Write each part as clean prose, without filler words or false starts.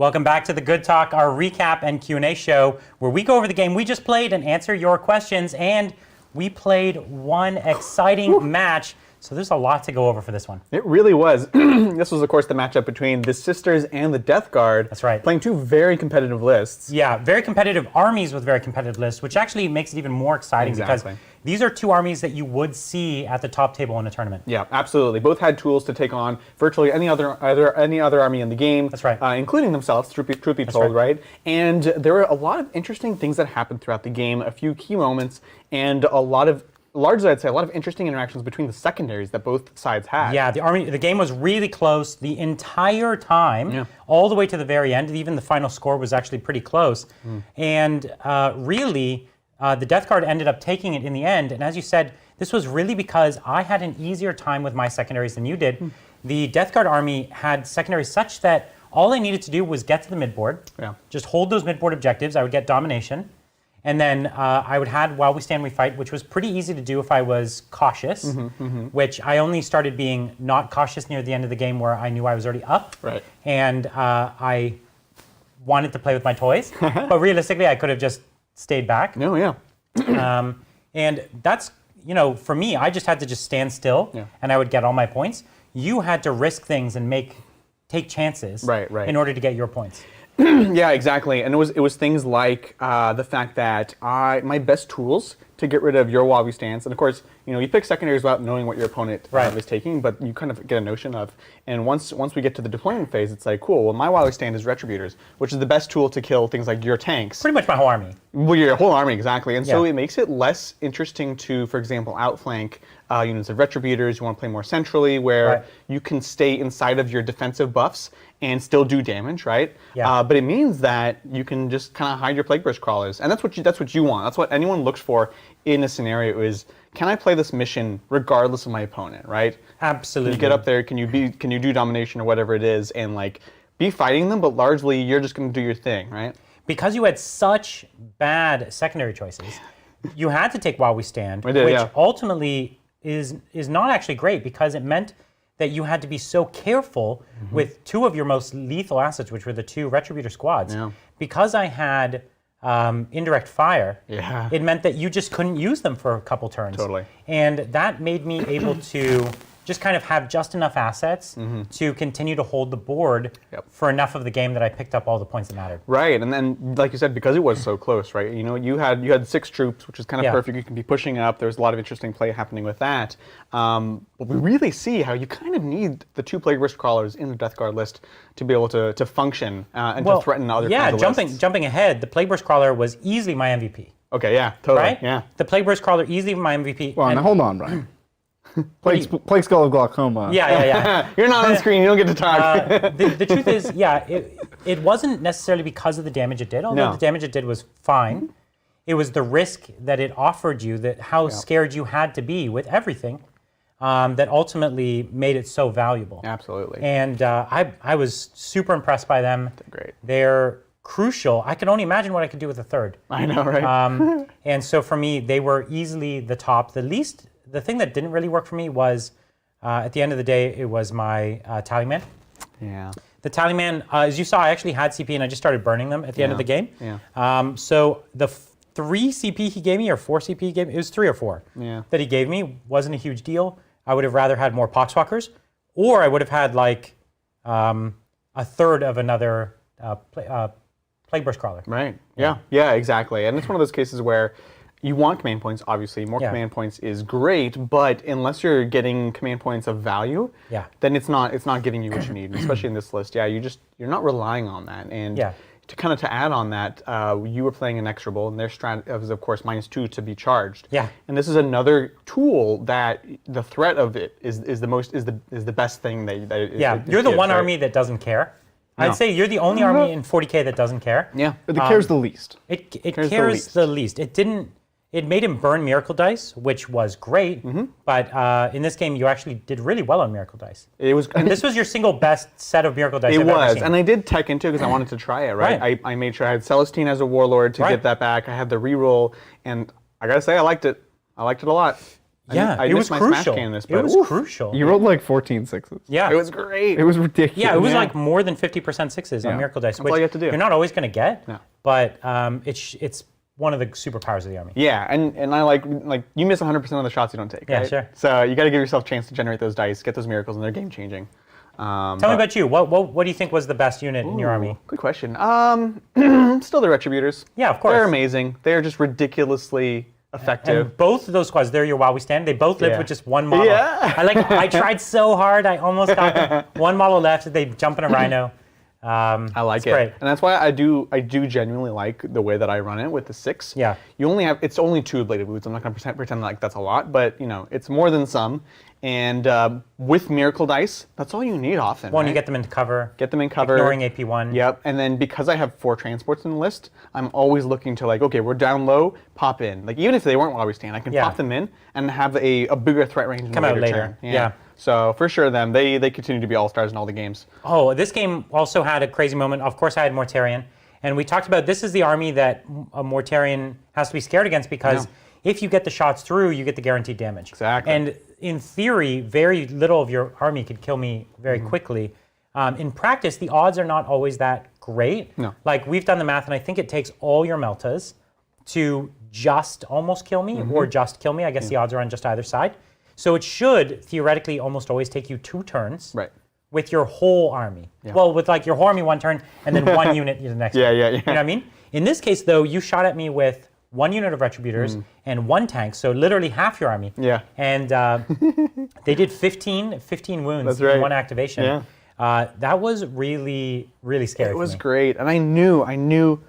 Welcome back to the Good Talk, our recap and Q&A show, where we go over the game we just played and answer your questions. And we played one exciting match, so there's a lot to go over for this one. It really was. This was, of course, the matchup between the Sisters and the Deathguard. That's right. Playing two very competitive lists. Yeah, very competitive armies with very competitive lists, which actually makes it even more exciting because these are two armies that you would see at the top table in a tournament. Yeah, absolutely. Both had tools to take on virtually any other army in the game. That's right. Including themselves, truth be told, right? And there were a lot of interesting things that happened throughout the game, a few key moments, and largely I'd say a lot of interesting interactions between the secondaries that both sides had. Yeah, the game was really close the entire time, all the way to the very end. Even the final score was actually pretty close. And really, the Deathguard ended up taking it in the end. And as you said, this was really because I had an easier time with my secondaries than you did. The Deathguard army had secondaries such that all I needed to do was get to the midboard, just hold those midboard objectives. I would get domination. And then I would have While We Stand, We Fight, which was pretty easy to do if I was cautious, which I only started being not cautious near the end of the game where I knew I was already up. Right. And I wanted to play with my toys. But realistically, I could have just stayed back. No, yeah. And that's, for me, I just had to just stand still and I would get all my points. You had to risk things and take chances in order to get your points. Yeah, exactly. And it was things like the fact that my best tools to get rid of your While We Stands, and of course, you pick secondaries without knowing what your opponent is taking, but you kind of get a notion of. And once we get to the deployment phase, it's like, cool. Well, my While We Stand is Retributors, which is the best tool to kill things like your tanks. Pretty much my whole army. Well, your whole army, exactly. And so it makes it less interesting to, for example, outflank units of Retributors. You want to play more centrally, where you can stay inside of your defensive buffs and still do damage, right? Yeah. But it means that you can just kind of hide your Plague Burst Crawlers, and that's what you want. That's what anyone looks for in a scenario is, can I play this mission regardless of my opponent, right? Absolutely. You get up there, can you do domination or whatever it is, and be fighting them, but largely you're just going to do your thing, right? Because you had such bad secondary choices, you had to take While We Stand, which ultimately is not actually great because it meant that you had to be so careful with two of your most lethal assets, which were the two Retributor squads. Because I had indirect fire, it meant that you just couldn't use them for a couple turns. Totally. And that made me able to just kind of have just enough assets to continue to hold the board for enough of the game that I picked up all the points that mattered. Right, and then like you said, because it was so close, right? You had 6 troops, which is kind of perfect. You can be pushing up. There's a lot of interesting play happening with that. But we really see how you kind of need the 2 Plague Burst Crawlers in the Deathguard list to be able to function and to threaten other kinds of lists. Jumping ahead, the Plague Burst Crawler was easily my MVP. Okay, yeah, totally. Right? Yeah. The Plague Burst Crawler easily my MVP. Well, now hold on, Brian. Plague Skull of Glaucoma. Yeah. You're not on screen. You don't get to talk. The truth is, it wasn't necessarily because of the damage it did, although the damage it did was fine. It was the risk that it offered you, that how scared you had to be with everything, that ultimately made it so valuable. Absolutely. And I was super impressed by them. Great. They're crucial. I can only imagine what I could do with a third. I know, right? And so for me, they were easily the top. The thing that didn't really work for me was, at the end of the day, it was my Tallyman. Yeah. The Tallyman, as you saw, I actually had CP and I just started burning them at the end of the game. Yeah. So the 3 CP he gave me, or 4 CP he gave me, it was 3 or 4 that he gave me, wasn't a huge deal. I would have rather had more Poxwalkers, or I would have had a third of another Plague Burst Crawler. Right. Yeah, exactly. And it's one of those cases where you want command points, obviously. More command points is great, but unless you're getting command points of value, then it's not giving you what you need. And especially in this list, you're not relying on that. And to add on that, you were playing Inexorable, and their strat was, of course, -2 to be charged. Yeah. And this is another tool that the threat of it is the best thing that you're the one army that doesn't care. No. I'd say you're the only army in 40K that doesn't care. Yeah. But it cares the least. It cares the least. It made him burn Miracle Dice, which was great, but in this game you actually did really well on Miracle Dice. And this was your single best set of Miracle Dice I've ever seen. And I did tech into it because I wanted to try it, right? I made sure I had Celestine as a Warlord to get that back. I had the reroll, and I gotta say, I liked it. I liked it a lot. Yeah, it was my crucial. Smash Canonist, It was crucial. You rolled like 14 sixes. Yeah. It was great. It was ridiculous. Yeah, it was like more than 50% sixes on Miracle Dice, which all you have to do. you're not always going to get, No. but it's one of the superpowers of the army. Yeah, and I like you miss 100% of the shots you don't take. Yeah, right? sure. So you got to give yourself a chance to generate those dice, get those miracles, and they're game changing. Tell me about you. What do you think was the best unit in your army? Good question. Still the Retributors. Yeah, of course. They're amazing. They're just ridiculously effective. And both of those squads, they're your WoWie stand. They both live Yeah. with just one model. Yeah. I tried so hard. I almost got them. One model left. They jump in a rhino. I like it, great. and that's why I do genuinely like the way that I run it with the 6. Yeah. It's only 2 bladed boots. I'm not going to pretend like that's a lot, but it's more than some. And with Miracle Dice, that's all you need often. One, right? you get them into cover. Get them in cover. Ignoring AP1. Yep, and then because I have 4 transports in the list, I'm always looking to okay, we're down low, pop in. Like even if they weren't while we stand, I can pop them in and have a bigger threat range. In Come out later. Turn. Yeah. So for sure, they continue to be all-stars in all the games. Oh, this game also had a crazy moment. Of course, I had Mortarion. And we talked about this is the army that a Mortarion has to be scared against because if you get the shots through, you get the guaranteed damage. Exactly. And in theory, very little of your army could kill me very quickly. In practice, the odds are not always that great. No. Like we've done the math, and I think it takes all your Meltas to just almost kill me or just kill me. I guess the odds are on just either side. So it should theoretically almost always take you 2 turns. Right. With your whole army. Well, with like your whole army 1 turn and then 1 unit the next turn. Yeah. You know what I mean? In this case, though, you shot at me with 1 unit of Retributors and 1 tank, so literally half your army. Yeah. And they did 15 wounds That's right. in 1 activation. Yeah. That was really, really scary. It was great, and I knew,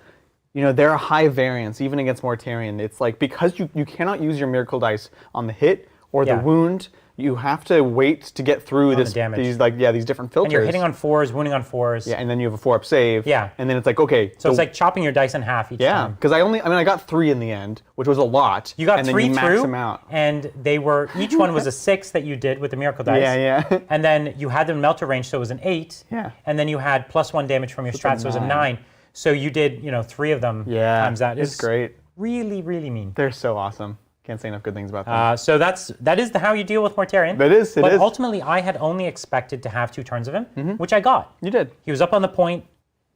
they're a high variance even against Mortarion. It's like because you cannot use your Miracle Dice on the hit or the wound. You have to wait to get through the damage. these different filters. And you're hitting on 4s, wounding on 4s. Yeah, and then you have a 4-up save. Yeah. And then it's like, okay. So it's like chopping your dice in half each yeah, time. because I got 3 in the end, which was a lot. You got and 3 then you through, max them out. and they were each one was a 6 that you did with the Miracle Dice. Yeah. And then you had them melter range, so it was an 8. Yeah. And then you had +1 damage from your strat, so it was a 9. So you did 3 of them times that. It's great. Really, really mean. They're so awesome. Can't say enough good things about them. So that is how you deal with Mortarion. It is. But ultimately, I had only expected to have 2 turns of him, which I got. You did. He was up on the point,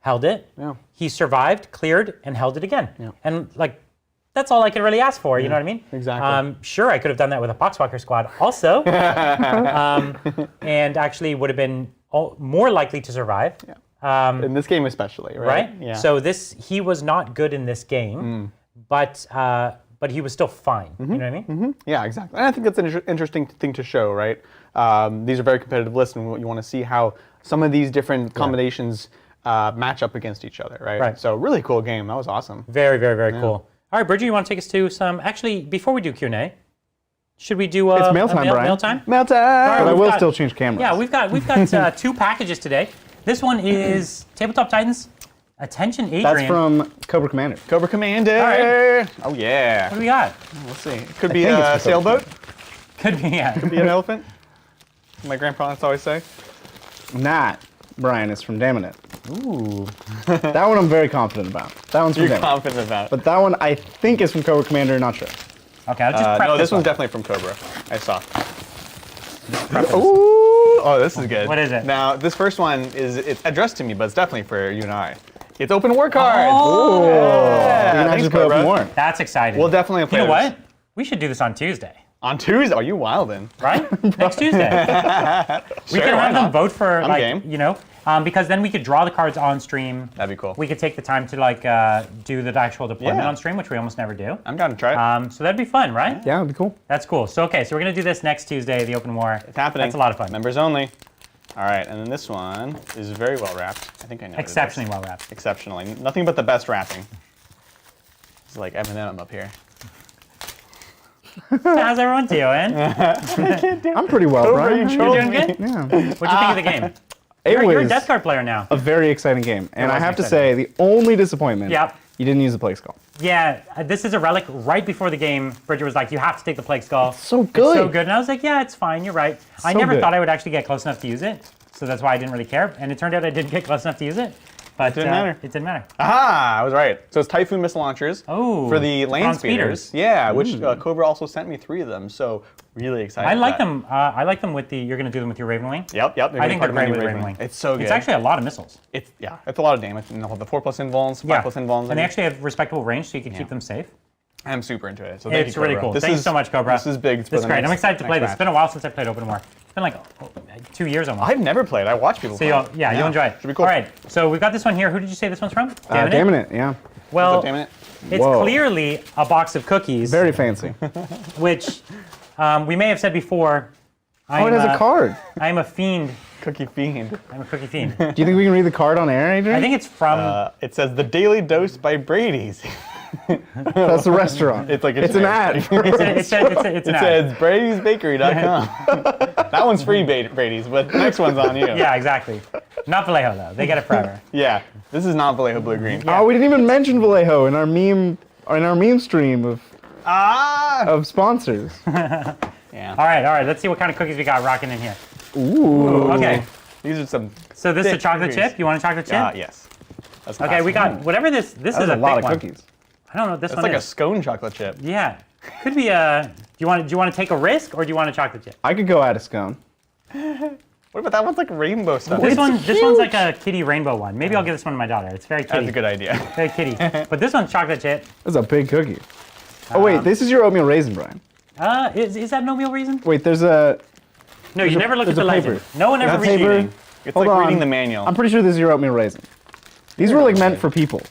held it. Yeah. He survived, cleared, and held it again. Yeah. And that's all I could really ask for. You know what I mean? Exactly. Sure, I could have done that with a Poxwalker squad also, and actually would have been more likely to survive. Yeah. In this game especially, right? Yeah. So he was not good in this game, but he was still fine. You know what I mean? Yeah, exactly. And I think that's an interesting thing to show, right? These are very competitive lists, and you want to see how some of these different combinations match up against each other, right? Right. So really cool game. That was awesome. Very, very, very cool. All right, Bridget, you want to take us to some? Actually, before we do Q&A, should we do It's mail time, Brian. mail time? Mail time! All right, But I we've will got- still change cameras. Yeah, we've got 2 packages today. This one is Tabletop Titans. Attention, Adrian. That's from Cobra Commander. Cobra Commander! All right. Oh, yeah. What do we got? Let's see. It could be think a it's the sailboat. Could be, yeah. Could be an elephant. My grandparents always say. Not, Brian, it's from Dammit. Ooh. That one I'm very confident about. That one's from You're Dammit. confident about. But that one I think is from Cobra Commander, not sure. Okay, I'll just prep No, this one. one's definitely from Cobra. I saw. Ooh! Oh, this is good. What is it? Now, this first one it's addressed to me, but it's definitely for you and I. It's open war cards. Oh! You Yeah, can thanks, actually put Cobra. up more. That's exciting. We'll definitely play You know this. what? We should do this on Tuesday, On Tuesday. Are you wildin'? right? Next Tuesday. We Sure, could why have them not? vote for, I'm game. because then we could draw the cards on stream. That'd be cool. We could take the time to do the actual deployment Yeah. on stream, which we almost never do. I'm down to try it. So that'd be fun, right? Yeah, it'd be cool. That's cool. So we're gonna do this next Tuesday, the open war. It's happening. That's a lot of fun. Members only. All right, and then this one is very well wrapped. I think I know. what it is. Exceptionally well wrapped. Exceptionally. Nothing but the best wrapping. It's like Eminem up here. So how's everyone doing? I'm pretty well, Brian. You're doing good? Yeah. What'd you think of the game? It You're a was Deathguard player now. a very exciting game. And I was have to exciting. say, the only disappointment, Yep. you didn't use the Plague Skull. Yeah, this is a relic. Right before the game, Bridget was like, you have to take the Plague Skull. so good. It's so good. And I was like, yeah, it's fine. You're right. I So never good. thought I would actually get close enough to use it. So that's why I didn't really care. And it turned out I didn't get close enough to use it. but didn't matter. It didn't matter. Aha! I was right. So it's Typhoon missile launchers for the land speeders. Yeah, which Cobra also sent me 3 of them. So really excited. I like them. I like them with the. You're going to do them with your Raven Wing. Yep. I think they're great with Raven Wing. It's so good. It's actually a lot of missiles. It's a lot of damage. And they'll have the 4+ invulns, 5+ invulns. And they actually have respectable range, so you can keep them safe. I'm super into it. So It's really cool. Thanks so much, Cobra. This is big. It's great. I'm excited to play this. It's been a while since I played Open War. It's been like 2 years almost. I've never played. I watch people play. You'll enjoy it. Should be cool. All right, so we've got this one here. Who did you say this one's from? Damn it, yeah. Well, Damn it. it's clearly a box of cookies, Very fancy. which we may have said before. Oh, it has a card. I'm a fiend. Cookie fiend. I'm a cookie fiend. Do you think we can read the card on air, Adrian? I think it's from. It says the Daily Dose by Brady's. That's the restaurant. It's like it's an ad. it's an It ad. says Brady'sBakery.com. That one's free, Brady's, but the next one's on you. Yeah, exactly. Not Vallejo though. They get it forever. Yeah, this is not Vallejo Blue Green. Oh, we didn't even mention Vallejo in our meme stream of sponsors. Yeah. All right. Let's see what kind of cookies we got rocking in here. Ooh. Okay. These are some. So this is a thick chocolate cookies. chip. You want a chocolate chip? Yes. That's Okay, we got whatever this. This is That's a lot big of one. cookies. I don't know what this It's one like a is. scone chocolate chip. Yeah, could be a. Do you want to take a risk or do you want a chocolate chip? I could go add a scone. What about that one's like rainbow stuff? This one's like a kitty rainbow one. Maybe I'll give this one to my daughter. It's very kitty. That's a good idea. Very kitty. But this one's chocolate chip. That's a big cookie. Oh wait, this is your oatmeal raisin, Brian. Is that no meal reason? Wait, there's a. No, you never look at the there's a legend. paper. No one ever That's reads paper. it. It's Hold like on. reading the manual. I'm pretty sure this is your oatmeal raisin. These were like meant for people.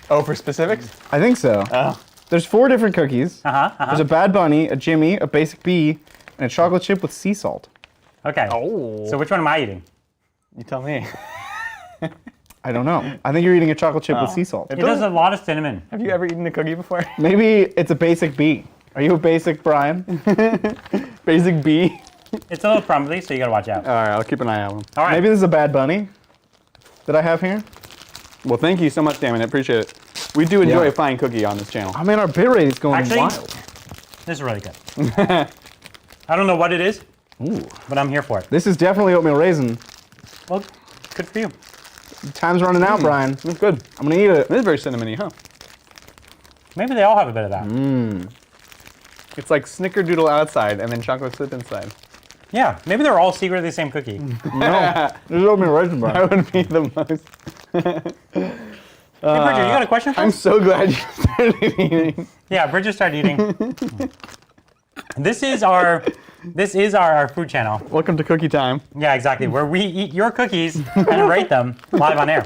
Oh, for specifics? I think so. Oh. There's 4 different cookies. There's a Bad Bunny, a Jimmy, a Basic Bee, and a chocolate chip with sea salt. Okay. Oh. So which one am I eating? You tell me. I don't know. I think you're eating a chocolate chip with sea salt. It does a lot of cinnamon. Have you ever eaten a cookie before? Maybe it's a Basic Bee. Are you a Basic Brian? Basic Bee. It's a little crumbly, so you gotta watch out. All right, I'll keep an eye on them. All right. Maybe this is a Bad Bunny that I have here. Well, thank you so much, Damon. I appreciate it. We do enjoy Yeah. a fine cookie on this channel. I mean, our bit rate is going Actually, wild. This is really good. I don't know what it is, but I'm here for it. This is definitely oatmeal raisin. Well, good for you. Time's running out, Brian. It's good. I'm gonna eat it. It is very cinnamony, huh? Maybe they all have a bit of that. It's like snickerdoodle outside and then chocolate chip inside. Yeah, maybe they're all secretly the same cookie. No, this is oatmeal raisin, Brian. That would be the most. Hey, Bridger, you got a question for I'm us? so glad you started eating. Yeah, Bridger started eating. This is our food channel. Welcome to cookie time. Yeah, exactly. Where we eat your cookies and rate them live on air.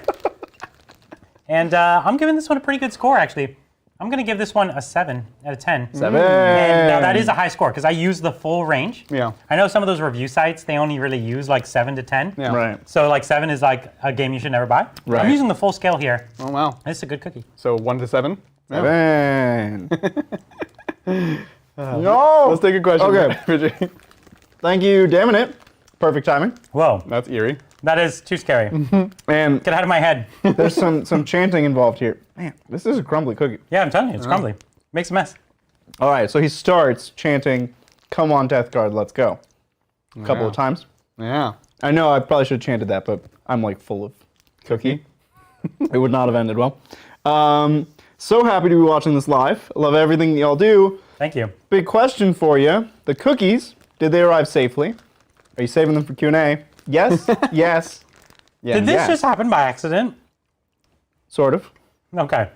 And I'm giving this one a pretty good score, actually. I'm going to give this one a 7 out of 10. 7. And now that is a high score because I use the full range. Yeah. I know some of those review sites, they only really use like 7 to 10. Yeah. Right. So like 7 is like a game you should never buy. Right. I'm using the full scale here. Oh, wow. It's a good cookie. So 1 to 7? 7. No. Let's take a question. Okay. Bridget. Thank you, damn it. Perfect timing. Whoa, That's eerie. that is too scary. And Get out of my head. there's some chanting involved here. Man, this is a crumbly cookie. Yeah, I'm telling you, it's crumbly. Makes a mess. All right, so he starts chanting, "Come on, Deathguard, let's go." A couple of times. Yeah. I know I probably should have chanted that, but I'm like full of cookie. It would not have ended well. So happy to be watching this live. I love everything y'all do. Thank you. Big question for you. The cookies, did they arrive safely? Are you saving them for Q&A? Yes, yes, yeah, Did this yes. just happen by accident? Sort of. Okay.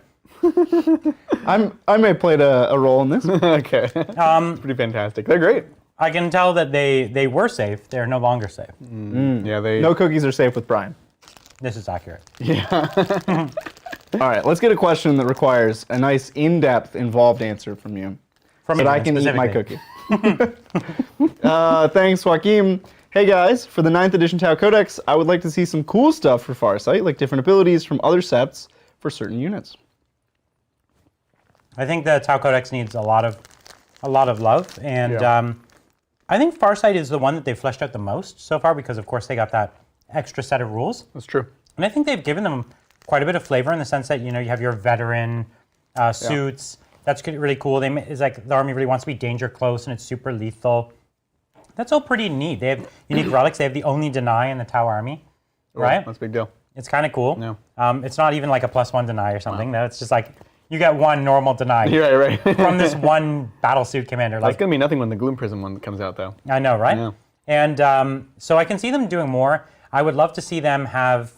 I may have played a role in this. Okay. Pretty fantastic. They're great. I can tell that they were safe. They're no longer safe. Yeah, they. No cookies are safe with Brian. This is accurate. All right, let's get a question that requires a nice, in-depth, involved answer from you. From So that me, I can eat my specifically. cookie. Thanks, Joaquim. Hey guys, for the 9th edition Tau Codex, I would like to see some cool stuff for Farsight, like different abilities from other sets for certain units. I think the Tau Codex needs a lot of love, and Yeah. I think Farsight is the one that they've fleshed out the most so far because, of course, they got that extra set of rules, That's true. and I think they've given them quite a bit of flavor in the sense that you have your veteran suits. That's really cool. It's like the army really wants to be danger close, and it's super lethal. That's all pretty neat. They have unique relics. They have the only deny in the Tau army, right? That's a big deal. It's kind of cool. Yeah. It's not even like a +1 deny or something. No, it's just like you get one normal deny Right. from this one battlesuit commander. That's gonna be nothing when the Gloom Prism one comes out, though. I know, right? Yeah. And so I can see them doing more. I would love to see them have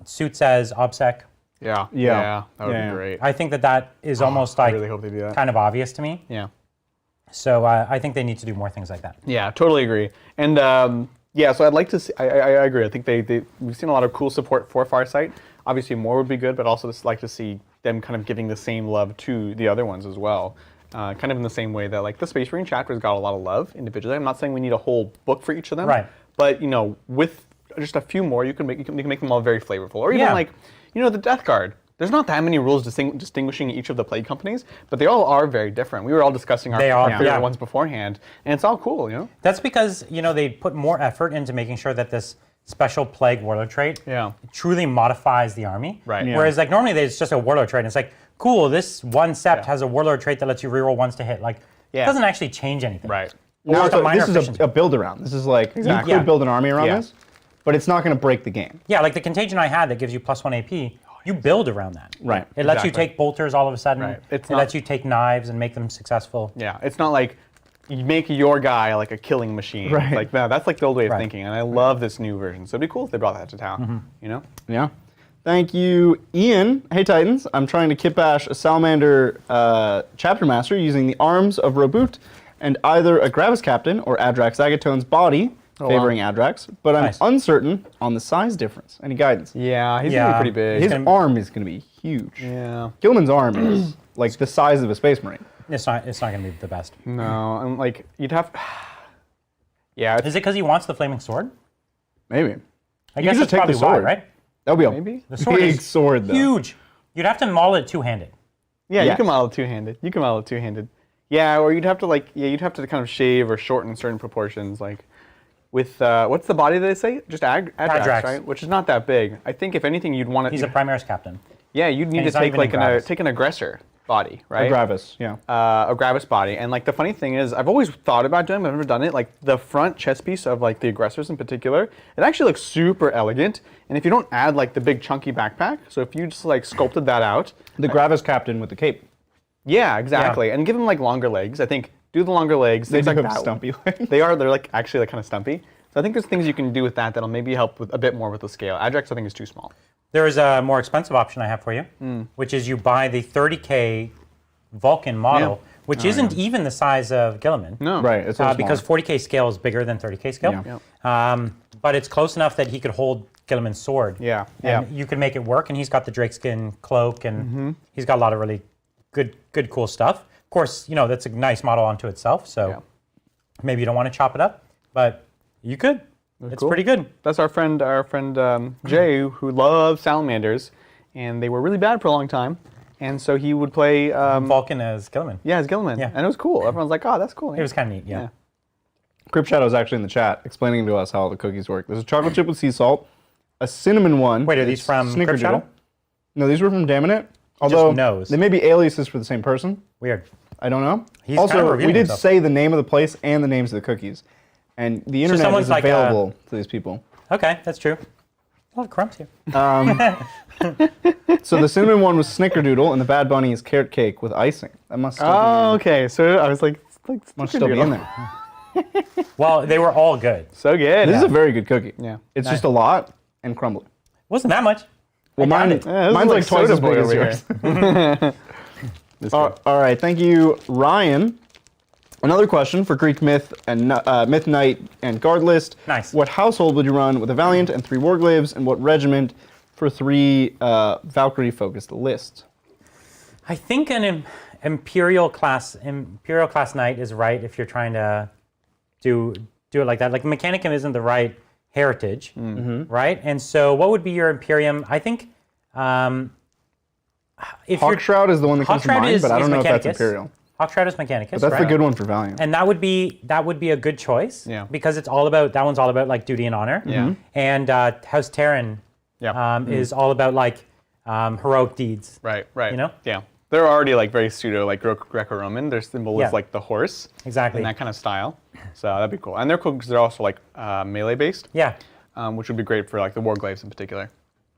suits as OBSEC. Yeah. Yeah. That would Yeah. be great. I think that is almost I like really hope they do that. kind of obvious to me. Yeah. So I think they need to do more things like that. Yeah, totally agree. And so I'd like to see. I agree. I think we've seen a lot of cool support for Farsight. Obviously, more would be good, but also just like to see them kind of giving the same love to the other ones as well. Kind of in the same way that like the Space Marine chapters got a lot of love individually. I'm not saying we need a whole book for each of them, Right. But with just a few more, you can make them all very flavorful. Or even like the Deathguard. There's not that many rules distinguishing each of the Plague companies, but they all are very different. We were all discussing our favorite ones beforehand, and it's all cool, That's because they put more effort into making sure that this special Plague Warlord trait truly modifies the army. Right. Yeah. Whereas like normally it's just a Warlord trait, and it's like, cool, this one sept has a Warlord trait that lets you reroll ones to hit. Like, it doesn't actually change anything. Right. Now Just a minor this is efficiency. a build around. This is like you could build an army around this, but it's not going to break the game. Yeah, like the Contagion I had that gives you +1 AP, you build around that. Right. It lets you take bolters all of a sudden. Right. It lets you take knives and make them successful. Yeah, it's not like you make your guy like a killing machine. Right. Like that's like the old way of thinking, and I love this new version. So it'd be cool if they brought that to town. Yeah. Thank you, Ian. Hey, Titans. I'm trying to kit bash a Salamander chapter master using the arms of Roboot and either a Gravis Captain or Adrax Agatone's body, favoring Adrax, but I'm uncertain on the size difference. Any guidance? Yeah, he's gonna be pretty big. His arm is going to be huge. Yeah. Gilman's arm is like the size of a Space Marine. It's not going to be the best. No, I'm like you'd have. Yeah. Is it because he wants the flaming sword? Maybe. I You guess could that's just take probably the why, sword. right? That would be a Maybe. The sword big is sword, though. huge. You'd have to maul it two-handed. Yeah, Yes. you can model it two-handed. Yeah, or you'd have to you'd have to kind of shave or shorten certain proportions, like with what's the body they say? Just Adrax, right? Which is not that big. I think if anything, you'd want to. He's a Primaris captain. Yeah, you'd need to he's not take even in Gravis. an aggressor body, right? A Gravis, yeah. A Gravis body, and like the funny thing is, I've always thought about doing, but I've never done it. Like the front chest piece of like the aggressors in particular, it actually looks super elegant. And if you don't add like the big chunky backpack, so if you just like sculpted that out, The Gravis Captain with the cape. yeah, exactly, and give them like longer legs. I think do the longer legs. They things do like have that. stumpy legs. They're like actually like kind of stumpy. So I think there's things you can do with that'll maybe help with a bit more with the scale. Adrax I think is too small. There is a more expensive option I have for you, which is you buy the 30K Vulcan model, which isn't even the size of Gilliman. No. Right, it's a because 40K scale is bigger than 30K scale. Yeah. But it's close enough that he could hold Gilliman's sword. Yeah, And you can make it work, and he's got the drakeskin cloak, and he's got a lot of really good, cool stuff. Of course, that's a nice model unto itself, so maybe you don't want to chop it up, but you could. It's cool. pretty good. That's our friend Jay, who loves salamanders, and they were really bad for a long time, and so he would play. Vulcan as Gilliman. Yeah, as Gilliman. Yeah. And it was cool. Everyone's like, oh, that's cool. It was kind of neat, yeah. Crypt Shadow is actually in the chat explaining to us how the cookies work. There's a chocolate chip with sea salt, a cinnamon one. Wait, are these from Crypt Shadow? No, these were from Daminate. Although knows. they may be aliases for the same person. Weird. I don't know. He's kind of also, revealing we did himself. say the name of the place and the names of the cookies. And the internet someone's is like, available to these people. Okay, that's true. A lot of crumbs here. So the cinnamon one was Snickerdoodle, and the Bad Bunny is carrot cake with icing. That must still Oh, okay. So I was like must still be in there. Well, they were all good. So good. This is a very good cookie. Yeah. It's just a lot and crumbly. Wasn't that much. Well, found mine, it. this is mine's like twice soda as big boy as over yours. This All right, thank you, Ryan. Another question for Greek Myth and Myth Knight and Guard list. Nice. What household would you run with a Valiant and 3 Warglaives, and what regiment for 3 Valkyrie-focused lists? I think an Imperial class Knight is right if you're trying to do it like that. Like Mechanicum isn't the right heritage, right? And so what would be your Imperium? I think if Hawkshroud is the one that comes to Hawkshroud mind, but I is don't know if that's Mechanicus. Imperial. Hawkshroud is Mechanicus, But that's right? the good one for Valiant. And that would be a good choice. Yeah. Because it's all about that one's all about like duty and honor. Yeah. And House Terran is all about like heroic deeds. Right. You know? Yeah. They're already like very pseudo, like Greco-Roman. Their symbol is like the horse. Exactly. And that kind of style. So that'd be cool. And they're cool because they're also like melee based. Yeah. Which would be great for like the Warglaives in particular.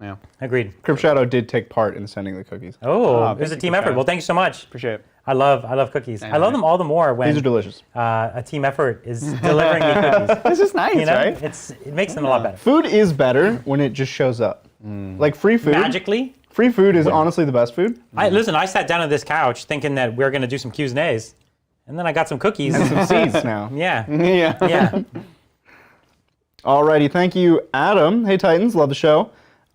Yeah. Agreed. Crypt Shadow did take part in sending the cookies. Oh, it was a thank you, team Crypt effort. Shadow. Well, thank you so much. Appreciate it. I love cookies. I love them all the more when These are delicious. a team effort is delivering me cookies. This is nice, You know, right? it makes them a lot better. Food is better when it just shows up. Like free food. Magically, Free food is honestly the best food. listen. I sat down on this couch thinking that we're going to do some Q's and A's, and then I got some cookies. And some seeds now. Yeah, Yeah. yeah. Alrighty, thank you, Adam. Hey Titans, love the show.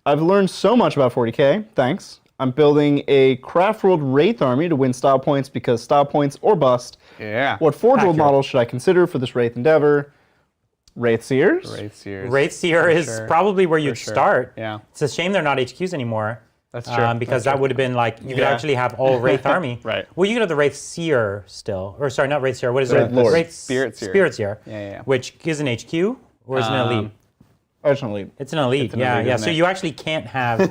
I've learned so much about 40k. Thanks. I'm building a Craft World Wraith army to win style points because style points or bust. Yeah. What Forge World Accurate. models should I consider for this Wraith endeavor? Wraith Seers? Wraith Seers. Wraith Seer is sure. probably where you'd sure. start. Yeah. It's a shame they're not HQs anymore. That's true. Because That's that true. would have been like you could Yeah. actually have all Wraith army. Right. Well, you could have the Wraith Seer still, or sorry, not Wraith Seer. What is Wraith it? Lord. Wraith Spirit Seer. Spirit Seer. Yeah. Which is an HQ or is it an elite? Originally. It's an elite. an yeah, elite, yeah. isn't So it? you actually can't have.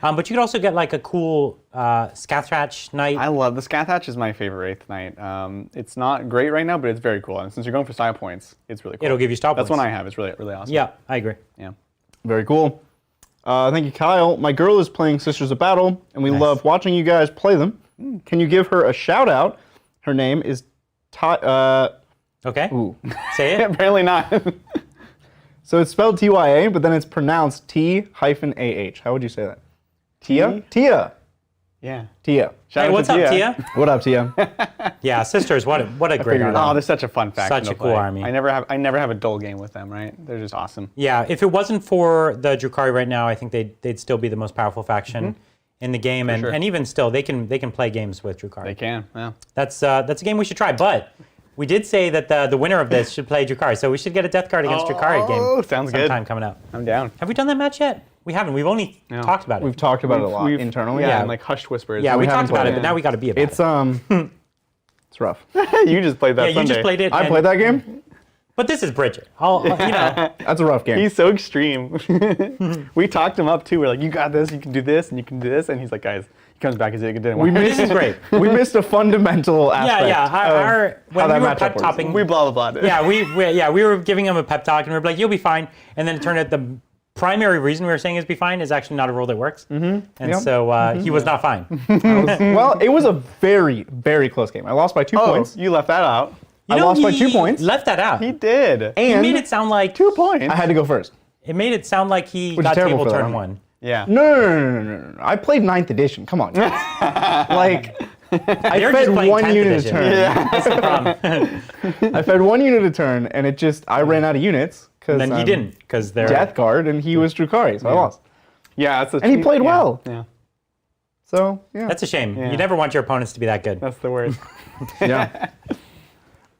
But you could also get like a cool Scathratch Knight. I love the Scathach is my favorite Wraith Knight. It's not great right now, but it's very cool. And since you're going for style points, it's really cool. It'll give you style That's points. one I have. It's really awesome. Yeah, I agree. Yeah. Very cool. Thank you, Kyle. My girl is playing Sisters of Battle, and we Nice. love watching you guys play them. Can you give her a shout out? Her name is Okay. Ooh. Say it. Apparently not. So it's spelled Tya, but then it's pronounced T-AH. How would you say that? Tia? Tia. Yeah. Tia. Shout Hey, out what's to up, Tia. Tia? What up, Tia? Yeah, Sisters. What a great figured it army. out. Oh, they're such a fun faction Such to a cool play. army. I never have a dull game with them, right? They're just awesome. Yeah, if it wasn't for the Drukhari right now, I think they'd still be the most powerful faction in the game, and, sure. and even still, they can play games with Drukhari. They can. Yeah. That's a game we should try. But we did say that the winner of this should play Drukhari, so we should get a Deathguard against Drukhari game. Oh, sounds good. Sometime coming up. I'm down. Have we done that match yet? We haven't. We've only talked about it. We've talked about it a lot We've- internally. Yeah, Yeah. and like hushed whispers. yeah, we haven't talked about played it, it. but now we got to be about It's it. it's rough. You just played that Yeah, you Sunday. just played it. I and- played that game. But this is Bridget. You know. That's a rough game. He's so extreme. We talked him up too. We're like, you got this, you can do this, and you can do this. And he's like, guys, he comes back, he's like, it didn't work. This is great. We missed a fundamental aspect. Yeah. When that we were matchup pep works. topping, we blah, blah, blah. yeah, we were giving him a pep talk, and we were like, "You'll be fine." And then it turned out the primary reason we were saying is "be fine" is actually not a rule that works. And Yep. so he was not fine. Well, it was a very, very close game. I lost by 2 Oh, points. you left that out. I lost by 2 points. Left that out. He did. He And made it sound like 2 points. I had to go first. it made it sound like he Which is got terrible table for that turn army. 1. Yeah. No. I played 9th edition. Come on. Like, I They're fed just playing 1 10th unit a edition. turn. That's the problem. I fed 1 unit a turn, and it just, I ran out of units. And then he didn't because they're Deathguard, and he was Drukhari, so I lost. Yeah, that's And he played well. Yeah, So, yeah. That's a shame. Yeah. You never want your opponents to be that good. that's the word. Yeah.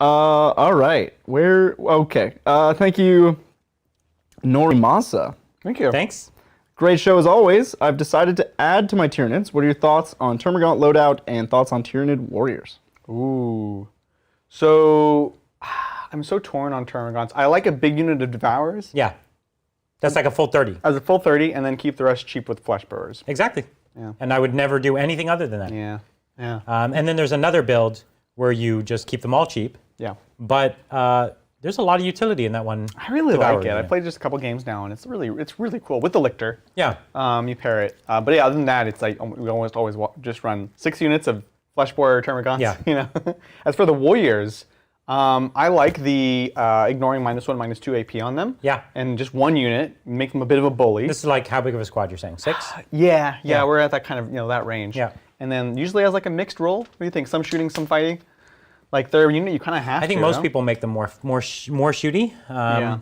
All right. Okay. Thank you, Norimasa. Thank you. Thanks. Great show as always. I've decided to add to my Tyranids. What are your thoughts on Termagant loadout and thoughts on Tyranid warriors? Ooh. So, I'm so torn on Termagants. I like a big unit of Devourers Yeah. That's like a full 30. as a full 30, and then keep the rest cheap with Flesh Burrowers. Exactly. Yeah. And I would never do anything other than that. Yeah. Yeah. And then there's another build where you just keep them all cheap, Yeah. but there's a lot of utility in that one. I really Devourer like it. I unit. played just a couple games now, and it's really cool with the Lictor. Yeah. You pair it, but yeah, other than that, it's like we almost always just run 6 units of Fleshborer Termagants. Yeah. You know. As for the warriors, I like the ignoring -1, -2 AP on them. Yeah. And just 1 unit, make them a bit of a bully. This is like how big of a squad you're saying? 6? Yeah, we're at that kind of that range. Yeah. And then usually has like a mixed role. What do you think? Some shooting, some fighting. Like their unit, you kind of have. I think to, most no? people make them more shooty. Yeah.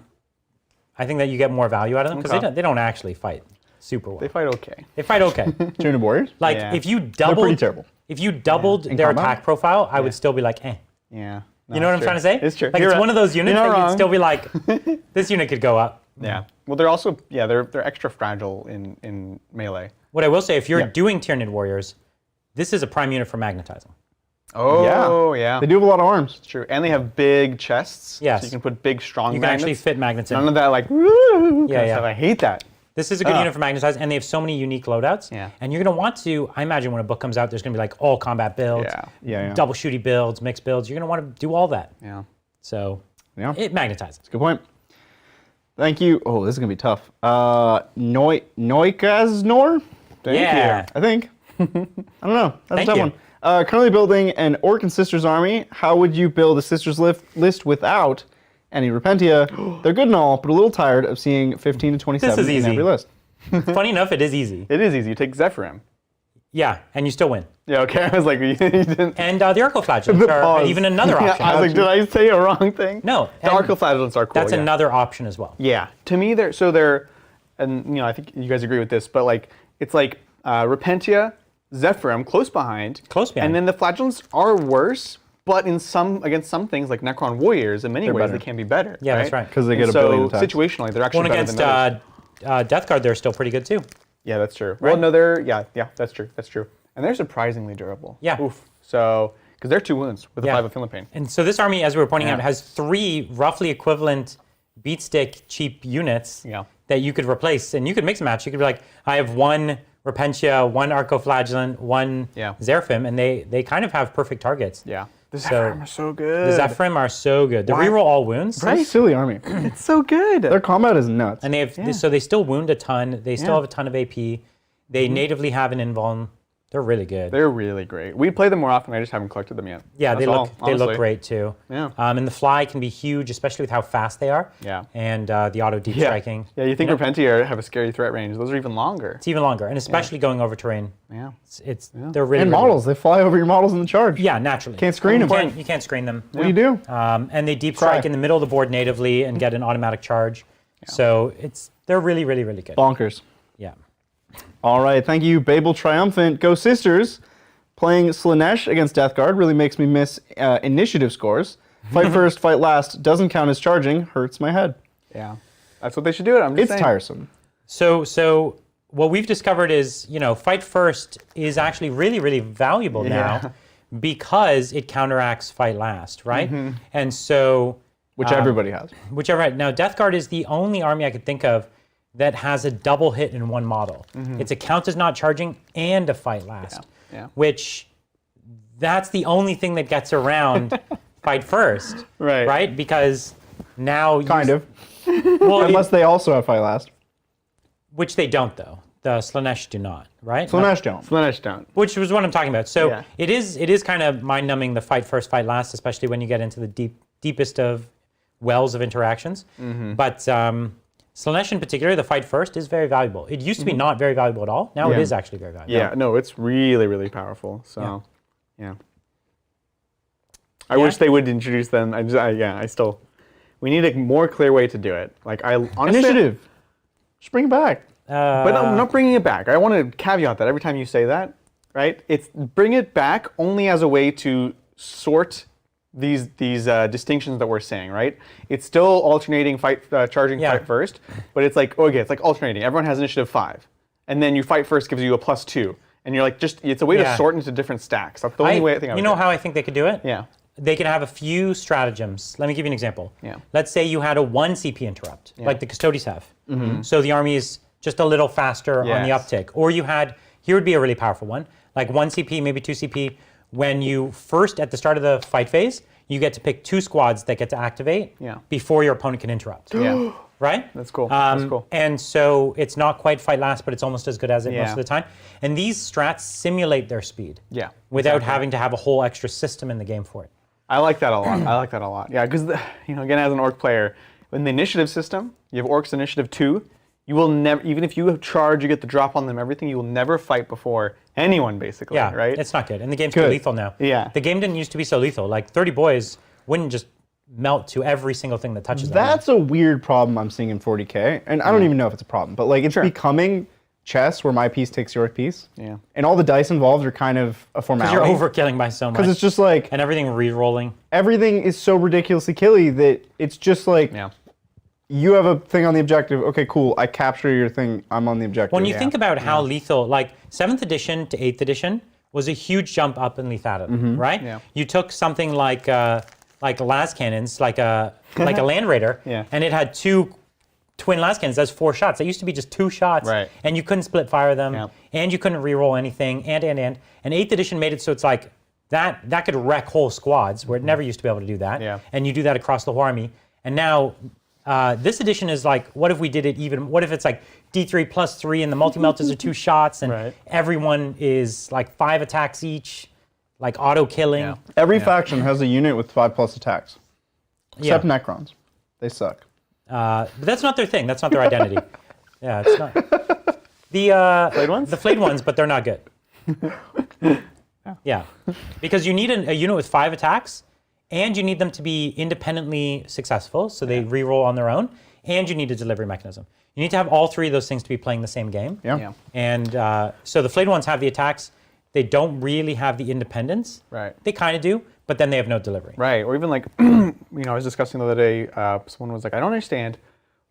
I think that you get more value out of them because Okay. they don't actually fight super well. They fight okay. They fight okay. Tyranid warriors? Like Yeah. if you They're doubled, pretty terrible. if you doubled In their combat? attack profile, I would still be like, eh. Yeah. You know what I'm trying to say? It's true. Like You're it's right. one of those units You're that not you'd wrong. still be like, this unit could go up. Yeah. Well, they're also they're extra fragile in melee. What I will say, if you're Yeah. doing Tyranid warriors, this is a prime unit for magnetizing. Oh yeah. They do have a lot of arms. It's true, and they have big chests. Yes. So you can put big, strong You can magnets. actually fit magnets in. None of that like woo Yeah, yeah. stuff. I hate that. This is a good unit for magnetize, and they have so many unique loadouts. Yeah. And you're going to want to, I imagine when a book comes out, there's going to be like all combat builds, Yeah. double shooty builds, mixed builds. You're going to want to do all that. Yeah. So Yeah. it magnetizes. Good point. Thank you. Oh, this is going to be tough. Neukaznor? Yeah. I think. I don't know. That's Thank a tough you. one. Currently building an Orc and Sisters army. How would you build a Sisters list without any Repentia? They're good and all, but a little tired of seeing 15 to 27 This is in easy. every list. Funny enough, it is easy. It is easy. You take Zephyrim. Yeah, and you still win. Yeah, okay. I was like, you didn't. And the Arcoflagellants are pause. even another Yeah, option. I was like, did I say a wrong thing? No. The and Arcoflagellants are cool. That's yeah. another option as well. Yeah, to me they're, and you know I think you guys agree with this, but like it's like Repentia, Zephyrim close behind, and then the Flagellants are worse, but against some things like Necron Warriors, in many ways better. they can be better. Yeah, that's right. Because they get a so billion attacks. situationally they're actually Going better against than others. Deathguard, they're still pretty good too. Yeah, that's true. Right? Well, no, they're that's true, and they're surprisingly durable. Yeah. Oof. So because they're 2 wounds with a Yeah. 5 of Feeling Pain. And so this army, as we were pointing Yeah. out, has 3 roughly equivalent beatstick cheap units Yeah. that you could replace, and you could mix and match. You could be like, I have 1 Repentia, 1 Arcoflagellant, 1 Yeah. Zeraphim, and they kind of have perfect targets. Yeah. The So- Zephyrim are so good. The Zephyrim are so good. The Why- reroll all wounds, It's a silly army. It's so good. Their combat is nuts. and they have so they still wound a ton. They still Yeah. have a ton of AP. They natively have an invuln. They're really good. They're really great. We play them more often. I just haven't collected them yet. Yeah, That's they all, look they look honestly. great too. Yeah. And the fly can be huge, especially with how fast they are. Yeah. And the auto deep Yeah. striking. Yeah, you think Repentia have a scary threat range. Those are even longer. It's even longer, and especially going over terrain. Yeah. They're really and really models. They fly over your models in the charge. good. Yeah, naturally. Can't screen you them. You can't screen them. What do you do? And they deep strike Cry. in the middle of the board natively and get an automatic charge. So they're really really really good. Bonkers. Yeah. All right, thank you, Babel Triumphant. Go Sisters. Playing Slanesh against Deathguard really makes me miss initiative scores. Fight first, fight last doesn't count as charging. Hurts my head. Yeah. That's what they should do. I'm just It's saying. tiresome. So what we've discovered is, fight first is actually really, really valuable now because it counteracts fight last, right? And so Which everybody has. whichever. Now, Deathguard is the only army I could think of that has a double hit in one model. It's a count as not charging and a fight last, Yeah. which that's the only thing that gets around fight first, Right. Right? Because now Kind of. well, Unless they also have fight last. which they don't though. The Slanesh do not, right? Slanesh don't. Slanesh don't. Which was what I'm talking about. So Yeah. it is kind of mind-numbing the fight first, fight last, especially when you get into the deepest of wells of interactions. But Slanesh in particular, the fight first is very valuable. It used to be not very valuable at all. Now it is actually very valuable. Yeah, no, it's really, really powerful. So, yeah. I wish they would introduce them. We need a more clear way to do it. Like, honestly, Initiative. Just bring it back. But I'm not bringing it back. I want to caveat that every time you say that, right? It's bring it back only as a way to sort these distinctions that we're saying, right? It's still alternating charging fight first, but it's like it's like alternating. Everyone has initiative 5, and then you fight first gives you a +2, and you're like it's a way to sort into different stacks. That's the only way I think I would You know do it. how I think they could do it? Yeah. They could have a few stratagems. Let me give you an example. Yeah. Let's say you had a 1 CP interrupt, like the Custodes have. So the army is just a little faster on the Yes. uptick. Or you had, here would be a really powerful one, like 1 CP, maybe 2 CP. When you first, at the start of the fight phase, you get to pick 2 squads that get to activate before your opponent can interrupt. Yeah. Right? That's cool. That's cool. And so it's not quite fight last, but it's almost as good as it most of the time. And these strats simulate their speed. Yeah, Without having to have a whole extra system in the game for it. I like that a lot. Yeah, because again, as an orc player, in the initiative system, you have orcs initiative 2. You will never, even if you charge, you get the drop on them, everything. You will never fight before anyone, basically. Yeah, right. it's not good. And the game's too lethal now. Yeah. The game didn't used to be so lethal. Like 30 boys wouldn't just melt to every single thing that touches them. That's a weird problem I'm seeing in 40K. And I don't even know if it's a problem, but like it's becoming chess where my piece takes your piece. Yeah. And all the dice involved are kind of a formality. Because you're overkilling by so much. Because it's just like and everything re-rolling. everything is so ridiculously killy that it's just like you have a thing on the objective. Okay, cool. I capture your thing. I'm on the objective. When you think about how lethal, like 7th edition to 8th edition was a huge jump up in lethality, right? Yeah. You took something like las cannons, like a land raider, and it had 2 twin las cannons. That's 4 shots. That used to be just 2 shots, Right. and you couldn't split fire them, Yeah. and you couldn't re-roll anything, and 8th edition made it so it's like that could wreck whole squads where it never used to be able to do that, Yeah. and you do that across the whole army, and now This edition is like, what if we did it even? What if it's like D3 plus 3 and the multi-melters are 2 shots and everyone is like 5 attacks each, like auto killing. Yeah. Every faction has a unit with 5+ attacks, except Necrons. They suck. But that's not their thing. That's not their identity. Yeah, it's not. The Flayed ones? The flayed ones, but they're not good. Yeah, because you need a unit with 5 attacks, and you need them to be independently successful, so they reroll on their own, and you need a delivery mechanism. You need to have all 3 of those things to be playing the same game. Yeah. And so the flayed ones have the attacks. They don't really have the independence. Right. They kind of do, but then they have no delivery. Right, or even like, I was discussing the other day, someone was like, I don't understand,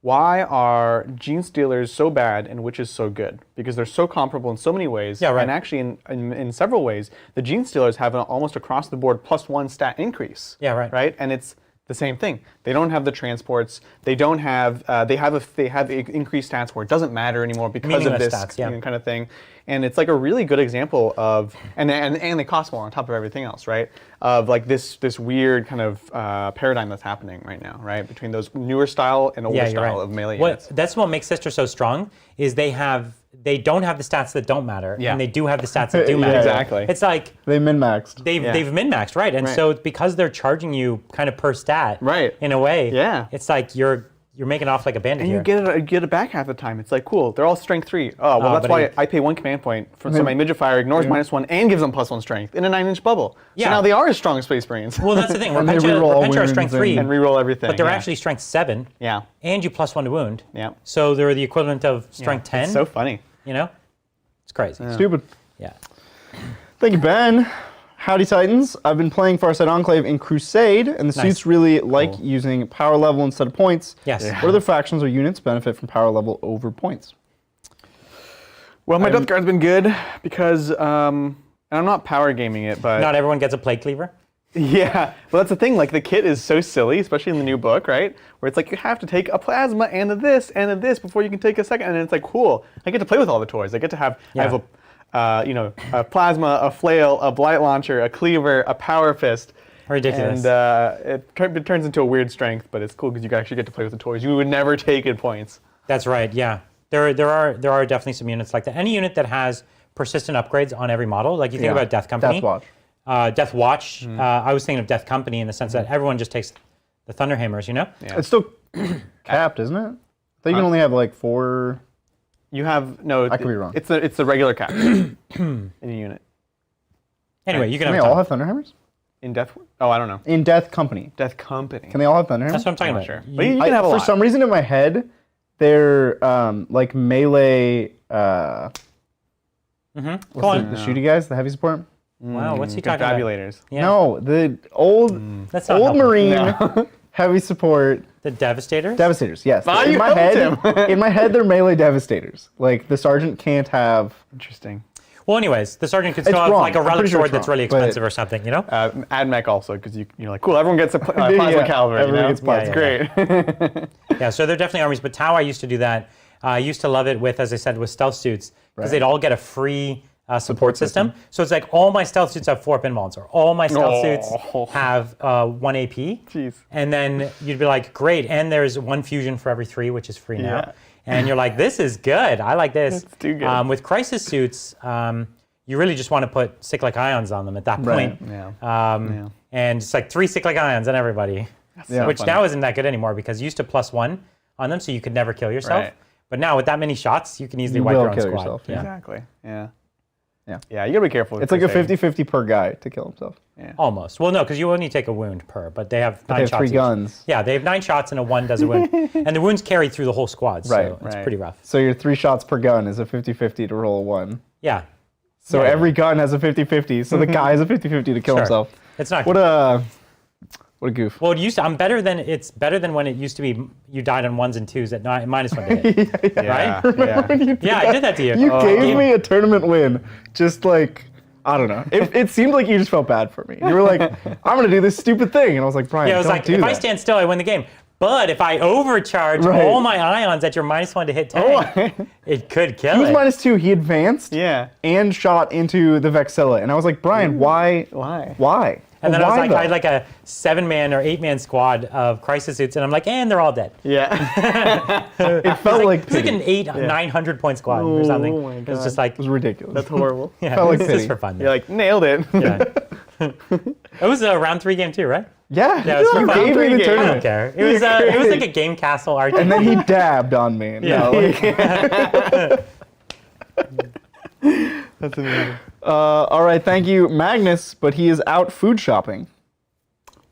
why are Gene Stealers so bad and Witches so good? Because they're so comparable in so many ways. Yeah, right. And actually, in several ways, the Gene Stealers have an almost across the board +1 stat increase. Yeah, right. Right, and it's the same thing. They don't have the transports. They don't have. They have increased stats where it doesn't matter anymore because of this kind of thing. And it's like a really good example of, and they cost more on top of everything else, right? Of like this weird kind of paradigm that's happening right now, right? Between those newer style and older style of melee units. That's what makes Sister so strong, is they don't have the stats that don't matter, and they do have the stats that do matter. Exactly. It's like They min-maxed. they've min-maxed, right? And so because they're charging you kind of per stat, Right. in a way, Yeah. it's like you're making off like a bandit And here. you get it back half the time. It's like, cool, they're all strength 3. Oh, well, that's but why I pay 1 command point so my midget fire ignores -1 and gives them +1 strength in a 9-inch bubble. Yeah. So now they are as strong as Space Marines. Well, that's the thing. And they reroll all Repentia are wounds strength 3, and reroll everything. but they're actually strength 7, Yeah. and you +1 to wound. Yeah. So they're the equivalent of strength 10. It's so funny. You know, it's crazy. Stupid. Yeah. Thank you, Ben. Howdy, Titans. I've been playing Farsight Enclave in Crusade, and the suits really like using power level instead of points. Yes. Yeah. What other factions or units benefit from power level over points? Well, my Deathguard's been good because, and I'm not power gaming it, but Not everyone gets a plague cleaver. yeah. Well, that's the thing. Like the kit is so silly, especially in the new book, right? Where it's like you have to take a plasma and a this before you can take a second, and it's like cool. I get to play with all the toys. I get to have. I have a plasma, a flail, a blight launcher, a cleaver, a power fist. Ridiculous. And it turns into a weird strength, but it's cool because you actually get to play with the toys you would never take in points. That's right. Yeah, there are definitely some units like that. Any unit that has persistent upgrades on every model, like you think about Death Company. Death Watch. Death Watch. I was thinking of Death Company in the sense that everyone just takes the Thunderhammers. You know. Yeah. It's still capped, isn't it? I think you can only have like 4. You have no. I could be wrong. It's the regular cap in a unit. Anyway, you can Can they have. all have Thunderhammers? In Death. Oh, I don't know. In Death Company. Death Company. Can they all have Thunderhammers? That's what I'm talking I'm not about. sure. But you can have a For lot. some reason in my head, they're like melee. Go on. The shooty guys, the heavy support. Wow, what's he talking about? Confabulators. Yeah. No, the old That's not old helpful. Marine heavy support The Devastators. Devastators. Yes, Ah, in you my helped head, in my head, they're melee Devastators. Like the sergeant can't have. Interesting. Well, anyways, the sergeant could still It's have wrong. like a I'm relic pretty sure sword it's that's wrong, really but- expensive or something. You know. AdMech also, because you're like, cool, everyone gets a plasma Yeah, cavalry. everyone You know? gets plasma. It's great. Yeah, so they're definitely armies. But Tau, I used to do that. I used to love it with, as I said, with stealth suits because they'd all get a free support system. So it's like all my stealth suits have 4 pinballs, or all my stealth suits have 1 AP. Jeez. And then you'd be like, great. And there's 1 fusion for every 3, which is free now. Yeah. And you're like, this is good. I like this. It's too good. With crisis suits, you really just want to put cyclic ions on them at that Right. point. Yeah. And it's like 3 cyclic ions on everybody, Yeah. which funny. now isn't that good anymore because you used to +1 on them, so you could never kill yourself. Right. But now with that many shots, you can easily You wipe will your own kill squad. yourself, yeah. Exactly. Yeah. Yeah. Yeah, you gotta be careful. With It's like a Crusade. 50-50 per guy to kill himself. Almost. Well, no, because you only take a wound per, but they have 9 They have shots 3 each. guns. Yeah, they have 9 shots and a 1 does a wound. And the wounds carry through the whole squad, so Right, it's right. pretty rough. So your 3 shots per gun is a 50-50 to roll a 1. Yeah. So Yeah, every gun has a 50-50. So the guy has a 50-50 to kill Sure. himself. It's not What a goof. Well, it's better than when it used to be you died on 1s and 2s at -1 to hit. Yeah. Right? Yeah. Yeah, I did that to you. You gave me a tournament win, just like, I don't know. It seemed like you just felt bad for me. You were like, I'm going to do this stupid thing. And I was like, Brian, Yeah, it was don't like, do if that. I stand still, I win the game. But if I overcharge Right. all my ions at your -1 to hit tank, it could kill He was it. -2. He advanced Yeah. and shot into the Vexilla. And I was like, Brian, why? Why? Why? And then I was Why, like, though? I had like a 7-man or 8-man squad of crisis suits, and I'm like, and they're all dead. Yeah. It felt like It's like an pity. 900 point squad or something. Oh my It was God. just like, It was ridiculous. That's horrible. yeah, felt it like was pity. just for fun. You're like, nailed it. Yeah. It was a round 3 game too, right? Yeah, Yeah, it was you fun. gave me the Game. I don't tournament. care. It was like a game castle RPG. And then he dabbed on me. Yeah. No, like, That's amazing. all right, thank you, Magnus, but he is out food shopping.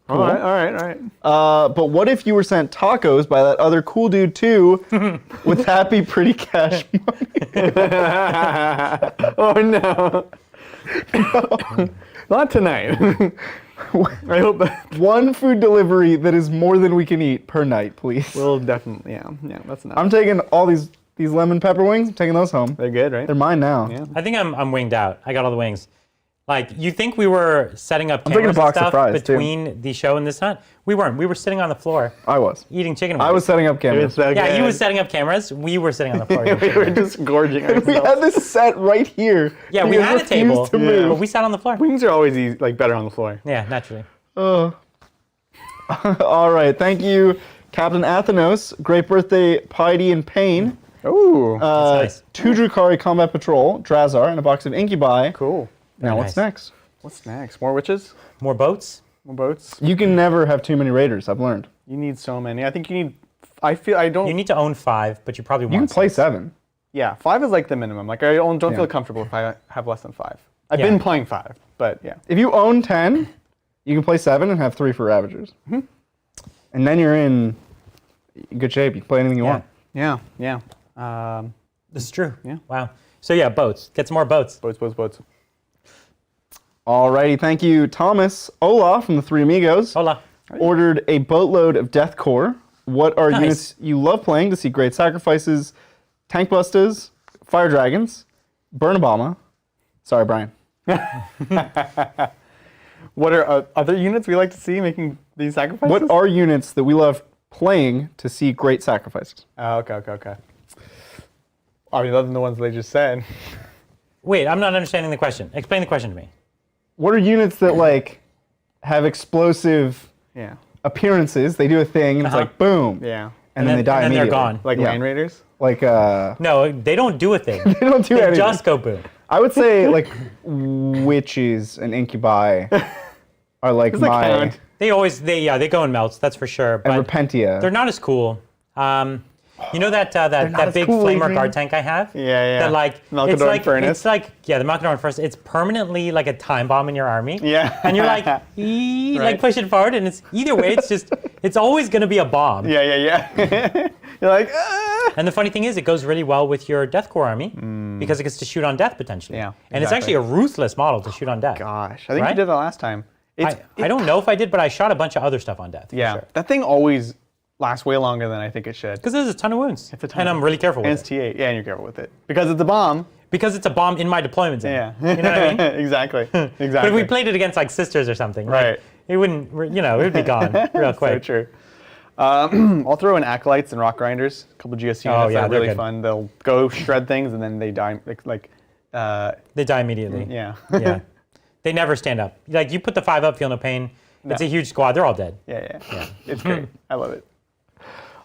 All right. But what if you were sent tacos by that other cool dude too? Would that be pretty cash money? Oh no. Not tonight. I hope that One food delivery that is more than we can eat per night, please. we'll definitely, yeah, that's enough. I'm taking all these lemon pepper wings. I'm taking those home. They're good, right? They're mine now. Yeah. I think I'm winged out. I got all the wings. Like, you think we were setting up taking a cameras and box of stuff fries, too. between the show and this hunt? We weren't. We were sitting on the floor I was. eating chicken I wings. was setting up cameras. Yeah, he was setting up cameras. We were sitting on the floor. eating We chicken were wings. just gorging ourselves. We had this set right here. Yeah, we guys had a refused table, to move. but we sat on the floor. Wings are always easy, like better on the floor. Yeah, naturally. All right, thank you, Captain Athenos. Great birthday, Piety and Pain. Ooh, That's nice. 2 Drukhari Combat Patrol, Drazar, and a box of Incubi. cool. Now what's nice. next? What's next? More witches? More boats? More boats? You can never have too many raiders, I've learned. You need so many. I think you need. I don't. You need to own 5, but you probably want You can play 6. 7. Yeah, 5 is like the minimum. Like I don't Yeah. feel comfortable if I have less than 5. I've Yeah. been playing 5, but yeah. If you own 10, you can play 7 and have 3 for Ravagers. Mm-hmm. And then you're in good shape. You can play anything you want. Yeah. This is true. Yeah. Wow. So yeah, boats. Get some more boats. Boats. Alrighty, thank you, Thomas. Olaf from the Three Amigos Hola. ordered a boatload of Death Core. What are Nice. units you love playing to see great sacrifices? Tank Busters, Fire Dragons, Burn Obama. Sorry, Brian. What are other units we like to see making these sacrifices? What are units that we love playing to see great sacrifices? Oh, okay. I mean, other than the ones they just said. Wait, I'm not understanding the question. Explain the question to me. What are units that like have explosive Yeah. appearances? They do a thing and it's Uh-huh. like boom, Yeah. and then they die and then they're immediately. gone. Like Yeah. Land Raiders? Like No, they don't do a thing. they don't do They anything. just go boom. I would say like witches and incubi are like Does that my count? They go in melts. That's for sure. and But Repentia. they're not as cool. You know that not that as big cool, flamer Adrian. guard tank I have? Yeah. That like it's Malkador like Furnace. it's like the Malkador Furnace. It's permanently like a time bomb in your army. Yeah. And you're like like Right. push it forward, and it's either way. It's always going to be a bomb. Yeah. You're like, ah. And the funny thing is, it goes really well with your Death Corps army because it gets to shoot on death potentially. Yeah, And it's exactly. actually a ruthless model to shoot on death. Gosh, I think Right? you did that last time. I don't know if I did, but I shot a bunch of other stuff on death. Yeah, For sure. that thing always lasts way longer than I think it should. Because there's a ton of wounds. It's a ton and of- I'm really careful And with it's it. T8, yeah, and you're careful with it. Because it's a bomb. Because it's a bomb in my deployment zone. Yeah. You know what I mean? Exactly. But if we played it against like sisters or something, Right. like, it wouldn't, it would be gone real So quick. true. I'll throw in Acolytes and Rock Grinders, a couple GS units Oh, yeah, that are they're really good. fun. They'll go shred things and then they die, They die immediately. yeah. Yeah. They never stand up. Like, you put the 5 up, feel no pain. It's a huge squad. They're all dead. yeah. It's great. I love it.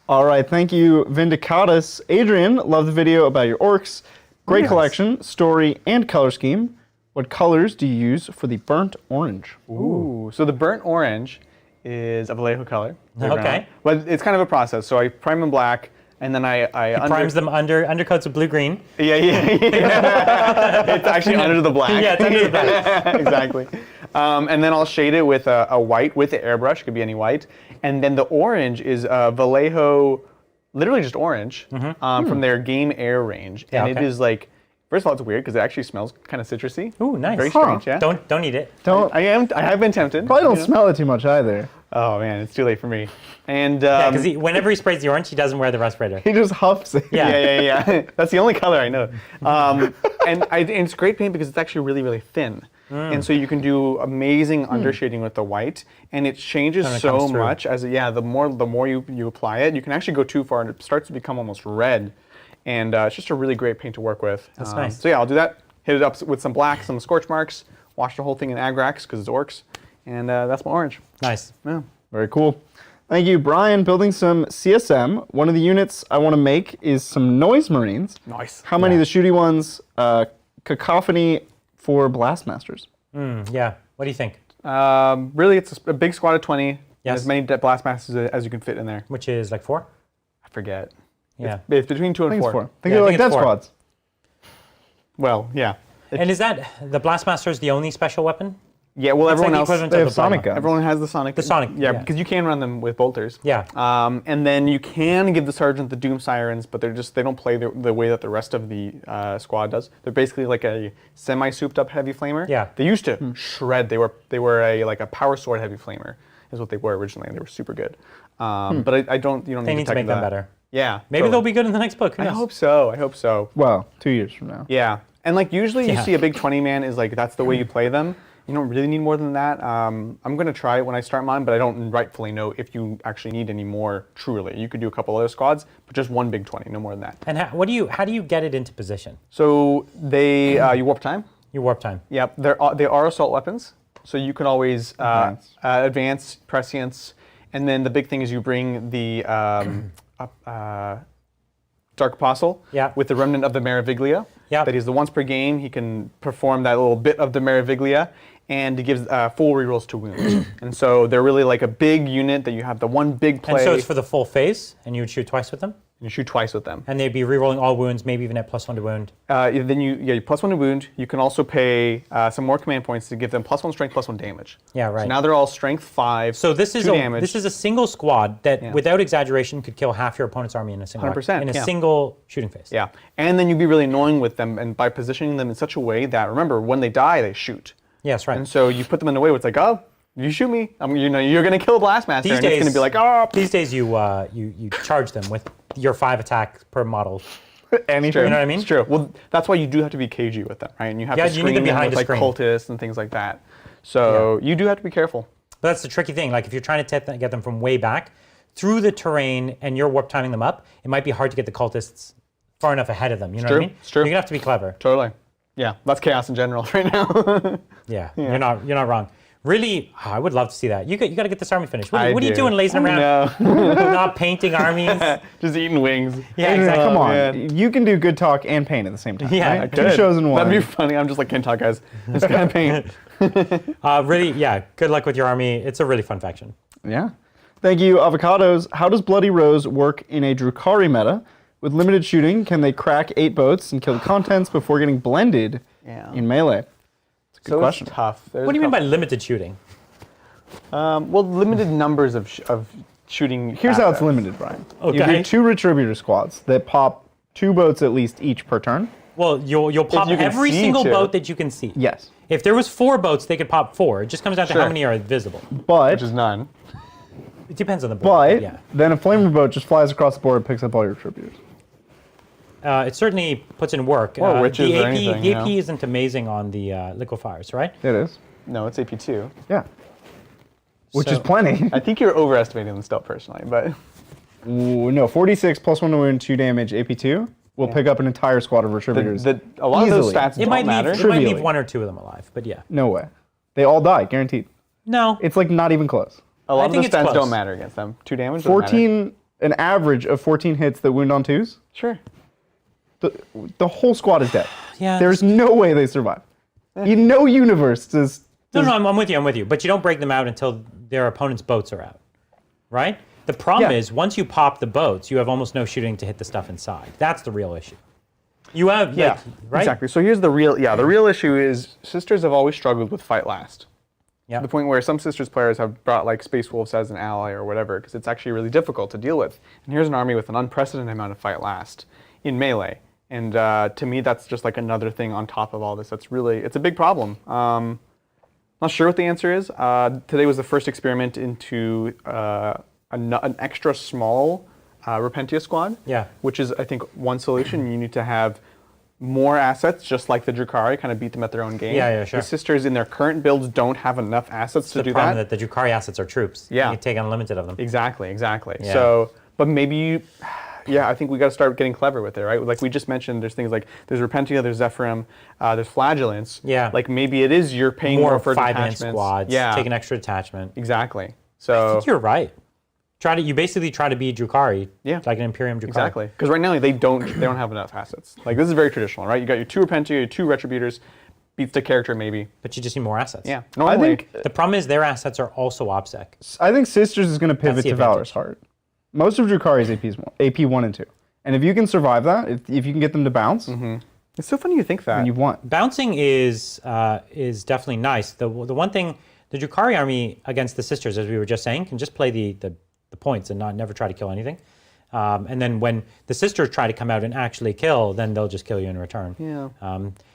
All right, thank you, Vindicatus. Adrian, love the video about your orcs. Great Yes. collection, story, and color scheme. What colors do you use for the burnt orange? Ooh. So the burnt orange is a Vallejo color. Okay. But it's kind of a process. So I prime them black, and then I Primes them undercoats with blue-green. Yeah. It's actually under the black. Yeah, it's under the black. Exactly. And then I'll shade it with a white with the airbrush. Could be any white. And then the orange is Vallejo, literally just orange, from their Game Air range. Yeah, And okay. it is like, first of all, it's weird because it actually smells kind of citrusy. Ooh, nice. Very Huh. strange, yeah. Don't eat it. Don't I have been tempted. probably don't you know? smell it too much either. Oh man, it's too late for me. And Yeah, because whenever he sprays the orange, he doesn't wear the respirator. He just huffs it. Yeah. yeah. That's the only color I know. And it's great paint because it's actually really, really thin. and so you can do amazing undershading with the white, and it changes When it so comes through. much as the more you apply it, you can actually go too far, and it starts to become almost red, and it's just a really great paint to work with. That's nice. So yeah, I'll do that. Hit it up with some black, some scorch marks, wash the whole thing in Agrax because it's orcs, and that's my orange. Nice. Yeah. Very cool. Thank you, Brian. Building some CSM. One of the units I want to make is some Noise Marines. Nice. How many of the shooty ones? Cacophony for Blastmasters. Yeah. What do you think? Really, it's a big squad of 20. Yes. As many Blastmasters as you can fit in there. Which is like 4? I forget. Yeah. It's between 2 I and think 4. it's 4. I think Yeah, they're I like think it's death 4. squads. Well, yeah. And is that the Blastmaster is the only special weapon? Yeah, well, It's like everyone the else, equivalent They of have the sonic Bloodline. guns. everyone has the Sonic. The Sonic, Yeah, yeah. because you can run them with bolters. Yeah. And then you can give the Sergeant the Doom Sirens, but they don't play the way that the rest of the squad does. They're basically like a semi-souped up heavy flamer. Yeah. They used to shred. They were a power sword heavy flamer is what they were originally, and they were super good. But I don't, you don't They need need to to make them that. better. Yeah. Maybe totally. they'll be good in the next book. Who I knows? hope so. I hope so. Well, 2 years from now. Yeah. And like usually you Yeah. see a big 20 man is like that's the way you play them. You don't really need more than that. I'm going to try it when I start mine, but I don't rightfully know if you actually need any more truly. You could do a couple other squads, but just one big 20, no more than that. And how do you get it into position? So they you warp time. Your warp time. Yep, they are assault weapons. So you can always advance, prescience, and then the big thing is you bring the Dark Apostle Yeah. with the remnant of the Meraviglia. Yeah. That is the once per game he can perform that little bit of the Meraviglia, and he gives full rerolls to wounds. And so they're really like a big unit that you have the one big play. And so it's for the full phase, and you would shoot twice with them? you shoot twice with them. And they'd be rerolling all wounds, maybe even at +1 to wound. Then you +1 to wound. You can also pay some more command points to give them +1 strength, +1 damage. Yeah, right. So now they're all strength 5. So this is 2 damage. this is a single squad that, Yeah. without exaggeration, could kill half your opponent's army in a single 100%, in a yeah. single shooting phase. Yeah, and then you'd be really annoying with them, and by positioning them in such a way that, remember, when they die, they shoot. Yes, right. And so you put them in a way where it's like, oh, you shoot me, you're going to kill a Blastmaster, and it's going to be like, oh. These days you charge them with your 5 attacks per model. Anything. You know what I mean? It's true. Well, that's why you do have to be cagey with them, right? And you have Yeah, to you screen need them them behind with a like screen. cultists and things like that. So you do have to be careful. But that's the tricky thing. Like if you're trying to get them from way back through the terrain and you're warp timing them up, it might be hard to get the cultists far enough ahead of them. You know what I true, mean? it's true. You're gonna have to be clever. Totally. Yeah, that's chaos in general right now. Yeah, you're not wrong. Really, I would love to see that. You got to get this army finished. What I are you do. doing, lazing around? No, Not painting armies. just eating wings. Yeah, exactly. Come on. man. You can do good talk and paint at the same time. Yeah, right? good. 2 shows in one. That'd be funny. I'm just like, can't talk, guys. This campaign. Really, yeah. Good luck with your army. It's a really fun faction. Yeah. Thank you, Avocados. How does Bloody Rose work in a Drukhari meta? With limited shooting, can they crack 8 boats and kill the contents before getting blended in melee? It's a good So question. it's tough. What do you mean by limited shooting? Well, limited numbers of shooting. Here's how it's assets. limited, Brian. You Okay. do 2 Retributor squads that pop 2 boats at least each per turn. Well, you'll pop you can every see single two. boat that you can see. Yes. If there was 4 boats, they could pop 4. It just comes down to how Sure. many are visible. But Which is none. It depends on the board. but then a flamer boat just flies across the board and picks up all your Retributors. It certainly puts in work. Or witches the or AP, anything, the you AP know? isn't amazing on the liquefiers, right? It is. No, it's AP2. Yeah. Which is So- plenty. I think you're overestimating them still, personally, but Ooh, no, 46 plus 1 to wound, 2 damage, AP2 will pick up an entire squad of Retributors. a lot of those Easily. stats It might don't matter. leave. It might leave Trivially. 1 or 2 of them alive, but yeah. No way. They all die, guaranteed. No. It's like not even close. A lot I of think those it's stats close. don't matter against them. 2 damage doesn't matter. 14, an average of 14 hits that wound on 2s. Sure. The whole squad is dead. Yeah. There's no way they survive. In no universe does. No, I'm with you. I'm with you. But you don't break them out until their opponent's boats are out, right? The problem Yeah. is once you pop the boats, you have almost no shooting to hit the stuff inside. That's the real issue. You have, Yeah, like, right? exactly. So here's the real issue is Sisters have always struggled with fight last. Yeah. To the point where some Sisters players have brought like Space Wolves as an ally or whatever, because it's actually really difficult to deal with. And here's an army with an unprecedented amount of fight last in melee. And to me, that's just like another thing on top of all this. It's a big problem. Not sure what the answer is. Today was the first experiment into an extra small Repentia squad. Yeah. Which is, I think, one solution. You need to have more assets, just like the Drukhari, kind of beat them at their own game. Yeah, sure. The sisters in their current builds don't have enough assets to The do problem that. that the Drukhari assets are troops. Yeah. You can take unlimited of them. Exactly. Yeah. So, but maybe, I think we got to start getting clever with it, right? Like we just mentioned, there's things like there's Repentia, there's Zephyrim, there's Flagellants. Yeah. Like maybe it is you're paying more for 5-man detachments. squads. Yeah. Take an extra detachment. Exactly. I So think you're right. You basically try to be Drukhari. Yeah. Like an Imperium Drukhari. exactly, because right now they don't have enough assets. Like this is very traditional, right? You got your 2 Repentia, your 2 Retributors, beats the character maybe. But you just need more assets. Yeah. I Normally, think The problem is their assets are also OBSEC. I think Sisters is going to pivot the to advantage. Valor's Heart. Most of Drukhari's AP 1 and 2. And if you can survive that, if you can get them to bounce, it's so funny you think that. then you've won. Bouncing is definitely nice. The one thing, the Drukhari army against the Sisters, as we were just saying, can just play the points and never try to kill anything. And then when the Sisters try to come out and actually kill, then they'll just kill you in return. Yeah.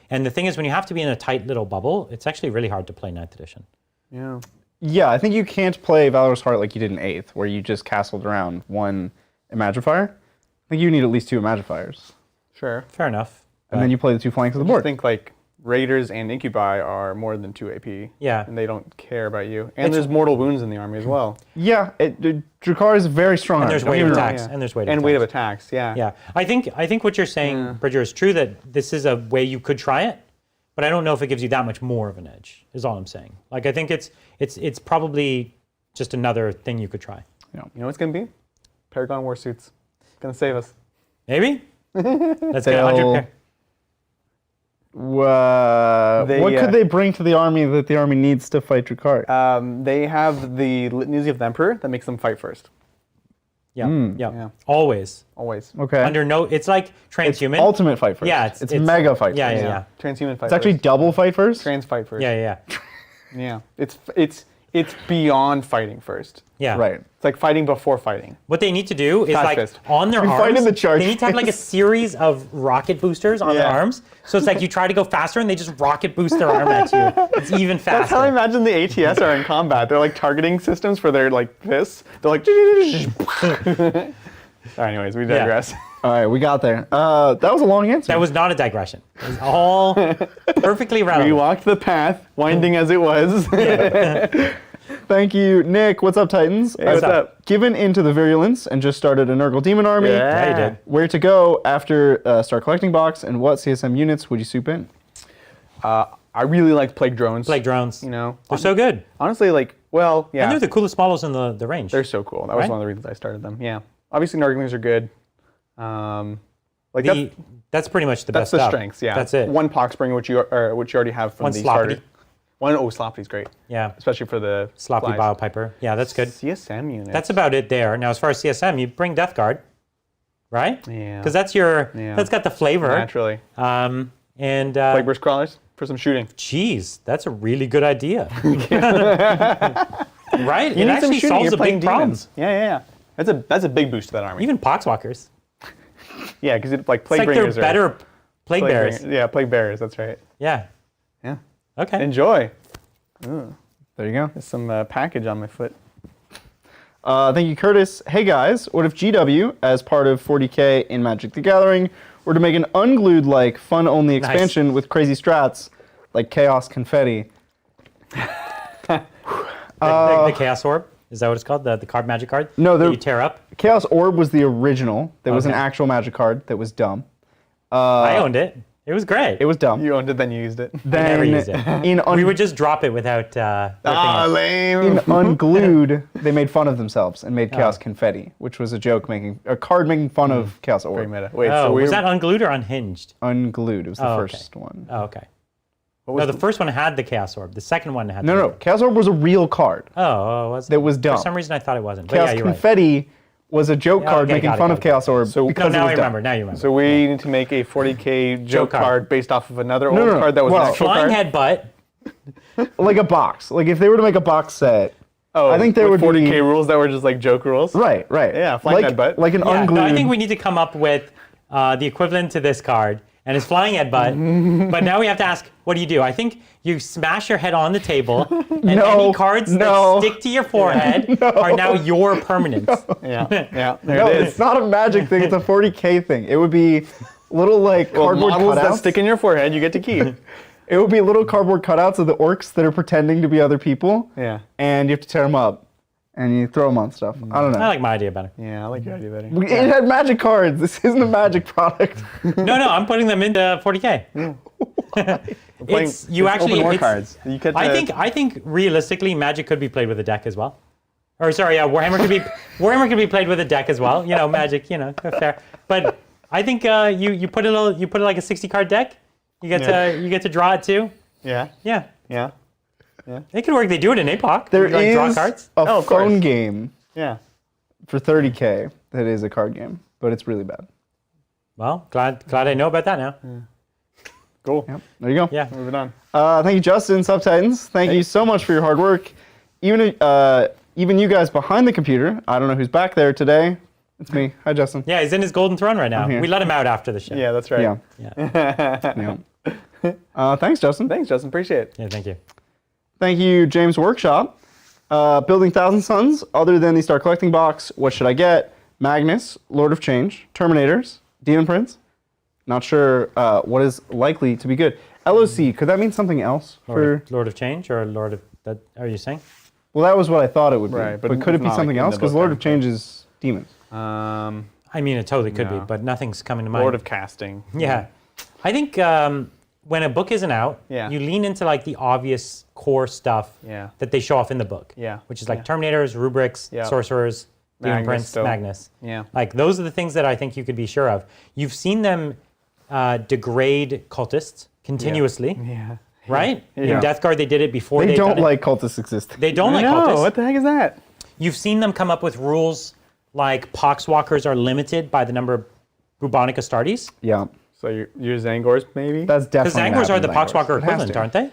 And the thing is, when you have to be in a tight little bubble, it's actually really hard to play 9th edition. Yeah. Yeah, I think you can't play Valor's Heart like you did in 8th, where you just castled around 1 Imagifier. I think you need at least 2 Imagifiers. Sure. Fair enough. And then you play the 2 flanks of the I board. think like Raiders and Incubi are more than 2 AP. Yeah. And they don't care about you. And there's mortal wounds in the army as well. Yeah, Drukhari is a very strong And there's army. weight of Don't get me wrong. attacks. Yeah. And there's weight of And attacks. weight of attacks, yeah. Yeah, I think what you're saying, Bridger, is true that this is a way you could try it, but I don't know if it gives you that much more of an edge. Is all I'm saying. Like I think it's probably just another thing you could try. You know what it's going to be? Paragon War Suits. It's going to save us. Maybe. Let's get They'll- 100. What could they bring to the army that the army needs to fight Drukhari? They have the Litanies of the Emperor that makes them fight first. Yeah, Yeah. always. Always. Okay. Under no, it's like transhuman. Ultimate fight first. Yeah, it's mega fight Yeah, first. yeah, yeah. Transhuman fight It's actually first. double fight first. Trans fight first. Yeah. Yeah. It's beyond fighting first. Yeah. Right. It's like fighting before fighting. What they need to do is Fast like fist. on their We fight arms. in the charge They need to have like a phase. series of rocket boosters on their Yeah. arms. So it's like you try to go faster and they just rocket boost their arm at you. It's even That's how I faster. imagine the ATS are in combat. They're like targeting systems for their like this. They're like. Anyways, we digress. All right, we got there. That was a long answer. That was not a digression. It was all perfectly We relevant. walked the path, winding as it was. Thank you, Nick. What's up, Titans? what's I've up? given into the virulence and just started a Nurgle Demon army. Yeah, you did. Where to go after Start Collecting Box, and what CSM units would you soup in? I really liked Plague Drones. Plague drones. You know, They're so good. honestly, like, well, yeah, And they're the coolest models in the range. they're so cool. That was Right? one of the reasons I started them. Yeah, obviously Nurglings are good. Like That's pretty much the that's best the stuff. strengths. Yeah, That's it. One Poxbringer, which you already have from One the Sloppity. starter. One Sloppy's great, Yeah. especially for the Sloppy flies. Biopiper. Yeah, that's good. CSM unit. That's about it there. Now, as far as CSM, you bring Deathguard, right? Yeah. Because that's got the flavor. naturally And Plague Burst Crawlers for some shooting. geez, that's a really good idea. Right? You It need some actually shooting. solves You're a playing big problem. demons. Yeah. That's a big boost to that army. Even Poxwalkers. Yeah, because like It's Plague like they're Bringers are better plague bearers. Yeah, Plague Bearers. That's right. Yeah. Yeah. Okay. Enjoy. There you go. There's some package on my foot. Thank you, Curtis. Hey guys, what if GW, as part of 40K in Magic the Gathering, were to make an unglued-like, fun-only Nice. expansion with crazy strats, like Chaos Confetti? The Chaos Orb. Is that what it's called? The card magic card? No, that they're- you tear up. Chaos Orb was the original. There was an Okay. actual Magic card that was dumb. I owned it. It was great. It was dumb. You owned it, then you used it. Then never used it. in we would just drop it without ripping it. lame. in Unglued, they made fun of themselves and made Chaos Confetti, which was a card making fun of Chaos Very Orb. meta. Wait, Oh, so was that unglued or unhinged? Unglued. It was the Oh, okay. first one. Oh, okay. what No, was the first one had the Chaos Orb. The second one had No, Chaos Orb was a real card. Oh, was it? That was dumb. For some reason, I thought it wasn't. But Chaos yeah, you're right. Confetti was a joke Yeah, card okay, making got it, fun got of it. Chaos Orb So- because No, it now was I dumb. remember. Now you remember. So we need to make a 40K joke card. card based off of another No, old no, card that was well, an actual Flying card. Headbutt. Like a box. Like if they were to make a box set. Oh, I think there with would 40K be rules that were just like joke rules. right. Yeah, flying like, headbutt. like an Yeah, unglued. no, I think we need to come up with the equivalent to this card, and it's Flying Headbutt. But now we have to ask, what do you do? I think you smash your head on the table, and No, any cards no. that stick to your forehead are now your permanents. Yeah, there No, it is. it's not a magic thing. It's a 40K thing. It would be little like cardboard models cutouts. that stick in your forehead, you get to keep. It would be little cardboard cutouts of the orcs that are pretending to be other people. Yeah. And you have to tear them up, and you throw them on stuff. I don't know. I like my idea better. Yeah, I like your idea better. It had magic cards. This isn't a magic product. No, I'm putting them into 40K. Open war cards. You get I think realistically, Magic could be played with a deck as well. Or sorry, yeah, Warhammer could be played with a deck as well. You know, Magic, fair. But I think you put it like a 60 card deck. You get to draw it too. Yeah. Yeah. Yeah. It could work. They do it in APOC. There like, is draw cards. a of phone course. game Yeah. for 30K that is a card game, but it's really bad. Well, glad I know about that now. Cool. Yep. There you go. Yeah. Moving on. Thank you, Justin, Subtitans. Thank you so much for your hard work. Even you guys behind the computer, I don't know who's back there today. It's me. Hi, Justin. Yeah, he's in his golden throne right now. I'm here. We let him out after the show. Yeah, that's right. Yeah. Thanks, Justin. Thanks, Justin. Appreciate it. Yeah, thank you. Thank you, James Workshop. Building Thousand Suns, other than the Start Collecting box, what should I get? Magnus, Lord of Change, Terminators, Demon Prince. Not sure what is likely to be good. LOC, could that mean something else? Lord of Change or Lord of... That, are you saying? Well, that was what I thought it would be. Right, but but could it it's be not something like in else? the Because book, Lord I of Change is demons. I mean, it totally could be, No. but nothing's coming to mind. Lord of Casting. Yeah. I think when a book isn't out, Yeah. you lean into like the obvious core stuff Yeah. that they show off in the book. Yeah. Which is like Yeah. Terminators, Rubrics, Yeah. Sorcerers, Demon Magnus Prince, still. Magnus. Yeah. Like those are the things that I think you could be sure of. You've seen them degrade cultists continuously, Yeah. right? Yeah. In Deathguard, they did it before They don't done it. like cultists existing. They don't like No, cultists. what the heck is that? You've seen them come up with rules like Poxwalkers are limited by the number of bubonic Astartes. Yeah. So your Zangors, maybe? That's Because definitely Zangors are the happened to Poxwalker It has equivalent, to. aren't they?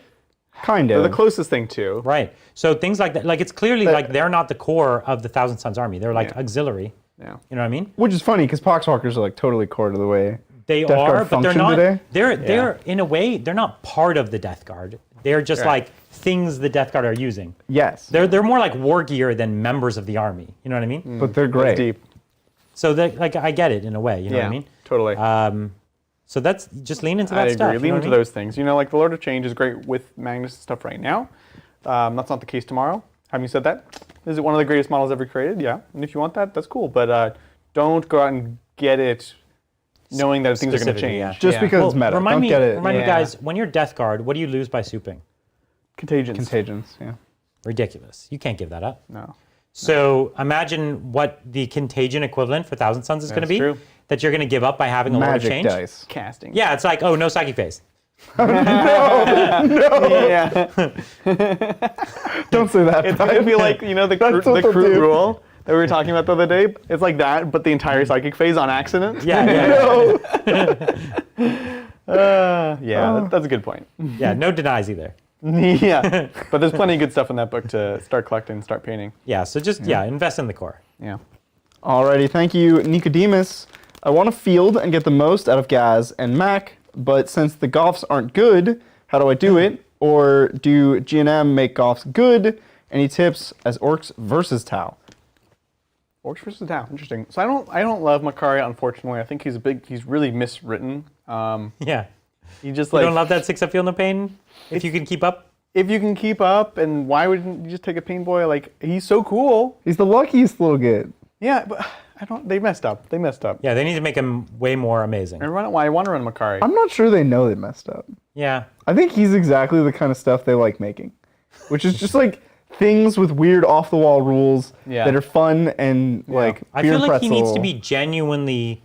Kind They're of. the closest thing to. Right. So things like that, like it's clearly like they're not the core of the Thousand Sons army. They're like Yeah. auxiliary. Yeah. You know what I mean? Which is funny because Poxwalkers are like totally core to the way They Death are, Guard but they're function not. today. They're in a way they're not part of the Death Guard. They're just Right. like things the Death Guard are using. Yes. They're more like war gear than members of the army. You know what I mean? But they're great. That's deep. So like I get it in a way. You know what I mean? Totally. So that's just lean into I that agree. stuff. you Lean know into what I mean? those things. You know, like the Lord of Change is great with Magnus and stuff right now. That's not the case tomorrow. Having said that, is it one of the greatest models ever created? Yeah. And if you want that, that's cool. But don't go out and get it knowing that things are going to Specifically, change. yeah. Just because it's meta. Remind Don't me, get it. remind me, Yeah. guys. When you're Death Guard, what do you lose by souping? Contagions. Contagions, yeah. Ridiculous. You can't give that up. No. So imagine what the contagion equivalent for Thousand Sons is going to That's be. true. That you're going to give up by having a Lord of Magic Change. dice. Casting. Yeah, it's like, oh, no psychic phase. Yeah. Don't say that. It's going to be like, you know, the That's what they'll crew do. rule that we were talking about the other day. It's like that, but the entire psychic phase on accident. Yeah, Yeah, that's a good point. yeah. No denies either. Yeah. But there's plenty of good stuff in that book to start collecting and start painting. Yeah, so just, invest in the core. Yeah. Alrighty, thank you, Nicodemus. I want to field and get the most out of Gaz and Mac, but since the Goths aren't good, how do I do it? Or do GNM make Goths good? Any tips as Orcs versus Tau? Orcs versus Tau. Interesting. So I don't love Makari, unfortunately. I think he's really miswritten. Yeah. He just You like don't love that 6 up feel no pain? If you can keep up? if you can keep up, and why wouldn't you just take a pain boy? Like, he's so cool. He's the luckiest little git. Yeah, but they messed up. They messed up. Yeah, they need to make him way more amazing. I want to run Makari. I'm not sure they know they messed up. Yeah. I think he's exactly the kind of stuff they like making, which is just like things with weird off-the-wall rules that are fun and like I beer feel like he needs to pretzel. be genuinely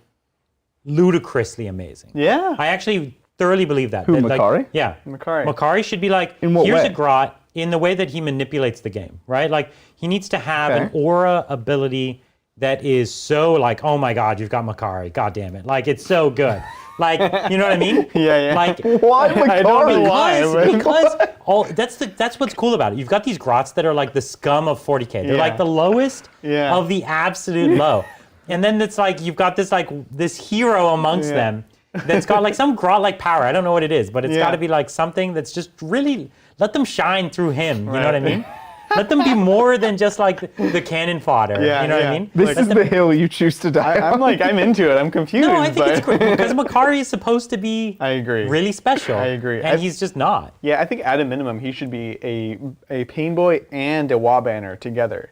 ludicrously amazing. Yeah. I actually thoroughly believe that. Who, that, like, Makari? yeah. Makari. Makari should be like, In what here's way? a grot in the way that he manipulates the game, right? Like, he needs to have an Okay. aura ability that is so like, oh my God, you've got Makari. God damn it. Like, it's so good. Like, you know what I mean? Yeah. Like, Why Makari? I don't know why. because that's what's cool about it. You've got these grots that are like the scum of 40K. They're Yeah. like the lowest Yeah. of the absolute low. And then it's like you've got this hero amongst them that's got like some grot like power. I don't know what it is, but it's got to be like something that's just really let them shine through him. You know what I mean? Let them be more than just like the cannon fodder. Yeah, you know what yeah. I mean? This is the hill you choose to die on. I'm into it. I'm confused. No, I think but- it's great because Makari is supposed to be I agree. really special. I agree. And he's just not. Yeah, I think at a minimum he should be a pain boy and a Wa banner together.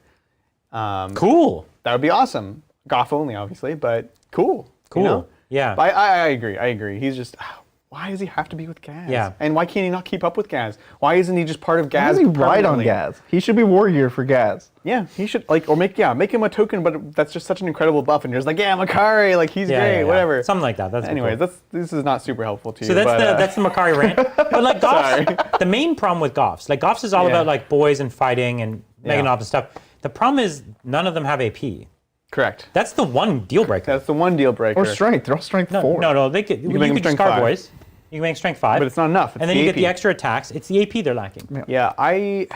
Cool. That would be awesome. Goth only, obviously, but cool. Cool. You know? Yeah. But I agree. He's just, why does he have to be with Gaz? Yeah. And why can't he not keep up with Gaz? Why isn't he just part of Why Gaz? does he ride on permanently? Gaz? He should be war gear for Gaz. Yeah, he should or make him a token, but that's just such an incredible buff, and you're just like, yeah, Makari, like he's great, whatever. Something like that. That's Anyways, cool. this is not super helpful to you. So that's but, that's the Makari rant. But like Goths, the main problem with Goths, like Goths is all Yeah. about like boys and fighting and Yeah. Meganov and stuff. The problem is none of them have AP. correct. That's the one deal breaker. That's the one deal breaker. Or strength. They're all strength 4. No, they could. You make them could strength discard 5. boys. You can make strength 5. But it's not enough. It's and then the you AP. get the extra attacks. It's the AP they're lacking. Yeah, I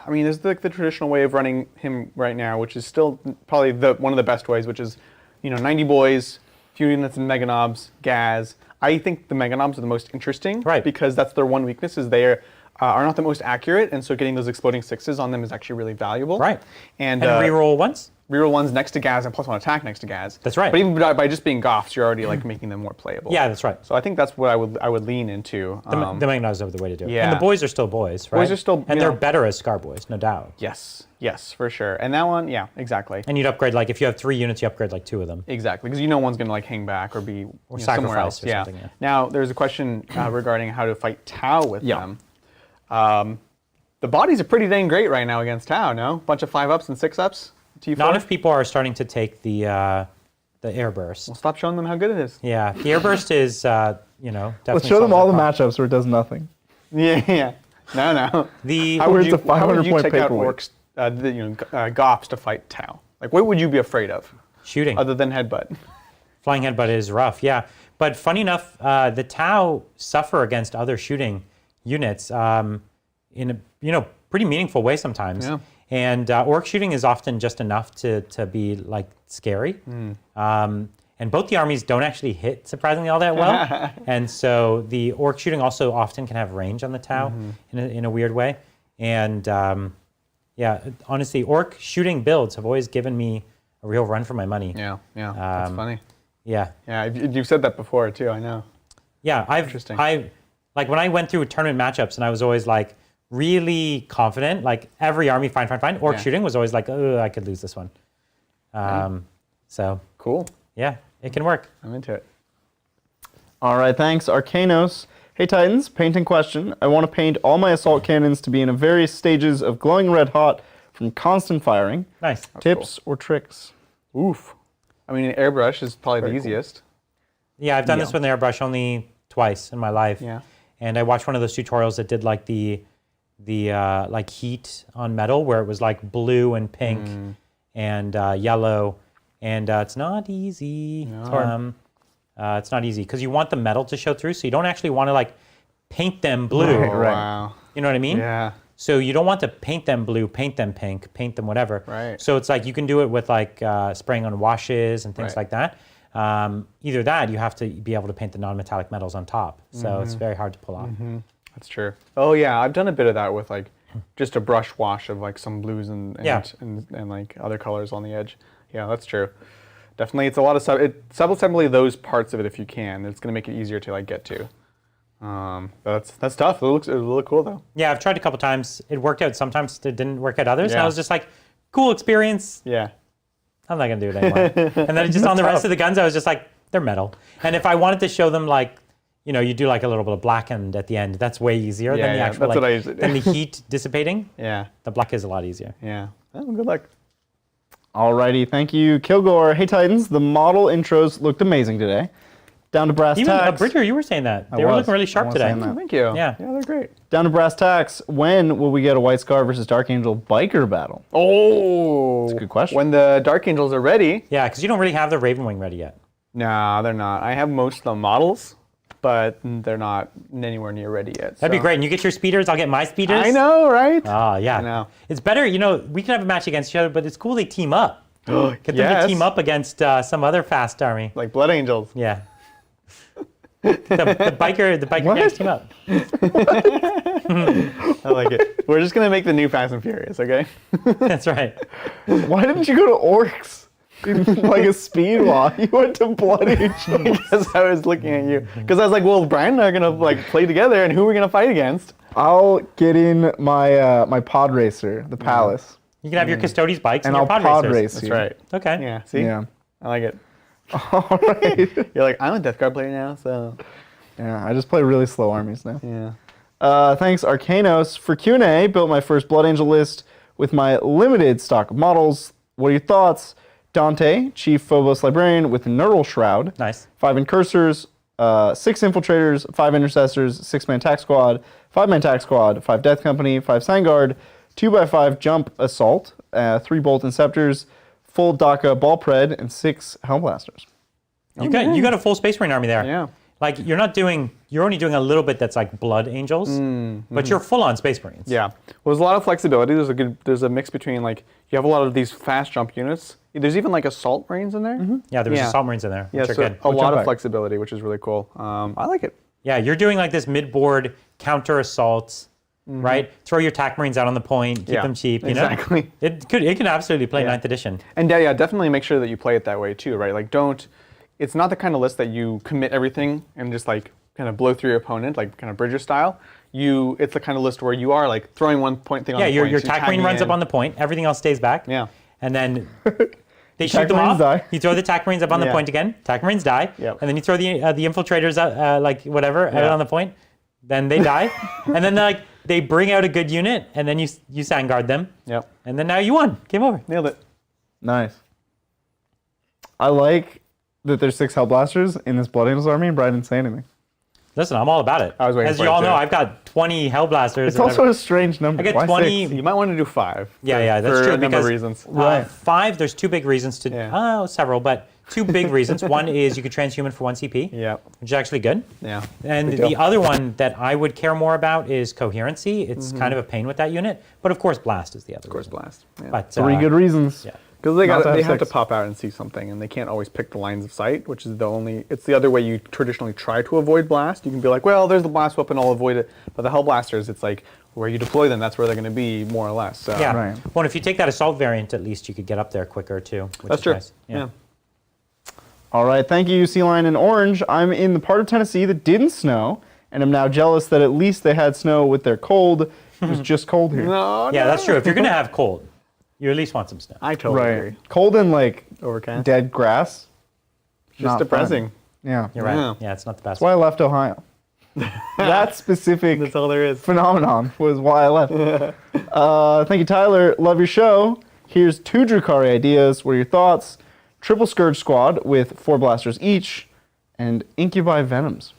mean, there's the traditional way of running him right now, which is still probably one of the best ways, which is, 90 boys, few units in Meganobs, Gaz. I think the Meganobs are the most interesting, Right. Because that's their one weakness is they are not the most accurate, and so getting those exploding 6s on them is actually really valuable. Right. And, And reroll once. reroll 1s next to Gaz and +1 attack next to Gaz. That's right. But even by just being Goths, you're already like making them more playable. Yeah, that's right. So I think that's what I would lean into. The Meganovs are the way to do it. yeah. And the boys are still boys, right? Boys are still, and you they're know- better as Scar boys, no doubt. Yes, for sure. And that one, yeah, exactly. And you'd upgrade, like, if you have 3 units, you upgrade, like, 2 of them. Exactly, because one's going to like hang back or be somewhere sacrifice else. or something, yeah. Now there's a question regarding how to fight Tau with Yeah. them. The bodies are pretty dang great right now against Tau. No, bunch of 5-ups and 6-ups. T4. Not if people are starting to take the air burst. Well, stop showing them how good it is. Yeah, the air burst is, definitely. Let's show them all the solves matchups where it does nothing. Yeah. No. the How problem. It's a 500 point check out paperweight. orcs, Goths to fight Tau? Like, what would you be afraid of Shooting. other than headbutt? Flying headbutt is rough, yeah. But funny enough, the Tau suffer against other shooting units in a pretty meaningful way sometimes. Yeah. And orc shooting is often just enough to be like scary. And both the armies don't actually hit surprisingly all that well. And so the orc shooting also often can have range on the Tau in a weird way. And yeah, honestly, orc shooting builds have always given me a real run for my money. Yeah. That's funny. Yeah. Yeah, you've said that before too. I know. Yeah, Interesting. Like when I went through tournament matchups and I was always like really confident, like every army, fine. Orc Yeah. shooting was always like, oh, I could lose this one. So Cool. yeah, it can work. I'm into it. All right, thanks. Arcanos. Hey, Titans, painting question. I want to paint all my assault cannons to be in various stages of glowing red hot from constant firing. Nice. Tips or tricks? Oof. I mean, an airbrush is probably Very the cool. easiest. Yeah, I've done this with an airbrush only twice in my life. Yeah. And I watched one of those tutorials that did like the like heat on metal where it was like blue and pink and yellow, and it's not easy. It's not easy because you want the metal to show through, so you don't actually want to like paint them blue. Right. Wow. You know what I mean? Yeah. So you don't want to paint them blue, paint them pink, paint them whatever. Right. So it's like you can do it with like spraying on washes and things Right. like that. Either that, you have to be able to paint the non-metallic metals on top. So it's very hard to pull off. That's true. Oh yeah, I've done a bit of that with like just a brush wash of like some blues and like other colors on the edge. Yeah, that's true. Definitely, it's a lot of subassembly those parts of it if you can. It's gonna make it easier to like get to. But that's tough. It look cool though. Yeah, I've tried a couple times. It worked out. Sometimes it didn't work out others. And Yeah. I was just like, cool experience. Yeah. I'm not gonna do it anymore. And then just on the rest of the guns, I was just like, they're metal. And if I wanted to show them like, you do like a little bit of blackened at the end. That's way easier than the Yeah, actual that's what I usually do. than the heat dissipating. Yeah. The black is a lot easier. Yeah. Oh, good luck. Alrighty, thank you. Kilgore. Hey, Titans, the model intros looked amazing today. Down to brass Even tacks. Bridger, you were saying that. They were was. looking really I sharp was today. saying that. Thank you. Yeah. Yeah, they're great. Down to brass tacks. When will we get a White Scar versus Dark Angel biker battle? Oh. That's a good question. When the Dark Angels are ready. Yeah, because you don't really have the Ravenwing ready yet. No, they're not. I have most of the models, but they're not anywhere near ready yet. That'd be great. And you get your speeders, I'll get my speeders. I know, right? Oh, yeah. I know. It's better, we can have a match against each other, but it's cool they team up. Get them to Yes. team up against some other fast army. Like Blood Angels. Yeah. The biker gangs team up. I like it. We're just gonna make the new Fast and Furious, okay? That's right. Why didn't you go to orcs? Like a speed walk. You went to Blood Angels. Because I was looking at you. Because I was like, well, Brian and I are gonna like play together, and who are we gonna fight against? I'll get in my my pod racer, the Palace. You can have your Custodes bikes and And your I'll pod pod racers. race That's you. right. Okay. Yeah. See. Yeah. I like it. All right. You're like, I'm a Deathguard player now, so Yeah, I just play really slow armies now. yeah. Thanks, Arcanos. For Q&A, built my first Blood Angel list with my limited stock of models. What are your thoughts? Dante, Chief Phobos Librarian with Neural Shroud. Nice. 5 Incursors, 6 Infiltrators, 5 Intercessors, 6-man Tack Squad, 5-man Tack Squad, 5 Death Company, 5 Sangard, 2x5 Jump Assault, 3 Bolt Inceptors, full DACA Ball Pred, and 6 Hellblasters. You got a full Space Marine army there. Yeah. Like you're only doing a little bit that's like Blood Angels, but you're full on Space Marines. Yeah. Well, there's a lot of flexibility. There's a mix between like you have a lot of these fast jump units. There's even like Assault Marines in there. Yeah, there's Assault Marines in there, Yeah, which are so good. a lot of back. flexibility, which is really cool. I like it. Yeah, you're doing like this mid-board counter assaults, right? Throw your TAC Marines out on the point, keep Yeah, them cheap, you exactly. know? It can absolutely play 9th edition. And yeah, definitely make sure that you play it that way too, right? Like it's not the kind of list that you commit everything and just like kind of blow through your opponent, like kind of Bridger style. It's the kind of list where you are like throwing one point thing on the point. Yeah, your so TAC Marine tagging runs in. up on the point, everything else stays back. Yeah. And then they shoot TAC them Marines off. die. You throw the TAC Marines up on the Yeah. point again. TAC Marines die. Yep. And then you throw the Infiltrators out, like whatever, out Yeah. on the point. Then they die. And then they bring out a good unit, and then you Sandguard them. Yep. And then now you won. Game over. Nailed it. Nice. I like that there's 6 Hellblasters in this Blood Angels army, and Brian didn't say anything. Listen, I'm all about it. I was waiting As for you it all too. know, I've got 20 Hellblasters. It's also a strange number. I get Why 20 6? You might want to do 5. Yeah, that's for true. a number because, of reasons. Right. 5, there's 2 big reasons to, Yeah. several, but 2 big reasons. One is you could transhuman for 1 CP, Yeah. which is actually good. Yeah. And Big deal. the other one that I would care more about is coherency. It's kind of a pain with that unit, but of course blast is the other. Of course, blast. Yeah. But 3 good reasons. yeah. Because Not to they have have to 6. pop out and see something, and they can't always pick the lines of sight, which is it's the other way you traditionally try to avoid blast. You can be like, well, there's the blast weapon, I'll avoid it. But the Hellblasters, it's like, where you deploy them, that's where they're going to be, more or less. So. Yeah. Right. Well, if you take that assault variant, at least you could get up there quicker too. Which That's is true. Nice. Yeah. All right, thank you, Sea Lion and Orange. I'm in the part of Tennessee that didn't snow, and I'm now jealous that at least they had snow with their cold. It was just cold here. No, Yeah, no. that's true. If you're gonna have cold, you at least want some snow. I totally agree. Right. Cold and like Overcast. dead grass. Just Not depressing. fun. Yeah. You're right. Yeah. Yeah, it's not the best. That's why I left Ohio. That specific That's all there is. phenomenon was why I left. Thank you, Tyler. Love your show. Here's 2 Drukhari ideas. What are your thoughts? Triple Scourge Squad with 4 blasters each, and Incubi Venoms.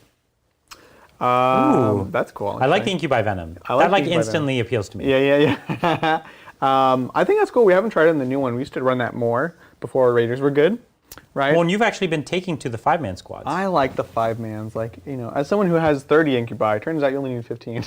That's cool. I like the Incubi Venom. I like that like the Incubi instantly appeals to me. Yeah. I think that's cool. We haven't tried it in the new one. We used to run that more before Raiders were good, right? Well, and you've actually been taking to the 5-man squads. I like the 5-mans. Like, as someone who has 30 incubi, it turns out you only need 15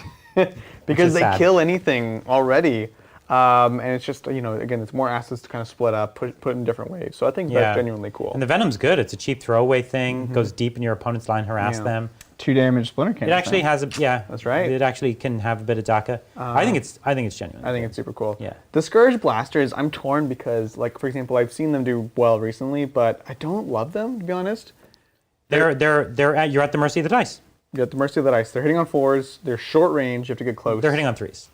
because is they sad. kill anything already. And it's just, again, it's more assets to kind of split up, put in different ways. So I think that's genuinely cool. And the Venom's good. It's a cheap throwaway thing. Goes deep in your opponent's line, harass Yeah. them. 2 damage splinter cannon. It actually has a That's right. It actually can have a bit of DACA. I think it's genuine. I think it's super cool. Yeah. The Scourge Blasters, I'm torn because, like, for example, I've seen them do well recently, but I don't love them, to be honest. You're at the mercy of the dice. You're at the mercy of the dice. They're hitting on 4s. They're short range. You have to get close. They're hitting on 3s.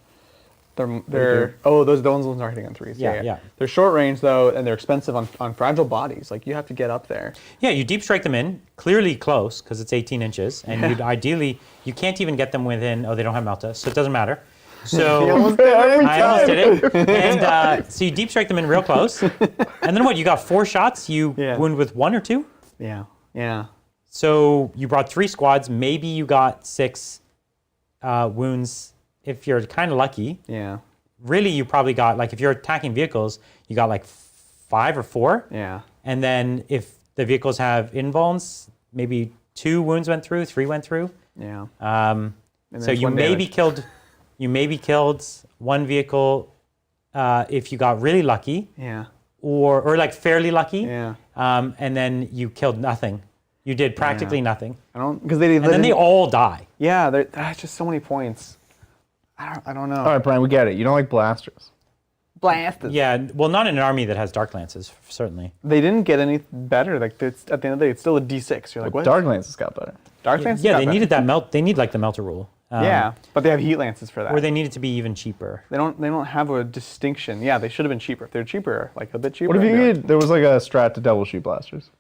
Those ones are hitting on 3s. Yeah. They're short range though, and they're expensive on fragile bodies. Like you have to get up there. Yeah, you deep strike them in, clearly close because it's 18 inches, and you'd ideally you can't even get them within. Oh, they don't have Melta, so it doesn't matter. So I almost did it, and so you deep strike them in real close, and then what? You got 4 shots. You wound with 1 or 2. Yeah. So you brought 3 squads. Maybe you got 6 wounds if you're kind of lucky. Yeah. Really, you probably got, like, if you're attacking vehicles, you got like 5 or 4. Yeah. And then if the vehicles have invulns, maybe 2 wounds went through, 3 went through. Yeah. So you maybe killed 1 vehicle if you got really lucky. Yeah. Or like fairly lucky. Yeah. And then you killed nothing. You did practically nothing. I don't because they And then they all die. Yeah, that's just so many points. I don't know. All right, Brian, we get it. You don't like blasters. Blasted. Yeah, well, not in an army that has dark lances, certainly. They didn't get any better. Like at the end of the day, it's still a D6. You're like, what? Dark lances got better. Dark lances. Yeah, got they better. needed that melt. They need like the melter rule. Yeah, but they have heat lances for that. Or they need it to be even cheaper. They don't have a distinction. Yeah, they should have been cheaper. If they're cheaper, like a bit cheaper. What if I'd you be like, did, there was like a strat to double shoot blasters,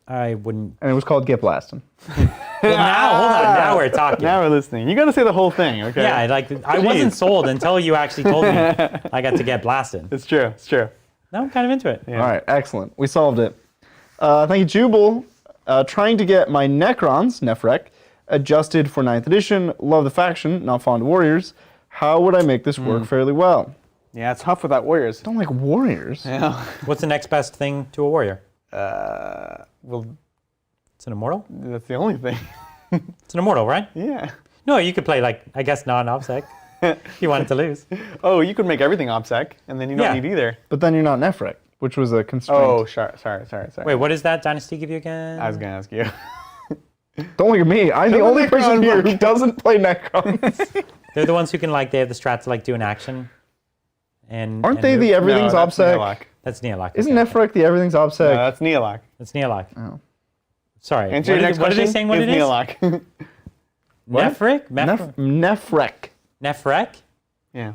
I wouldn't. and it was called Get Blasting. Well, now, hold on. Now we're talking. Now we're listening. You got to say the whole thing, okay? Yeah, like I wasn't sold until you actually told me I got to get blasted. It's true. It's true. Now I'm kind of into it. Yeah. All right, excellent. We solved it. Thank you, Jubal. Trying to get my Necrons, Nefrek, adjusted for 9th edition. Love the faction, not fond of warriors. How would I make this work fairly well? Yeah, it's tough without warriors. Don't like warriors. Yeah. What's the next best thing to a warrior? Well, It's an immortal? that's the only thing. It's an immortal, right? Yeah. No, you could play like, I guess, non-obsec if you wanted to lose. Oh, you could make everything OBSEC, and then you don't Yeah. need either. But then you're not Nefrek, which was a constraint. Oh, sorry. Wait, what does that dynasty give you again? I was gonna ask you. Don't look at me. I'm the Doesn't only person Necron here work? who doesn't play Necrons. They're the ones who can they have the strat to do an action. And Aren't and they move. the everything's no, that's OBSEC? Neolak. That's Neolak. Isn't okay. Nefrek the everything's No, OBSEC? that's Neolak. That's Neolak. Oh. Sorry. Answer your next what question. are they saying what is it is? Neolak. Nefric? Nefrek. Nefrek? Yeah.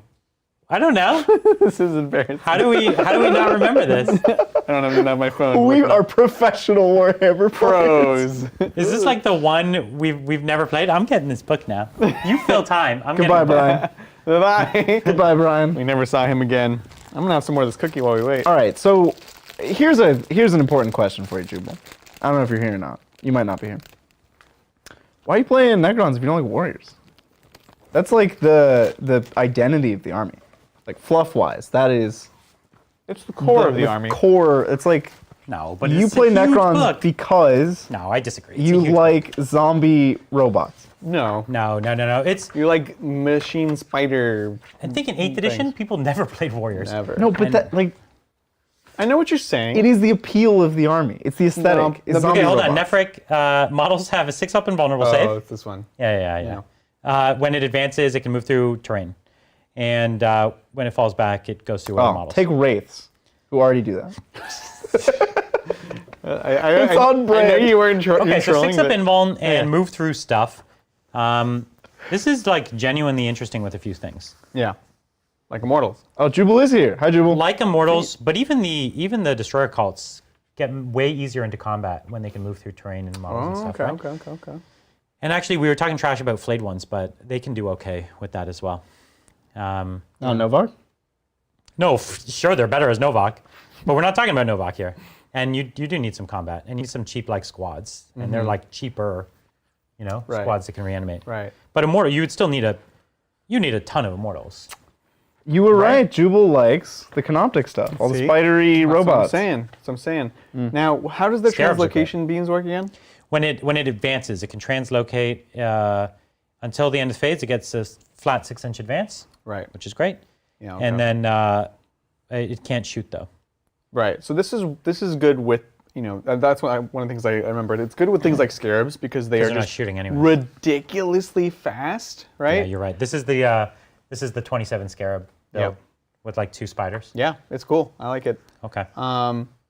I don't know. This is embarrassing. How do we not remember this? I don't even have my phone. We with are me. professional Warhammer pros. pros. Is this like the one we've never played? I'm getting this book now. You fill time. I'm Goodbye, getting the book. Brian. Bye. Goodbye, Brian. We never saw him again. I'm gonna have some more of this cookie while we wait. All right, so here's an important question for you, Jubal. I don't know if you're here or not. You might not be here. Why are you playing Necrons if you don't like warriors? That's like the identity of the army. Like fluff-wise, that is It's the core of the army. Core. It's like No, but you it's play a huge Necrons book. because No, I disagree. It's a you huge like zombie robots. No. book. No. It's. You like machine spider. I think in 8th edition, people never played warriors. Never. No, but And- that like I know what you're saying. it is the appeal of the army. It's the aesthetic. No, It's the- zombie Okay, hold on. robots. Nefric models have a 6-up and vulnerable Oh, save. it's this one. Yeah. When it advances, it can move through terrain. And when it falls back, it goes through other Oh, models. take wraiths, who already do that. It's on I know brand. you were Okay, so trolling, 6-up but- invuln and yeah. move through stuff. This is like genuinely interesting with a few things. Yeah. Like immortals. Oh, Jubal is here. Hi, Jubal. Like Immortals, but even the Destroyer cults get way easier into combat when they can move through terrain and models and stuff. Right? Okay. And actually, we were talking trash about flayed ones, but they can do okay with that as well. Oh, Novak? No, sure, they're better as Novak, but we're not talking about Novak here. And you do need some combat, and you need some cheap like squads, and they're like cheaper, Right. squads that can reanimate. Right. But Immortal, you would still need a ton of Immortals. You were right. Jubal likes the Canoptic stuff. All the See? spidery robots. That's what I'm saying. Now, how does the Scarabs are translocation beams work again? When it advances, it can translocate until the end of phase. It gets a flat 6-inch advance, Right. which is great. Yeah. Okay. And then it can't shoot though. Right. So this is good with that's one of the things I remembered. It's good with things like scarabs because they are they're not just shooting anyway. ridiculously fast, right? Yeah, you're right. This is the 27 Scarab build Yep. with like 2 spiders. Yeah, it's cool. I like it. Okay.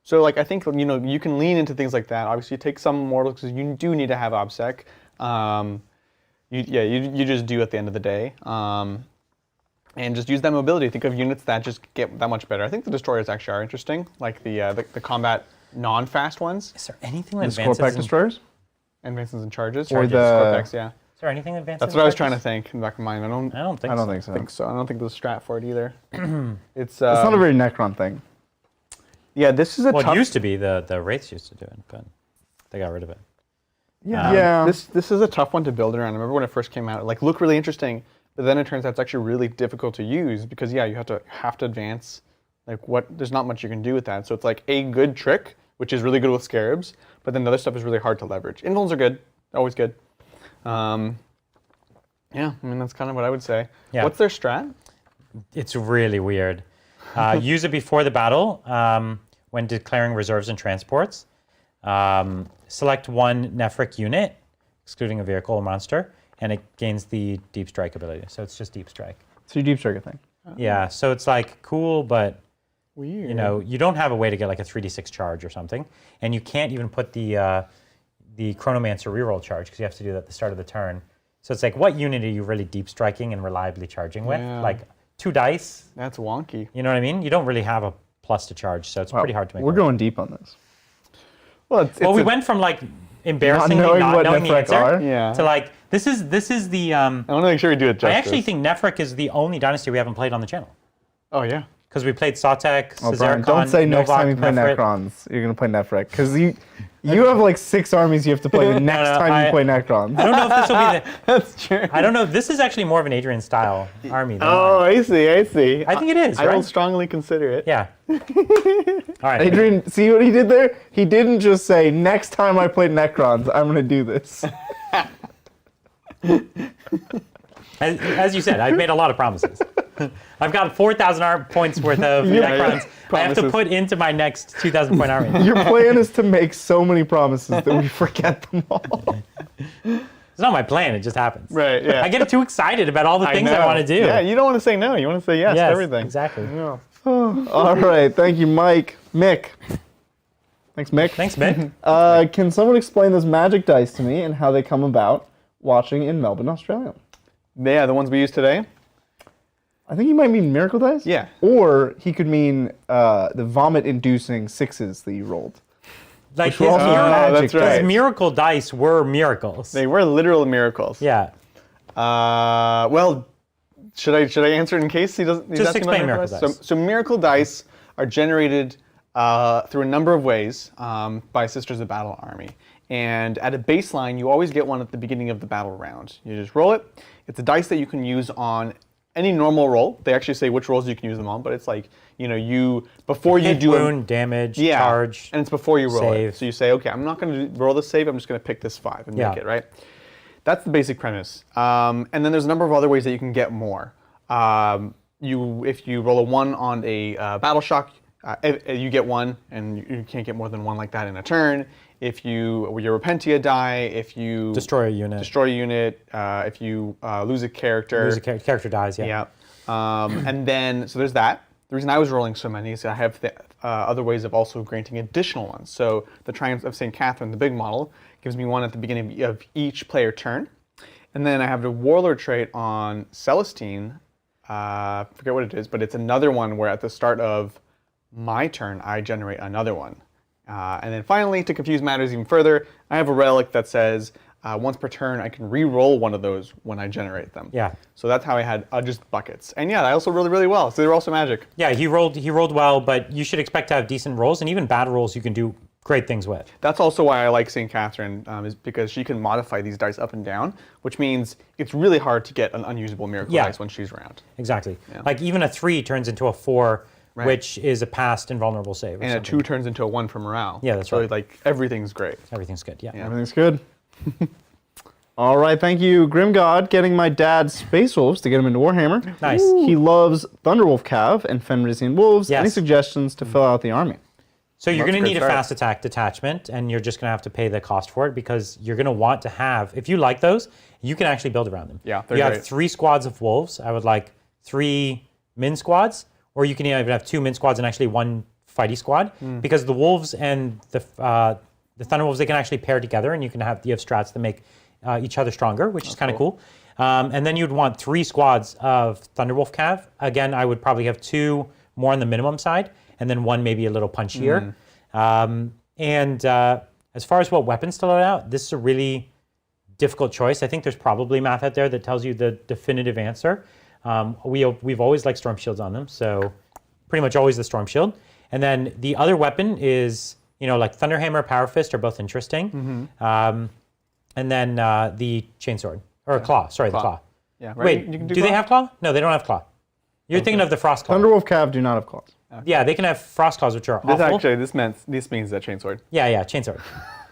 So like I think you can lean into things like that. Obviously, you take some mortals because you do need to have OBSEC. You just do at the end of the day. And just use that mobility. Think of units that just get that much better. I think the destroyers actually are interesting, like the combat non-fast ones. Is there anything that The advances? Scorpack destroyers? Advances and charges. Or Charges, the- Scorpacks, yeah. Is there anything that advances? That's what I was in trying to charges? think in the back of mine. I don't I don't think. I don't so. think so. think so. I don't think there's a strat for it either. It's It's not a very Necron thing. yeah. This is a Well, tough. it used to be the Wraiths used to do it, but they got rid of it. Yeah. This is a tough one to build around. I remember when it first came out, it like looked really interesting, but then it turns out it's actually really difficult to use because you have to advance. Like there's not much you can do with that. So it's like a good trick, which is really good with scarabs, but then the other stuff is really hard to leverage. Invulns are good, always good. Yeah, I mean that's kind of what I would say. Yeah. What's their strat? It's really weird. Use it before the battle when declaring reserves and transports. select one Nephric unit, excluding a vehicle or monster, and it gains the Deep Strike ability. So it's just Deep Strike. So you Deep Strike a thing. Yeah, so it's like cool, but Weird. you know, you don't have a way to get like a 3d6 charge or something, and you can't even put the Chronomancer reroll charge because you have to do that at the start of the turn. So it's like, what unit are you really deep striking and reliably charging with? Yeah. Like 2 dice. That's wonky. You know what I mean? You don't really have a plus to charge, so it's pretty hard to make. We're work. going deep on this. Well, we went from like embarrassingly knowing not what knowing the Nephric answer are. Yeah. to like this is the. I want to make sure we do it justice. I actually think Nephric is the only dynasty we haven't played on the channel Oh yeah. because we played Sotek, Oh, Brian, Caesaricon, don't say next Novak, time you play Nephrit. Necrons, you're going to play Nephric. Because you have like 6 armies you have to play the next time you play Necrons. I don't know if this will be the. That's true. I don't know. This is actually more of an Adrian style army. Than Oh, mine. I see. I think it is. I right? will strongly consider it. Yeah. All right. Adrian, see what he did there? He didn't just say, next time I play Necrons, I'm going to do this. As you said, I've made a lot of promises. I've got 4,000 points worth of Necrons I have to Promises. put into my next 2,000 point army. Your plan is to make so many promises that we forget them all. It's not my plan, it just happens. Right, yeah. I get too excited about all the things I know. want to do. Yeah, you don't want to say no. You want to say yes, to Yes, everything. exactly. Yeah. All right, thank you, Mike. Mick. Thanks, Mick. Thanks, Mick. Can someone explain those magic dice to me and how they come about watching in Melbourne, Australia? Yeah, the ones we use today. I think he might mean miracle dice. Yeah. Or he could mean the vomit-inducing 6s that you rolled. Like Which were also that's magic right. his miracle dice were miracles. They were literal miracles. Yeah. Well, should I answer it in case he doesn't? He's Just asking about explain miracle dice. So miracle dice are generated through a number of ways by Sisters of Battle Army. And at a baseline, you always get one at the beginning of the battle round. You just roll it. It's a dice that you can use on any normal roll. They actually say which rolls you can use them on, but it's like, before you Hit, do wound, damage, charge. and it's before you roll save. it. So you say, okay, I'm not going to roll the save. I'm just going to pick this 5 and Yeah. make it, right? That's the basic premise. And then there's a number of other ways that you can get more. If you roll a 1 on a battle shock, you get 1, and you can't get more than 1 like that in a turn. If your Repentia die, if you Destroy a unit. if you lose a character. Lose a character dies, yeah. Yeah. And then, so there's that. The reason I was rolling so many is I have the other ways of also granting additional ones. So the Triumph of St. Catherine, the big model, gives me 1 at the beginning of each player turn. And then I have the Warlord trait on Celestine. Forget what it is, but it's another one where at the start of my turn, I generate another one. And then finally, to confuse matters even further, I have a relic that says once per turn, I can re-roll one of those when I generate them. Yeah. So that's how I had just buckets. And yeah, I also rolled really well. So they were also magic. Yeah, he rolled well, but you should expect to have decent rolls, and even bad rolls you can do great things with. That's also why I like St. Catherine, is because she can modify these dice up and down, which means it's really hard to get an unusable miracle dice when she's around. Exactly. Yeah. Like even a 3 turns into a 4, Right. which is a past invulnerable save. Or And something. a 2 turns into a 1 for morale. Yeah, that's so right. like everything's great. Everything's good, yeah. Everything's good. All right, thank you, Grimgod, getting my dad Space Wolves to get him into Warhammer. Nice. He loves Thunderwolf Cav and Fenrisian Wolves. Yes. Any suggestions to fill out the army? So you're That's going a to good need a start. fast attack detachment, and you're just going to have to pay the cost for it because you're going to want to have, if you like those, you can actually build around them. Yeah, they're You have great. 3 squads of wolves. I would like 3 min squads, or you can even have 2 min squads and actually 1 fighty squad, because the wolves and the Thunderwolves, they can actually pair together, and you have strats that make each other stronger, which is kind of cool. And then you'd want 3 squads of Thunderwolf Cav. Again, I would probably have 2 more on the minimum side, and then 1 maybe a little punchier. As far as what weapons to load out, this is a really difficult choice. I think there's probably math out there that tells you the definitive answer. We've always liked Storm Shields on them, so pretty much always the Storm Shield. And then the other weapon is, like Thunderhammer, Power Fist are both interesting. And then the Chainsword, or Claw, sorry, the Claw. Yeah, right? Wait, You can do claw? they have Claw? No, they don't have Claw. You're thinking of the Frost Claw. Thunderwolf Cav do not have claws. Yeah, they can have Frost Claws, which are This awful. actually, this means that Chainsword. Yeah, Chainsword.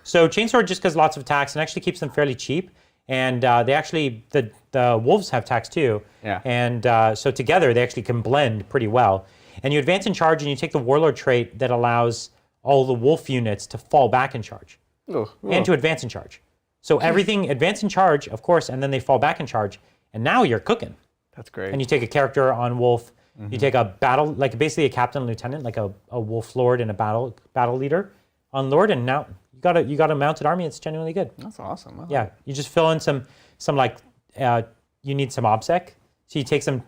So Chainsword just does lots of attacks and actually keeps them fairly cheap. And they actually, the wolves have attacks too. Yeah. And so together they actually can blend pretty well. And you advance in charge and you take the Warlord trait that allows all the wolf units to fall back in charge Ugh. and to advance in charge. So everything advance in charge, of course, and then they fall back in charge, and now you're cooking. That's great. And you take a character on wolf, you take a battle, like basically a captain and lieutenant, like a wolf lord and a battle leader on lord, and now you got a mounted army. It's genuinely good. That's awesome. Yeah, you just fill in some like you need some obsec, so you take some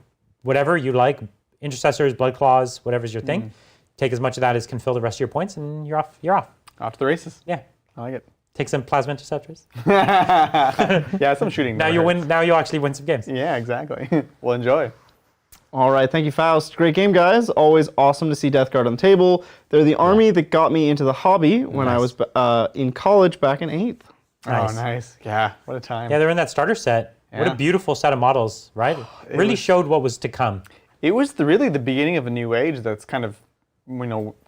whatever you like, intercessors, blood claws, whatever's your thing. Take as much of that as can fill the rest of your points, and you're off. Off to the races. Yeah, I like it. take some plasma interceptors. Yeah, some shooting. Now you win. Now you actually win some games. Yeah, exactly. We'll enjoy. All right, thank you, Faust. Great game, guys. Always awesome to see Deathguard on the table. They're the army that got me into the hobby when I was in college back in 8th. Nice. Oh, nice. Yeah, what a time. Yeah, they're in that starter set. What a Yeah. beautiful set of models, right? Really showed what was to come. It was really the beginning of a new age that's kind of,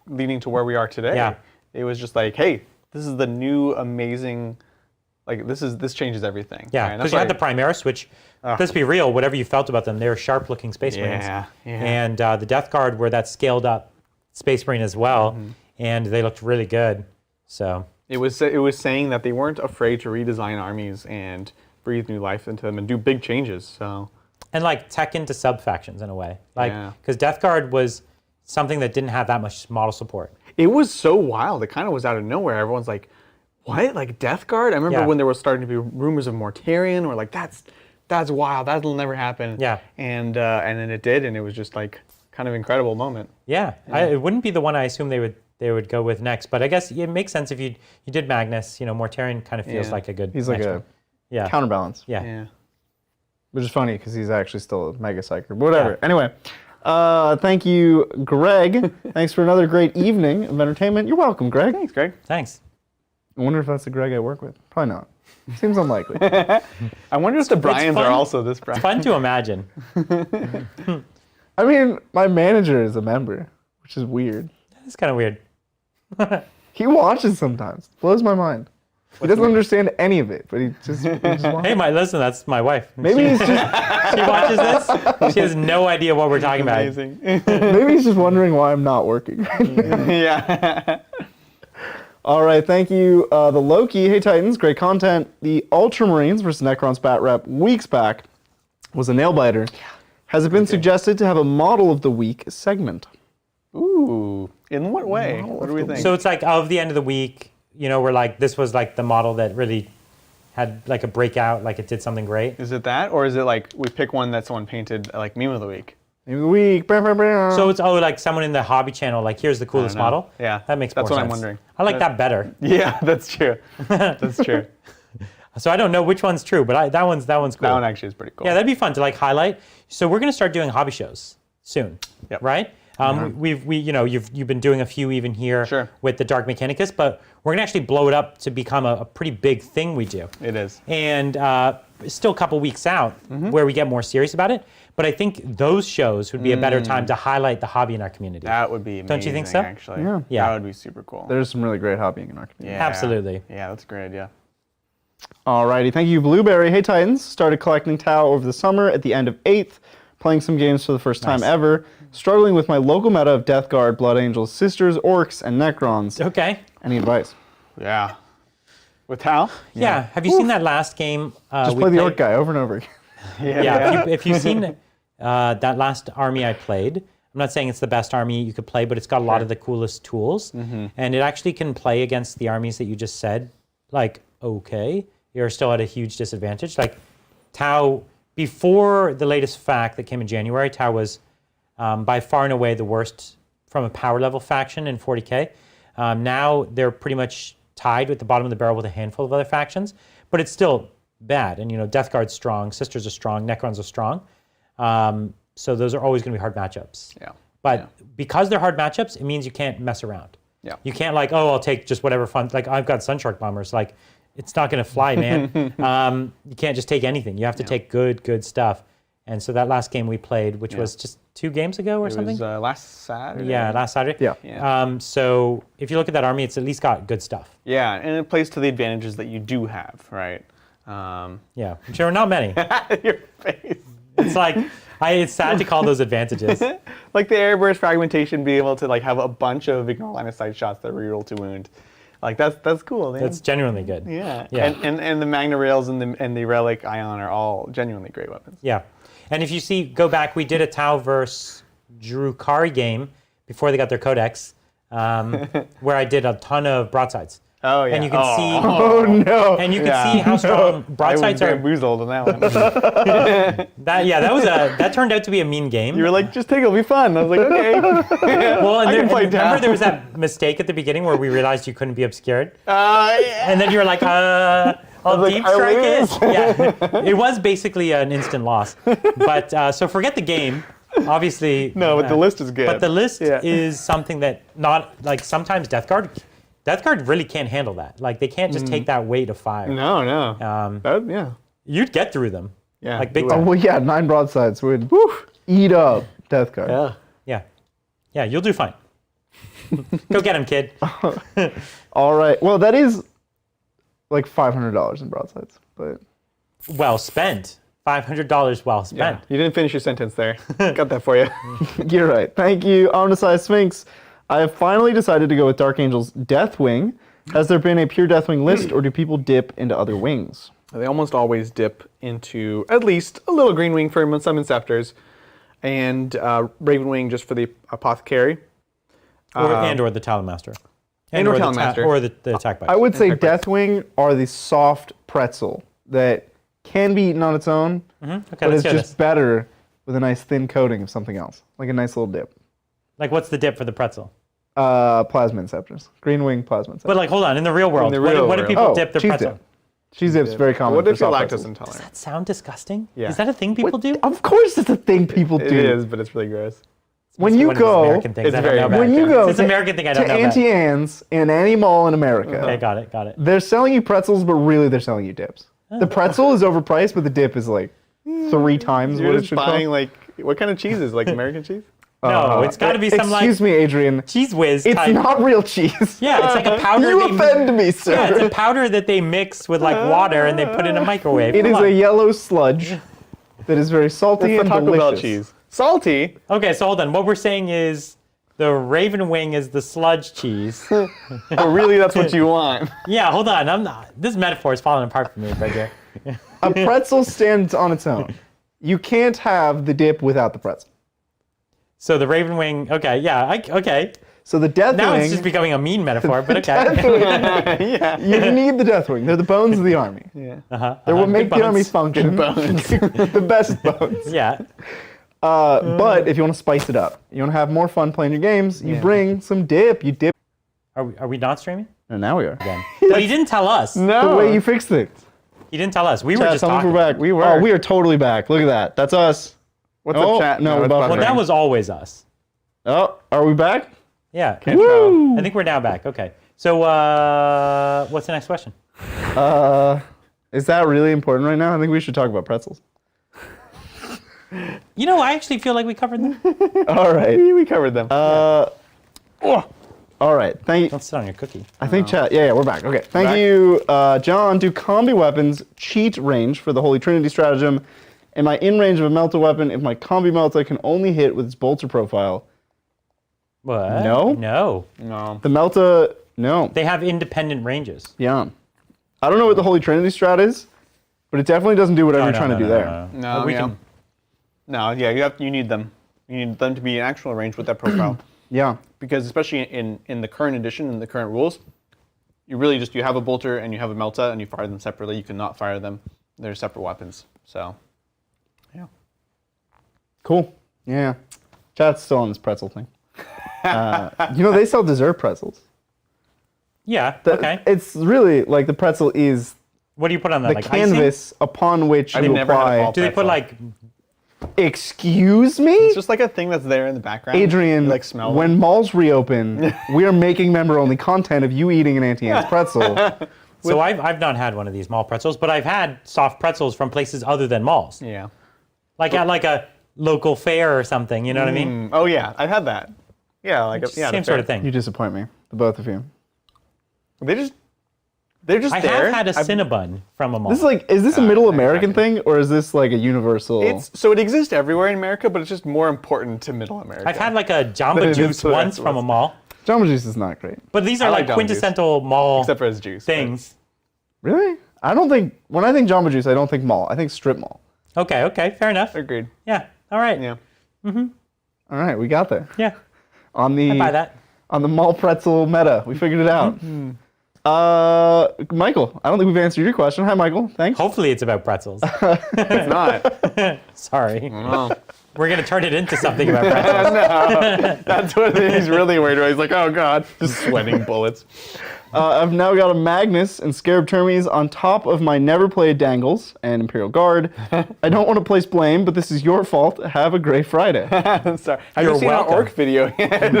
leading to where we are today. Yeah. It was just like, hey, this is the new amazing, like this changes everything. Yeah, right? because you had the Primaris, which, let's be real, whatever you felt about them, they were sharp-looking Space Marines. Yeah. And the Deathguard were that scaled-up Space Marine as well, and they looked really good. So It was saying that they weren't afraid to redesign armies and breathe new life into them and do big changes. So and like tech into sub-factions in a way. Like, Yeah. because Deathguard was something that didn't have that much model support. it was so wild. It kind of was out of nowhere. Everyone's like, what? Like Deathguard? I remember Yeah. when there was starting to be rumors of Mortarion, or like that's wild. That'll never happen. Yeah. And then it did, and it was just like kind of incredible moment. Yeah, it wouldn't be the one I assume they would go with next, but I guess it makes sense if you did Magnus. Mortarion kind of feels Yeah. like a good. He's like next a one. Yeah. counterbalance, Yeah. Yeah. which is funny because he's actually still a Mega Psyker. Whatever. Yeah. Anyway, thank you, Greg. Thanks for another great evening of entertainment. You're welcome, Greg. Thanks, Greg. Thanks. I wonder if that's the Greg I work with. Probably not. Seems unlikely. I wonder if the Bryans fun. are also this Brian. Fun to imagine. I mean, my manager is a member, which is weird. It's kind of weird. He watches sometimes. Blows my mind. He doesn't understand any of it, but he just watches. Hey, listen, that's my wife. Maybe he's just She watches this. She has no idea what we're talking about. Amazing. maybe he's just wondering why I'm not working. Yeah. All right, thank you, the Loki. Hey Titans, great content. The Ultramarines versus Necron's Bat Rep weeks back was a nail biter. Has it been suggested to have a Model of the Week segment? Ooh. In what way? What do we think? So it's like of the end of the week, we're like, this was like the model that really had like a breakout, like it did something great. Is it that, or is it like we pick one that someone painted, like meme of the week? Meme of the Week. So it's like someone in the hobby channel, like here's the coolest know. model. Yeah, That makes that's more what sense. I'm wondering. I like that better. Yeah, that's true. That's true. So I don't know which one's true, but that one's cool. That one actually is pretty cool. Yeah, that'd be fun to like highlight. So we're gonna start doing hobby shows soon, Yep. right? You've been doing a few even here Sure. with the Dark Mechanicus, but we're gonna actually blow it up to become a pretty big thing we do. It is. And still a couple weeks out where we get more serious about it. But I think those shows would be a better time to highlight the hobby in our community. That would be amazing. Don't you think so? Actually, Yeah. That would be super cool. There's some really great hobbying in our community. Yeah. Absolutely. Yeah, that's a great idea. Alrighty, thank you, Blueberry. Hey Titans, started collecting Tau over the summer at the end of 8th, playing some games for the first time Nice. ever, struggling with my local meta of Deathguard, Blood Angels, Sisters, Orcs, and Necrons. Okay. Any advice? Yeah. With Tau? Yeah. Have you seen that last game? Just we play the played? Orc guy over and over again. Yeah. If you've seen that last army I played, I'm not saying it's the best army you could play, but it's got a lot of the coolest tools, and it actually can play against the armies that you just said. Like, okay, you're still at a huge disadvantage. Like, Tau, before the latest fact that came in January, Tau was by far and away the worst from a power level faction in 40K. Now they're pretty much tied with the bottom of the barrel with a handful of other factions, but it's still bad. And Deathguard's strong, Sisters are strong, Necrons are strong. So those are always going to be hard matchups. Yeah. But because they're hard matchups, it means you can't mess around. Yeah. You can't like, oh, I'll take just whatever fun. Like I've got Sunshark bombers. Like it's not going to fly, man. You can't just take anything. You have to take good stuff. And so that last game we played, which was just 2 games ago or It something. was last Saturday. Yeah, last Saturday. Yeah. Yeah. So if you look at that army, it's at least got good stuff. Yeah, and it plays to the advantages that you do have, right? Yeah, which are not many. Your face. It's like, it's sad to call those advantages. Like the airburst fragmentation, being able to like have a bunch of ignore line of sight shots that reroll to wound. Like that's cool, man. That's genuinely good. Yeah. Yeah. And the Magna Rails and the Relic Ion are all genuinely great weapons. Yeah. And if you go back, we did a Tau versus Drukari game before they got their codex, where I did a ton of broadsides. Oh yeah. And you can see. Oh no! And you can see how strong broadsides I are. bamboozled on that one. That turned out to be a mean game. You were like, just take it, it'll be fun. I was like, okay. Well, and I can play remember Tau. there was that mistake at the beginning where we realized you couldn't be obscured, Yeah. and then you were like, I'll like, deep I strike it. lose. Yeah, it was basically an instant loss. But so forget the game. Obviously. No, but the list is good. But the list Yeah. is something that not like sometimes Deathguard really can't handle that. Like they can't just take that weight of fire. No. Yeah. You'd get through them. Yeah. Like big you Oh, time. well, yeah, 9 broadsides would eat up Deathguard. Yeah. Yeah. Yeah, you'll do fine. Go get him, kid. All right. Well, that is like $500 in broadsides, but Well spent. $500 well spent. You didn't finish your sentence there. Got that for you. you're right. Thank you, Omniscience Sphinx. I have finally decided to go with Dark Angel's Deathwing. Has there been a pure Deathwing list, or do people dip into other wings? They almost always dip into at least a little Green Wing for some Inceptors, and Raven Wing just for the Apothecary. Or the Talonmaster. And/or Talonmaster. Or the attack bite. I would say Attack Deathwing are the soft pretzel that can be eaten on its own, Okay, but let's it's hear just this. better with a nice thin coating of something else, like a nice little dip. Like, what's the dip for the pretzel? Plasma Inceptors. Green Wing Plasma Inceptors. But like, hold on, in the real world, the real what do world. people dip their cheese pretzel? dip. Cheese dip's very common. What for if you're soft lactose pretzels. intolerant? That sound disgusting? Yeah. Is that a thing people do? Of course it's a thing people do. It is, but it's really gross. When It's you one of those go, American things It's I don't very know about. when you go It's an American thing I don't to know about. Auntie Anne's in any mall in America, Okay, got it. they're selling you pretzels, but really they're selling you dips. The pretzel is overpriced, but the dip is like 3 times You're what it just should buying cost. like, what kind of cheese is like American cheese? No, it's got to be some like Excuse me, Adrian. cheese whiz It's type. not real cheese. Yeah, it's like a powder. You they- offend me, sir. Yeah, it's a powder that they mix with like water and they put in a microwave. It Come is on. a yellow sludge that is very salty It's and the Taco delicious. Bell cheese. Salty? Okay, so hold on. What we're saying is the Raven Wing is the sludge cheese. But really that's what you want. Yeah, hold on. I'm not. This metaphor is falling apart for me right here. A pretzel stands on its own. You can't have the dip without the pretzel. So the Raven Wing. Okay, yeah. Okay. So the Deathwing, Now it's just becoming a mean metaphor, but okay. Yeah. you need the Deathwing. They're the bones of the army. They're what make Good the army bones. function. The best bones. Yeah. But if you want to spice it up, you want to have more fun playing your games, you bring some dip. You dip. Are we not streaming? And now we are. Again. But he didn't tell us. No. The way you fix things. He didn't tell us. We were Chat, just tell me if talking. we're back. We were. Oh, we are totally back. Look at that. That's us. What's Oh, up, chat? no, it's we're buffering. Well, buffering. that was always us. Oh, are we back? Yeah. Woo! I think we're now back. Okay. So what's the next question? Is that really important right now? I think we should talk about pretzels. You know, I actually feel like we covered them. All right. We covered them. All right. Thank you. Don't sit on your cookie. I think chat. Yeah, we're back. Okay. Thank Back. you, John. Do combi weapons cheat range for the Holy Trinity stratagem? Am I in range of a Melta weapon if my combi Melta can only hit with its bolter profile? What? No? No. No. The Melta, no. They have independent ranges. Yeah. I don't know what the Holy Trinity strat is, but it definitely doesn't do whatever you're trying to do there. No, We yeah. can- No, yeah, you need them. You need them to be in actual range with that profile. Yeah. Because especially in the current edition, in the current rules, you really just, you have a bolter and you have a Melta and you fire them separately. You cannot fire them. They're separate weapons. So, yeah. Cool. Yeah. Chat's still on this pretzel thing. You know, they sell dessert pretzels. Yeah. The- Okay. It's really like the pretzel is What do you put on that? the Like icing? canvas upon which I've you never had a apply. ball Do they put pretzel. like? Excuse me? It's just like a thing that's there in the background. Adrian, You, like smell when them. malls reopen, we are making member-only content of you eating an Auntie Anne's pretzel. So I've not had one of these mall pretzels, but I've had soft pretzels from places other than malls, Yeah. like at like a local fair or something. You know what I mean? Oh yeah, I've had that. Yeah, like yeah, Same the sort of fair. thing. You disappoint me, the both of you. They just They're just I there. have had a Cinnabon from a mall. This is like, is this a middle American thing, or is this like a universal? So it exists everywhere in America, but it's just more important to Middle America. I've had like a Jamba Juice once from a mall. Jamba Juice is not great. But these are like Jamba quintessential mall except for its juice things. Really? I don't think, when I think Jamba Juice, I don't think mall. I think strip mall. Okay, fair enough. Agreed. Yeah, all right. Yeah. All right, we got there. Yeah, On I buy that. the mall pretzel meta, we figured it out. Michael, I don't think we've answered your question. Hi, Michael. Thanks. Hopefully it's about pretzels. It's not. Sorry. No. We're going to turn it into something about pretzels. That's what he's really worried about. He's like, oh God, just sweating bullets. I've now got a Magnus and Scarab Termes on top of my never played Dangles and Imperial Guard. I don't want to place blame, but this is your fault. Have a great Friday. Sorry. Have You're you seen welcome. our orc video yet?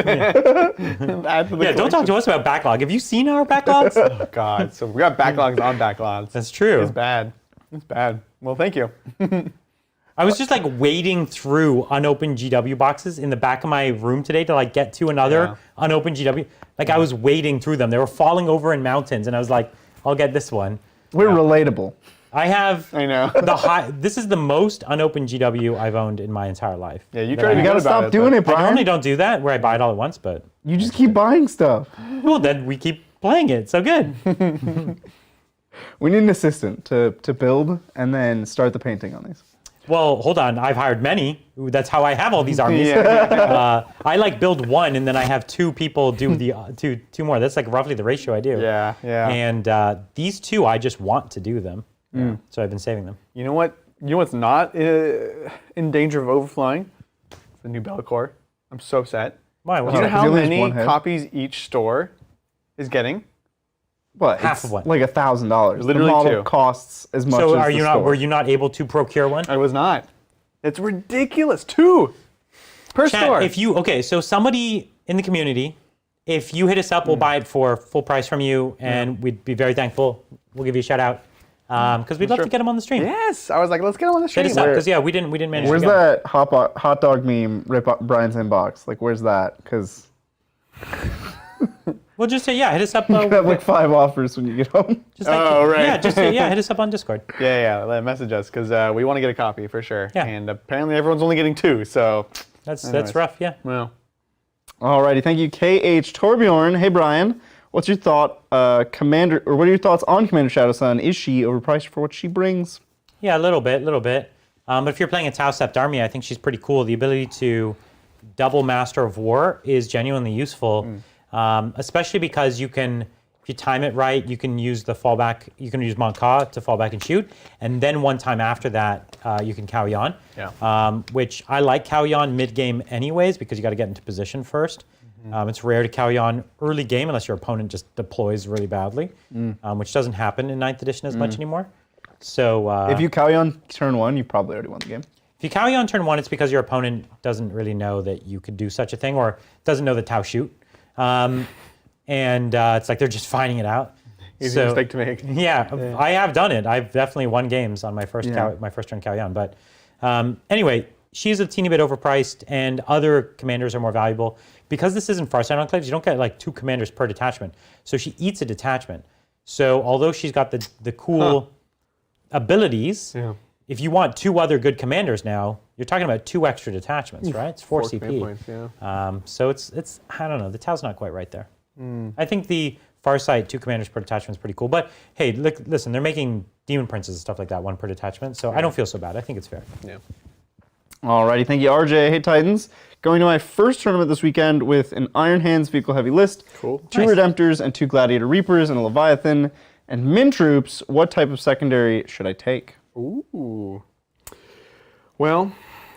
Yeah, don't talk to us about backlog. Have you seen our backlogs? Oh God, so we got backlogs on backlogs. That's true. It's bad. It's bad. Well, thank you. I was just like wading through unopened GW boxes in the back of my room today to like get to another unopened GW. Like I was wading through them. They were falling over in mountains, and I was like, I'll get this one. We're relatable. I know. This is the most unopened GW I've owned in my entire life. Yeah, you That try to I You be have. gotta good about stop doing it, I Brian. normally don't do that where I buy it all at once, but You just keep buying stuff. well, then we keep playing it. So good. We need an assistant to build and then start the painting on these. Well, hold on. I've hired many. That's how I have all these armies. I like build one, and then I have two people do the two more. That's like roughly the ratio I do. Yeah. And these two, I just want to do them. So I've been saving them. You know what? You know what's not in danger of overflowing? The new Bellicor. I'm so upset. Why? Do you know Because how he only has many one head. copies each store is getting? What? Half it's of what? Like $1,000. Literally the model two. costs as much So as are you the not? store. Were you not able to procure one? I was not. It's ridiculous. 2 per store. Chat, so somebody in the community, if you hit us up, we'll buy it for full price from you, and we'd be very thankful. We'll give you a shout out because we'd love true. to get them on the stream. Yes, I was like, let's get them on the Hit stream. us up because we didn't manage. Where's to get that hot dog meme rip up Brian's inbox? Like, where's that? Because We'll just say hit us up. you have like 5 offers when you get home. Just like, Oh, right. Yeah, just hit us up on Discord. Yeah, message us because we want to get a copy for sure. Yeah. And apparently everyone's only getting 2, so. That's rough. Yeah. Well. Alrighty, thank you, KH Torbjorn. Hey Brian, what's your thought, what are your thoughts on Commander Shadowsun? Is she overpriced for what she brings? Yeah, a little bit. But if you're playing a Tau Sept army, I think she's pretty cool. The ability to double Master of War is genuinely useful, especially because you can, if you time it right, you can use the fallback. You can use Monka to fall back and shoot, and then one time after that, you can Cao Yan. Yeah. Which I like Cao Yan mid game anyways because you got to get into position first. It's rare to Cao Yan early game unless your opponent just deploys really badly, which doesn't happen in 9th edition as much anymore. So If you Kauyon turn 1, you probably already won the game. if you Cao Yan turn 1, it's because your opponent doesn't really know that you could do such a thing or doesn't know that Tau shoot. It's like they're just finding it out. Easy mistake to make. Yeah, I have done it. I've definitely won games on my first my first turn Cao Yan. But anyway, she's a teeny bit overpriced, and other commanders are more valuable. Because this isn't Farsight Enclaves, you don't get like 2 commanders per detachment. So she eats a detachment. So although she's got the cool abilities, if you want 2 other good commanders now, you're talking about 2 extra detachments, right? It's 4 CP. Points, yeah. So it's I don't know. The Tau's not quite right there. I think the Farsight 2 commanders per detachment is pretty cool. But hey, listen, they're making Demon Princes and stuff like that 1 per detachment. So I don't feel so bad. I think it's fair. Yeah. Alrighty, thank you, RJ. Hey, Titans. Going to my first tournament this weekend with an Iron Hands vehicle heavy list, Cool. 2 Redemptors and 2 Gladiator Reapers and a Leviathan, and Min troops. What type of secondary should I take? Ooh. Well,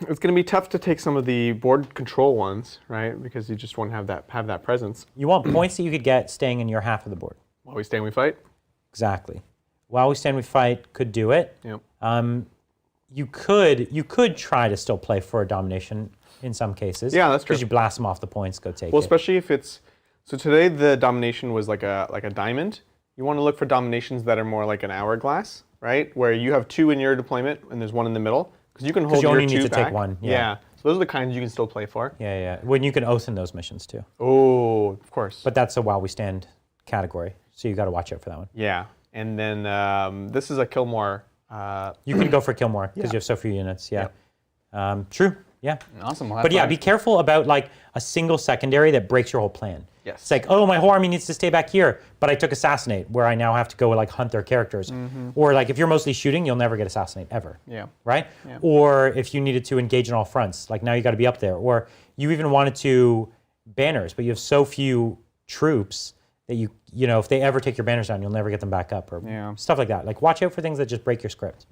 it's going to be tough to take some of the board control ones, right? Because you just won't have that presence. You want points that you could get staying in your half of the board. While we stand, we fight. Exactly. While we stand, we fight could do it. Yep. You could try to still play for a domination in some cases. Yeah, that's true. Because you blast them off the points, go take Well, it. especially if it's so today the domination was like a diamond. You want to look for dominations that are more like an hourglass, right? Where you have 2 in your deployment and there's 1 in the middle, because you can hold you your only 2 need to back. take 1, Yeah. So those are the kinds you can still play for. Yeah. When you can oath in those missions too. Oh, of course. But that's a while we stand category. so you got to watch out for that one. Yeah, and then this is a kill more. You can go for kill more because you have so few units. Yeah, true. Yeah. Awesome. But yeah, be careful about like a single secondary that breaks your whole plan. Yes. It's like, oh, my whole army needs to stay back here, but I took assassinate, where I now have to go like hunt their characters. Or like if you're mostly shooting, you'll never get assassinate ever. Yeah. Right? Yeah. Or if you needed to engage on all fronts, like now you got to be up there. Or you even wanted to banners, but you have so few troops that you know, if they ever take your banners down, you'll never get them back up, or stuff like that. Like watch out for things that just break your script.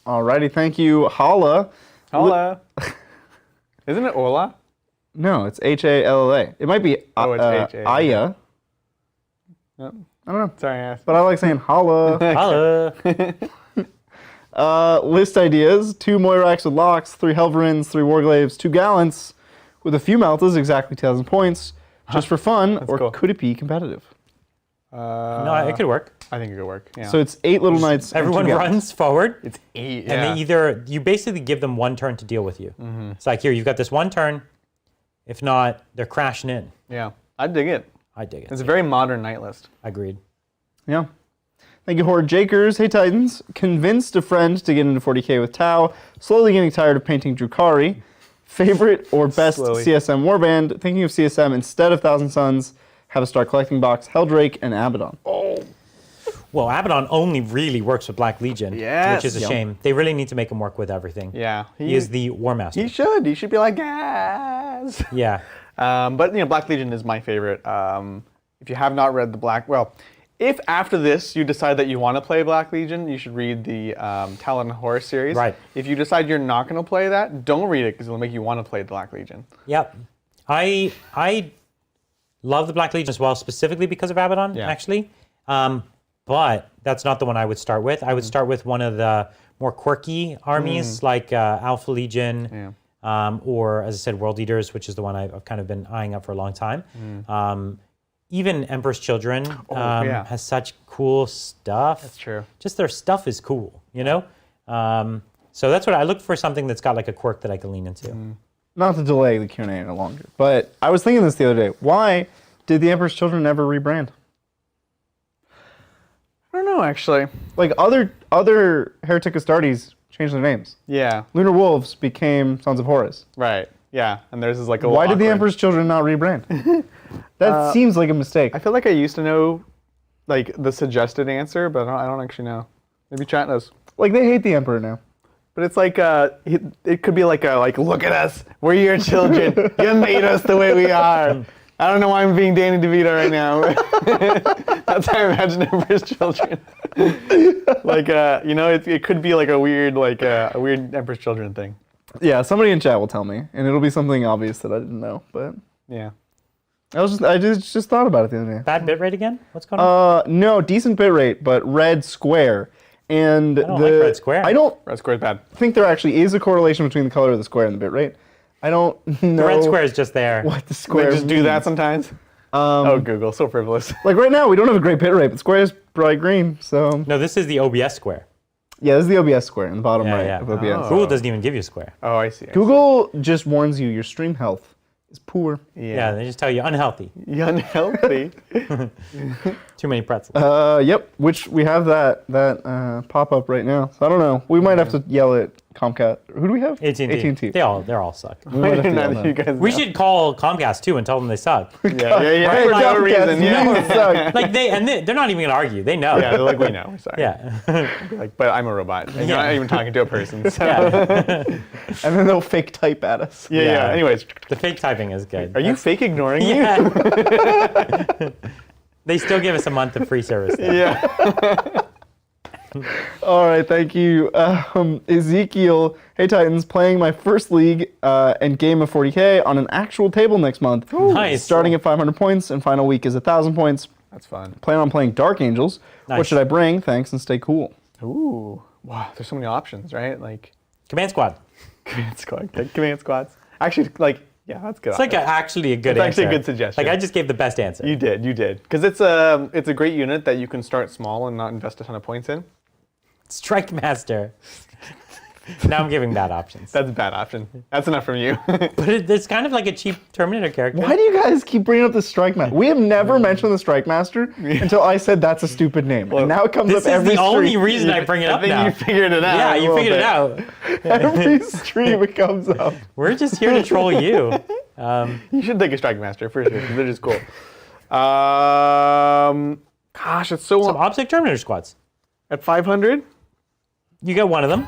Alrighty, thank you, Hala. Hola. Isn't it Ola? No, it's Halla. It might be it's H-A. Aya. Yep. I don't know. Sorry, I asked. But I like saying Hala. Holla. List ideas: 2 Moirax with locks, 3 Helverins, 3 Warglaves, 2 Gallants, with a few Maltas, exactly 2,000 points, just for fun, or cool. could it be competitive? No, it could work. I think it could work. Yeah. So it's 8 Little Knights. and Everyone 2 Gallants. runs forward. It's 8. And you basically give them one turn to deal with you. It's like, here, you've got this one turn. If not, they're crashing in. Yeah. I dig it. I dig it. It's a very modern night list. Agreed. Yeah. Thank you, Horde Jakers. Hey, Titans. Convinced a friend to get into 40k with Tau. Slowly getting tired of painting Drukhari. Favorite or best Slowly. CSM warband? Thinking of CSM instead of Thousand Suns. Have a start collecting box. Helldrake and Abaddon. Well, Abaddon only really works with Black Legion, Yes. which is a shame. They really need to make him work with everything. Yeah. He is the War Master. He should. He should be like, yes. Yeah. But Black Legion is my favorite. If you have not read if after this you decide that you want to play Black Legion, you should read the Talon and Horus series. Right. If you decide you're not going to play that, don't read it because it'll make you want to play Black Legion. Yep. I love the Black Legion as well, specifically because of Abaddon, actually. But that's not the one I would start with. I would start with one of the more quirky armies, like Alpha Legion, or, as I said, World Eaters, which is the one I've kind of been eyeing up for a long time. Even Emperor's Children has such cool stuff. That's true. Just their stuff is cool, you know? So that's what I look for, something that's got like a quirk that I can lean into. Not to delay the Q&A any longer, but I was thinking this the other day. Why did the Emperor's Children never rebrand? I don't know, actually. Like other Heretic Astartes changed their names. Yeah. Lunar Wolves became Sons of Horus. Right. Yeah. And theirs is like a Why did the awkward. Emperor's Children not rebrand? That seems like a mistake. I feel like I used to know like the suggested answer, but I don't actually know. Maybe chat knows. Like they hate the Emperor now. But it's like it could be like look at us, we're your children. You made us the way we are. I don't know why I'm being Danny DeVito right now. That's how I imagine Emperor's Children. It could be like a weird Emperor's Children thing. Yeah, somebody in chat will tell me, and it'll be something obvious that I didn't know. But Yeah. I just thought about it the other day. Bad bitrate again? What's going on? No, decent bitrate, but red square. And I don't like red square. I don't Red square's bad. think there actually is a correlation between the color of the square and the bitrate. I don't know. The red square is just there. What the square They just do that sometimes. Oh, Google, so frivolous. Like right now, we don't have a great bitrate, but square is bright green. So No, this is the OBS square. yeah, this is the OBS square in the bottom right Yeah. of OBS. Google doesn't even give you a square. Oh, I see. Google just warns you your stream health is poor. Yeah, they just tell you unhealthy. You're unhealthy. Too many pretzels. Yep, which we have that pop up right now. So I don't know. We might have to yell at Comcast. Who do we have? AT&T. They're all suck. We might have to yell None at of you them. guys We know. should call Comcast too and tell them they suck. Yeah. Right, For like, no reason. Comcast, Yeah. you suck. Like they're not even gonna argue. They know. Yeah, they're like, we know. We're sorry. Yeah. Like, but I'm a robot. And you're Yeah. not even talking to a person. So. Yeah. And then they'll fake type at us. Yeah. Anyways, The fake typing is good. are you fake ignoring me? Yeah. They still give us a month of free service. Though. Yeah. All right, thank you. Ezekiel, hey Titans, playing my first league and game of 40k on an actual table next month. Nice. Starting at 500 points and final week is 1,000 points. That's fun. Plan on playing Dark Angels. What Nice. should I bring? Thanks and stay cool. Ooh. Wow. There's so many options, right? Like Command squad. command squad. Command squads. Actually, yeah, that's good. It's like actually a good It's answer. actually a good suggestion. Like I just gave the best answer. You did. Because it's a great unit that you can start small and not invest a ton of points in. Strike Master. Now I'm giving bad options. That's a bad option. That's enough from you. But it's kind of like a cheap Terminator character. Why do you guys keep bringing up the Strike Master? We have never mentioned the Strike Master until I said that's a stupid name. And now it comes This up is every the only stream. reason I bring it up I think now. you figured it out. Yeah, a you little figured bit. it out. Every stream it comes up. We're just here to troll you. You should take a Strike Master for sure. They're just cool. Gosh, it's so Some OPSEC Terminator squads. at 500. You get one of them,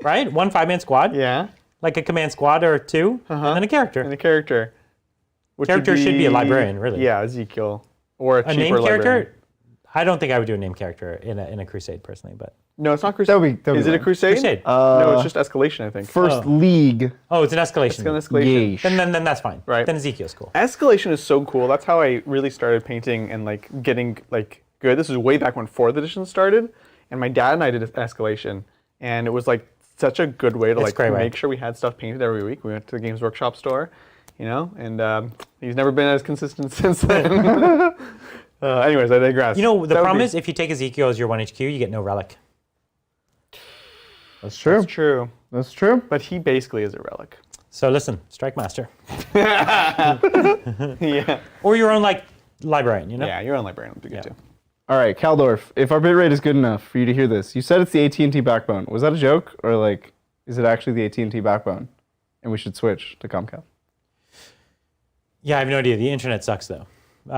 right? One 5-man squad, Yeah, like a command squad or two, and then a character. and a character. Which Character should be a librarian, really. Yeah, Ezekiel or a A cheaper name librarian. character? I don't think I would do a name character in a crusade personally, but No, it's not Crusade. That'd be Is it a fine. Crusade? crusade. No, it's just Escalation, I think. First League. Oh, it's an escalation. It's an Escalation. Yeesh. Then that's fine. Right. Then Ezekiel's cool. Escalation is so cool. That's how I really started painting and like getting like good. This is way back when 4th edition started, and my dad and I did Escalation, and it was like such a good way to It's like great, make right? sure we had stuff painted every week. We went to the Games Workshop store, and he's never been as consistent since then. Anyways, I digress. You know, the problem is if you take Ezekiel as your 1 HQ, you get no relic. That's true. It's true, That's true. but he basically is a relic. So listen, Strike Master. Yeah, Or your own, like, librarian, you know? yeah, your own librarian would be good Yeah. too. All right, Kaldorf, if our bitrate is good enough for you to hear this, you said it's the AT&T backbone. Was that a joke, or like, is it actually the AT&T backbone, and we should switch to Comcast? Yeah, I have no idea. The internet sucks, though.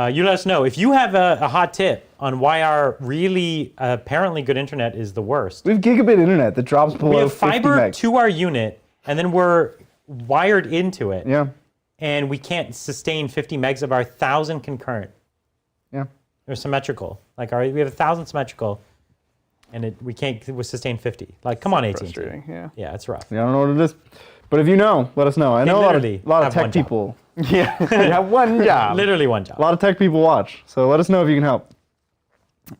You let us know. If you have a hot tip on why our really apparently good internet is the worst. We have gigabit internet that drops below We have 50 fiber meg. to our unit, and then we're wired into it. Yeah, And we can't sustain 50 megs of our 1,000 concurrent. yeah. Or symmetrical. Like, we have 1,000 symmetrical, and we can't sustain 50. Like, come on, AT&T. Frustrating. Yeah. Yeah, it's rough. I don't know what it is. But if you know, let us know. I know a literally lot of have tech one job. people. Yeah. You have one job. Literally one job. A lot of tech people watch. So let us know if you can help.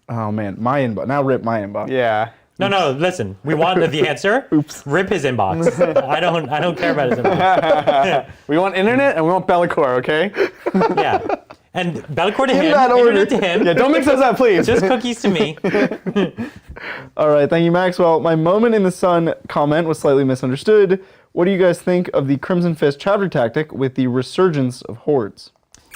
Oh man, my inbox. Now rip my inbox. Yeah. No, listen. We want the answer. Oops. Rip his inbox. I don't care about his inbox. We want internet and we want Bellicor, okay? Yeah. And Bellicor to him, that order. internet to him. Yeah, don't mix those up, please. Just cookies to me. All right, thank you, Maxwell. My moment in the sun comment was slightly misunderstood. What do you guys think of the Crimson Fist chapter tactic with the resurgence of hordes?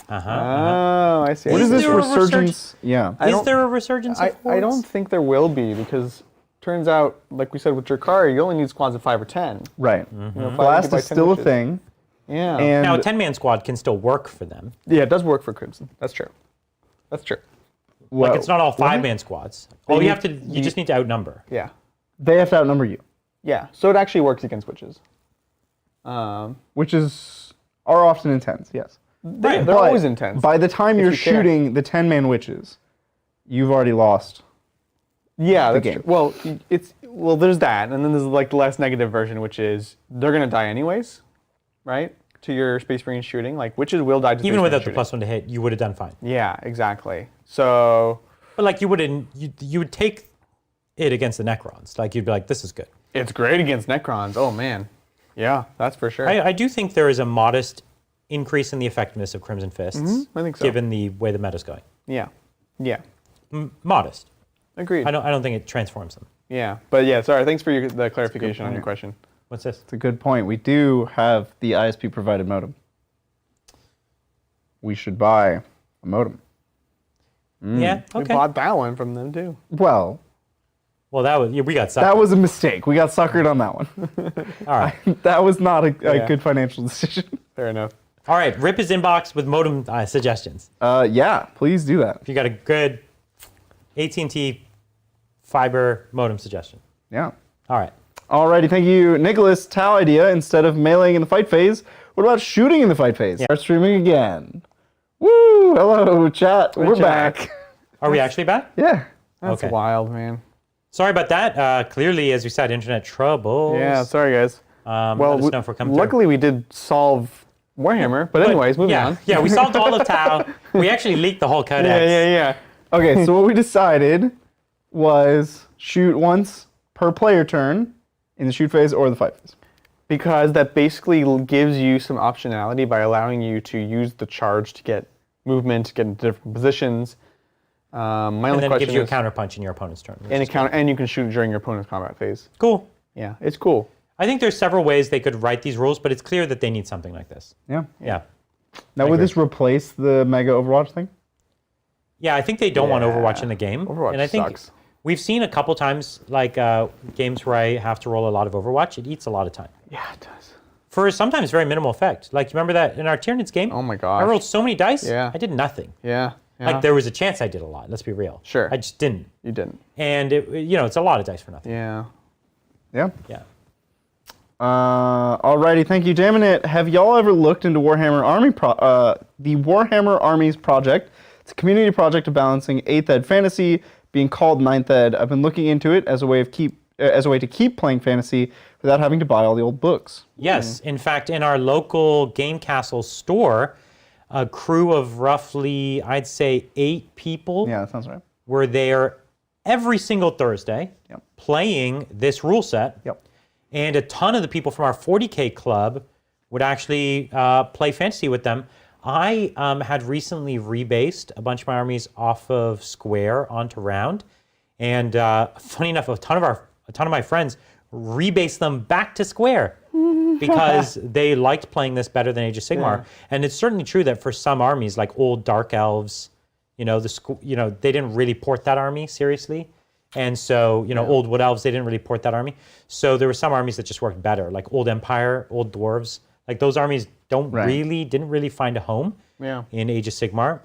Oh, I see. What is this there a resurgence? Yeah. Is there a resurgence of I don't hordes? think there will be because turns out, like we said with Drakari, you only need squads of 5 or 10. Right. You know, 5 Blast by is 10 still a witches. thing. Yeah. And Now, a 10-man squad can still work for them. Yeah, it does work for Crimson. That's true. That's true. well, Like, it's not all what? 5-man squads. All you have to, you just need to outnumber. Yeah. They have to outnumber you, Yeah. So it actually works against witches. which are often intense, yes. Right. They're But always intense. By the time you're you care. shooting the 10-man witches, you've already lost. Yeah, that's game. true. Well, there's that, and then there's like the less negative version, which is they're gonna die anyways, right? To your Space Marine shooting, like witches will die to Space Even Marine without the shooting. +1 to hit, you would have done fine. Yeah, exactly. So But like, you wouldn't, you would take it against the Necrons. Like, you'd be like, this is good. it's great against Necrons. Oh man, yeah, that's for sure. I do think there is a modest increase in the effectiveness of Crimson Fists. I think so. Given the way the meta's going. Yeah, yeah, Modest. agreed. I don't think it transforms them. Yeah, but yeah, sorry. Thanks for the clarification on your question. What's this? It's a good point. We do have the ISP provided modem. We should buy a modem. Yeah, We okay. bought that one from them too. Well, Well, we got sucked. that was a mistake. We got suckered on that one. All right. That was not a Yeah. good financial decision. Fair enough. All right, rip his inbox with modem suggestions. Yeah, please do that. If you got a good AT&T fiber modem suggestion. Yeah. All right. Alrighty, thank you, Nicholas. Tau idea, instead of meleeing in the fight phase, what about shooting in the fight phase? Start streaming again. Woo! Hello, chat. We're chat. back. Are we actually back? Yeah. That's Okay. wild, man. Sorry about that. Clearly, as we said, internet troubles. Yeah, sorry guys. Let us know if we're coming through. luckily we did solve Warhammer, but anyways, moving yeah, on. Yeah, we solved all of Tau. We actually leaked the whole codex. Yeah. Okay, so what we decided was shoot once per player turn in the shoot phase or the fight phase. Because that basically gives you some optionality by allowing you to use the charge to get movement, get into different positions. My And only then it question gives you a is, counterpunch in your opponent's turn. and you can shoot during your opponent's combat phase. Cool. Yeah, it's cool. I think there's several ways they could write these rules, but it's clear that they need something like this. Yeah. Yeah. Now, would this replace the Mega Overwatch thing? Yeah, I think they don't want Overwatch in the game. Overwatch and I think sucks. we've seen a couple times, like games where I have to roll a lot of Overwatch. It eats a lot of time. Yeah, it does. For sometimes very minimal effect. Like, you remember that in our Tyranids game? Oh my gosh. I rolled so many dice, Yeah. I did nothing. Yeah. Like, there was a chance I did a lot, let's be real. Sure. I just didn't. You didn't. And, it's a lot of dice for nothing. Yeah. Yeah. Yeah. Alrighty, thank you, Jaminit. Have y'all ever looked into Warhammer the Warhammer Armies project? It's a community project of balancing 8th ed fantasy, being called 9th ed. I've been looking into it as a way to keep playing fantasy without having to buy all the old books. Yes. In fact, in our local Game Castle store, a crew of roughly, I'd say, 8 people Yeah, that sounds right. were there every single Thursday Yep. playing this rule set. Yep. And a ton of the people from our 40K club would actually play fantasy with them. I had recently rebased a bunch of my armies off of Square onto Round. And funny enough, a ton of my friends rebased them back to Square because they liked playing this better than Age of Sigmar. Yeah. And it's certainly true that for some armies, like old Dark Elves, they didn't really port that army seriously. And so, old Wood Elves, they didn't really port that army. So there were some armies that just worked better, like Old Empire, Old Dwarves. Like those armies didn't really find a home in Age of Sigmar.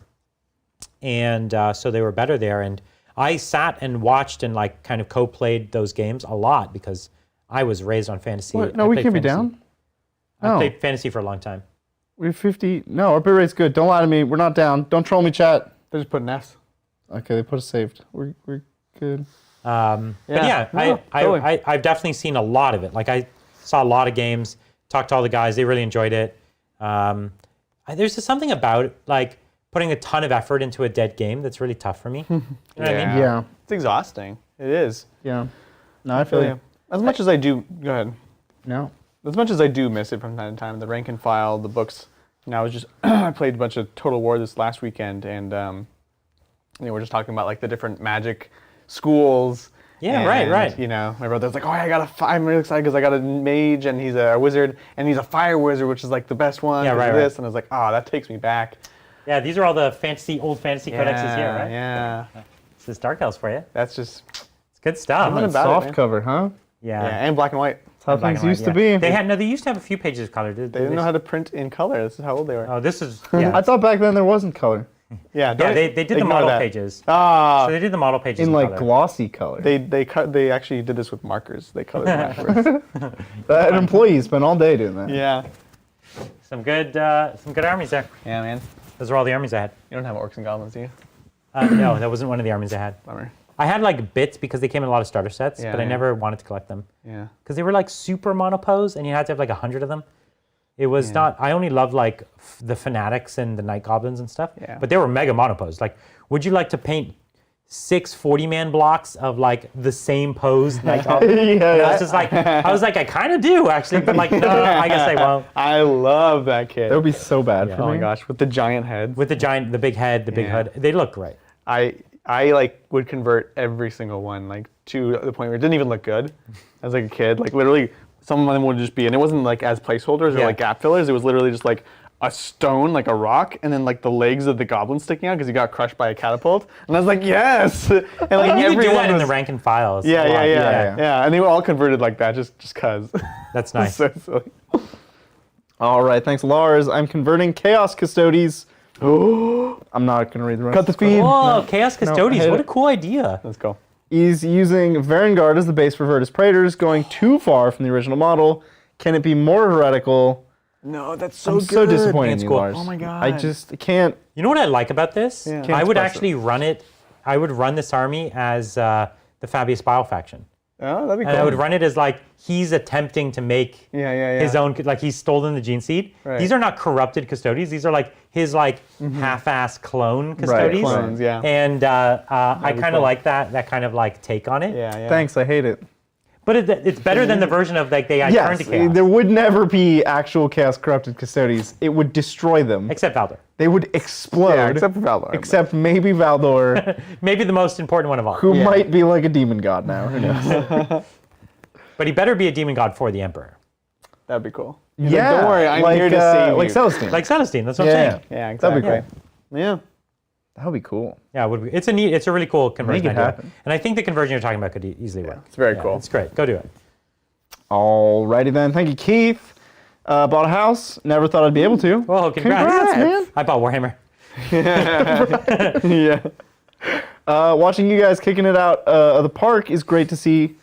And so they were better there. And I sat and watched and kind of co-played those games a lot because I was raised on fantasy. What? No, we can't be down? I played fantasy for a long time. We have 50. No, our bit rate's good. Don't lie to me. We're not down. Don't troll me, chat. They just put an S. Okay, they put us saved. We're good. But I've definitely seen a lot of it. Like I saw a lot of games, talked to all the guys, they really enjoyed it. There's just something about putting a ton of effort into a dead game that's really tough for me. You know what I mean? Yeah. It's exhausting. It is. Yeah. No, I feel you. As much as I do, go ahead. No. As much as I do miss it from time to time, the rank and file, the books. I was just I played a bunch of Total War this last weekend, and we're just talking about the different Magic schools. Yeah, and, right. My brother's like, I'm really excited because I got a mage and he's a wizard and he's a fire wizard, which is the best one. Yeah, right. And I was like, that takes me back. Yeah, these are all the old fantasy codexes here, right? Yeah. This is Dark Elves for you. That's just... It's good stuff. Soft cover, huh? Yeah. And black and white. That's how things used to be. They used to have a few pages of color. They didn't know how to print in color. This is how old they were. Oh, this is... Yeah. I thought back then there wasn't color. Yeah, they did the model pages. So they did the model pages in color. glossy color. They actually did this with markers. They colored them afterwards. An employee spent all day doing that. Yeah. Some good armies there. Yeah, man. Those are all the armies I had. You don't have orcs and goblins, do you? No, that wasn't one of the armies I had. Bummer. I had bits because they came in a lot of starter sets, but I never wanted to collect them. Yeah. Because they were super monopose, and you had to have 100 of them. It was not. I only loved the Fanatics and the Night Goblins and stuff. Yeah. But they were mega monopose. Would you like to paint 6 40-man blocks of the same pose Night Goblin? I was like, I kind of do actually, but no, I guess I won't. I love that kit. That would be so bad for me. Oh my gosh, with the giant head. With the big head, the big hood, they look great. I would convert every single one to the point where it didn't even look good as a kid. Literally, some of them would just be, and it wasn't as placeholders or gap fillers. It was literally just a stone, a rock, and then the legs of the goblin sticking out because he got crushed by a catapult. And I was like, yes. And you could do that in the rank and files. Yeah. And they were all converted like that just cause. That's nice. So silly. All right, thanks, Lars. I'm converting Chaos Custodes. I'm not going to read the rest. Cut the feed. Oh, Chaos Custodes. What a cool idea. Let's go. He's using Varangard as the base for Virtus Praetors, going too far from the original model. Can it be more heretical? No, that's so I'm good. so disappointed in you, cool. Lars. Oh my god. I just can't. You know what I like about this? Yeah. I would actually run it. I would run this army as the Fabius Bile faction. Oh, that'd be cool. And I would run it as he's attempting to make his own, he's stolen the gene seed. Right. These are not corrupted Custodes. These are his half-ass clone Custodes. Right, clones, yeah. And I kind of cool. like that kind of take on it. Yeah. Thanks, I hate it. But it's better than the version of they turn to chaos. There would never be actual Chaos Corrupted Custodes. It would destroy them. Except Valdor. They would explode. Yeah, except for Valdor. Except maybe Valdor, Maybe the most important one of all. who might be a demon god now. Who knows? But he better be a demon god for the Emperor. That'd be cool. Yeah, Don't worry, I'm here to save like you. Celestine. Like Celestine, that's what I'm saying. Yeah, exactly. That'd be cool. Yeah. That would be cool. Yeah, it would be. It's a really cool conversion Make it idea. happen. And I think the conversion you're talking about could easily work. It's very cool. It's great. Go do it. Alrighty then. Thank you, Keith. Bought a house. Never thought I'd be able to. Whoa, congrats. Congrats, man. I bought Warhammer. Yeah. Watching you guys kicking it out of the park is great to see.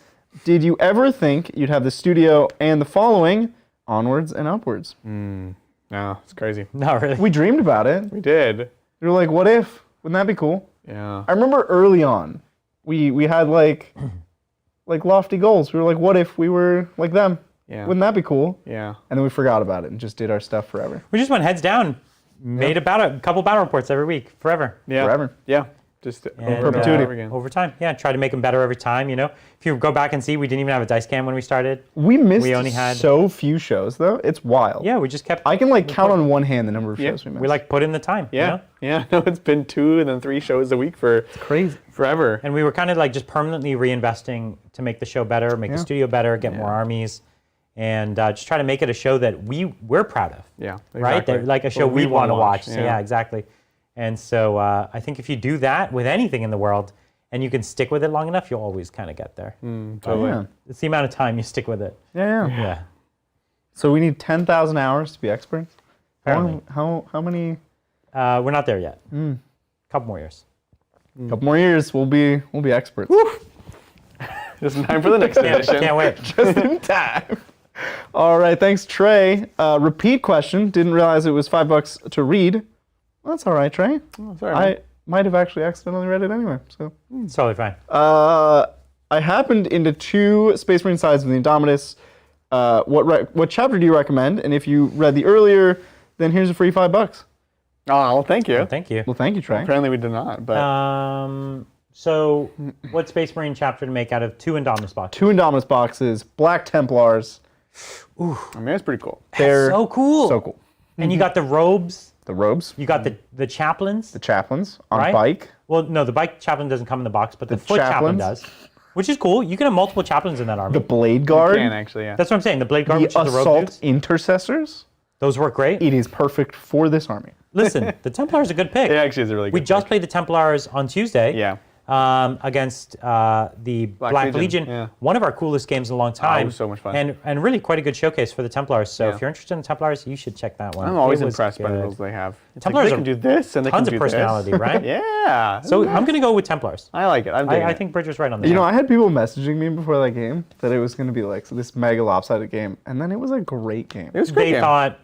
Did you ever think you'd have the studio and the following onwards and upwards? No, it's crazy. Not really. We dreamed about it. We did. We were like, what if? Wouldn't that be cool? Yeah. I remember early on, we had like lofty goals. We were like, what if we were like them? Yeah. Wouldn't that be cool? Yeah. And then we forgot about it and just did our stuff forever. We just went heads down, made a couple battle reports every week, forever. Yeah. Forever. Yeah. Just And, perpetuity. over time. Yeah, try to make them better every time, you know. If you go back and see, we didn't even have a dice cam when we started. We missed We only had- so few shows though. It's wild. Yeah, we just kept... I can like count on one hand the number of Yeah. shows we missed. We like put in the time, you Yeah. know? Yeah. No, it's been 2 and then 3 shows a week for crazy. forever. And we were kind of like just permanently reinvesting to make the show better, make the studio better, get more armies, and just try to make it a show that we're proud of. Yeah. Right? Exactly. That, like a show What we want to wanna watch. So, yeah, exactly. And so I think if you do that with anything in the world and you can stick with it long enough, you'll always kind of get there. Totally. Yeah. It's the amount of time you stick with it. Yeah. Yeah. So we need 10,000 hours to be experts. Apparently. How many? We're not there yet. Couple more years. Couple more years, we'll be experts. Just in time for the next edition. Can't wait. Just in time. All right, thanks, Trey. Repeat question. Didn't realize it was $5 to read. Well, that's all right, Trey. Oh, sorry. I might have actually accidentally read it anyway. So, It's totally fine. I happened into 2 Space Marine sides of the Indomitus. What chapter do you recommend? And if you read the earlier, then here's a free $5. Oh, well, thank you. Thank you. Well, thank you, Trey. Apparently we did not, but So, what Space Marine chapter to make out of 2 Indominus boxes? 2 Indominus boxes, Black Templars. I mean, it's pretty cool. They're So cool. so cool. And you got the robes. The robes, You got the chaplains. the chaplains on Right? bike. Well, no, the bike chaplain doesn't come in the box, but the foot chaplain chaplains? does, which is cool. You can have multiple chaplains in that army. The Blade Guard. Can actually, yeah. That's what I'm saying. The blade guard, The which is the robe Assault dudes, Intercessors. those work great. It is perfect for this army. Listen, the Templars are a good pick. It actually is a really good We just pick. played the Templars on Tuesday. Yeah. Against the Black Legion. yeah. One of our coolest games in a long time. it was so much fun. And really quite a good showcase for the Templars. So Yeah. if you're interested in Templars, you should check that one. I'm always It was impressed by the good. rules they have. It's Templars like, they are can do this and they tons can of do personality, this. right? Yeah. So I'm going to go with Templars. I like it. I'm digging I it. think Bridger's right on that. You know, I had people messaging me before that game that it was going to be like this mega lopsided game, and then it was a great game. It was a great They game. thought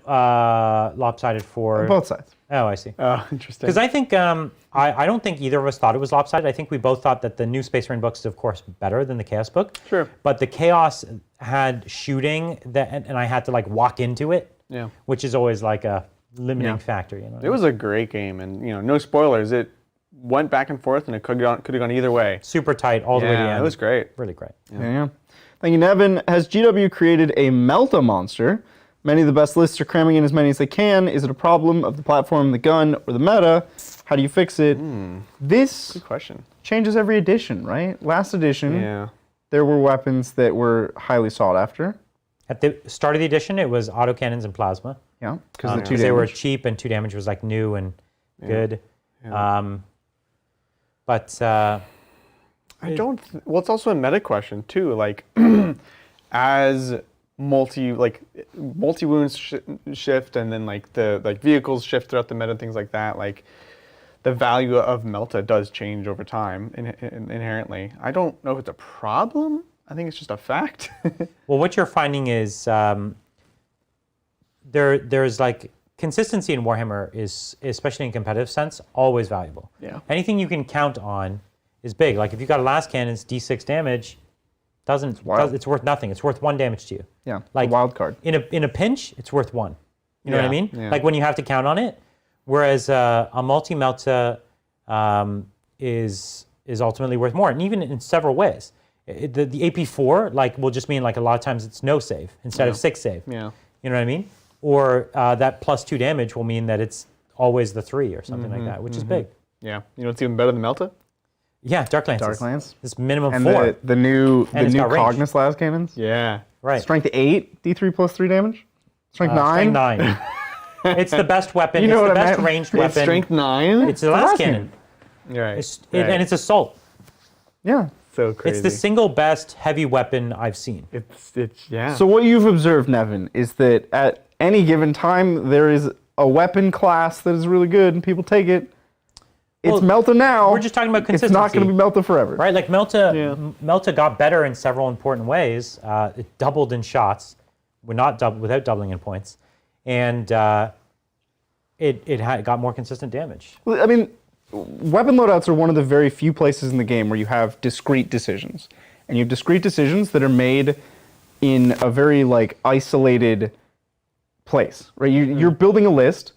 lopsided for... Both sides. Oh, I see. Oh, interesting. Because I think, I don't think either of us thought it was lopsided. I think we both thought that the new Space Marine book is, of course, better than the Chaos book. Sure. But the Chaos had shooting, and I had to, like, walk into it, Yeah. which is always, like, a limiting factor, you know? It was a great game, and no spoilers. It went back and forth, and it could have gone either way. Super tight all the way to the Yeah, end. it was great. Really great. Yeah. Thank you, Nevin. Has GW created a Melta monster? Many of the best lists are cramming in as many as they can. Is it a problem of the platform, the gun, or the meta? How do you fix it? This Good question. changes every edition, right? Last edition, Yeah. there were weapons that were highly sought after. At the start of the edition, it was autocannons and plasma. Yeah, because the 2 Because they were damage. cheap and 2 damage was, like, new and good. Yeah. But I don't. Well, it's also a meta question too. Like, as multi wounds shift, and then like the vehicles shift throughout the meta, and things like that. Like, the value of Melta does change over time inherently. I don't know if it's a problem. I think it's just a fact. well, what you're finding is there's like consistency in Warhammer is, especially in competitive sense, always valuable. Yeah. Anything you can count on is big. Like if you got a last cannon's D6 damage, it's worth nothing. It's worth 1 damage to you. Yeah, Like a wild card. In a pinch, it's worth 1. You know what I Yeah, mean? yeah. Like when you have to count on it. Whereas a multi-melta is ultimately worth more, and even in several ways. The AP4 like will just mean like a lot of times it's no save instead of 6 save. Yeah. You know what I mean? Or that plus 2 damage will mean that it's always the 3 or something like that, which is big. Yeah. You know what's even better than Melta? Yeah, Dark Lances. Dark Lance. It's minimum And 4. the new it's got range. Cognis las cannons. Yeah. Right. Strength 8, D3 plus 3 damage. Strength 9. Strength 9. It's the best weapon. You know it's what the I best meant. ranged weapon. It's strength 9. It's the last cannon. Right. And it's assault. Yeah. So crazy. It's the single best heavy weapon I've seen. It's yeah. So what you've observed, Nevin, is that at any given time there is a weapon class that is really good and people take it. It's Well, Melta now. we're just talking about It's not going to consistency. be Melta forever. Right, like Melta got better in several important ways. It doubled in shots, without doubling in points, and it got more consistent damage. Well, I mean, weapon loadouts are one of the very few places in the game where you have discrete decisions, and you have discrete decisions that are made in a very like isolated place. Right, you're building a list.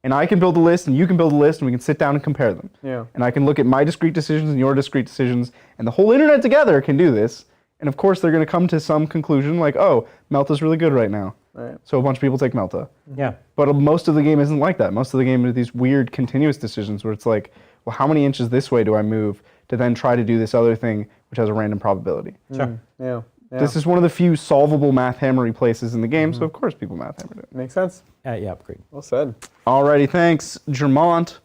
And I can build a list, and you can build a list, and we can sit down and compare them. Yeah. And I can look at my discrete decisions and your discrete decisions, and the whole internet together can do this. And of course, they're going to come to some conclusion like, oh, Melta's really good right now. Right. So a bunch of people take Melta. Yeah. But most of the game isn't like that. Most of the game are these weird continuous decisions where it's like, well, how many inches this way do I move to then try to do this other thing, which has a random probability? Sure. Yeah. This is one of the few solvable math hammery places in the game, so of course people math hammered it. Makes sense. Yeah, agreed. Well said. Alrighty, thanks, Jermont.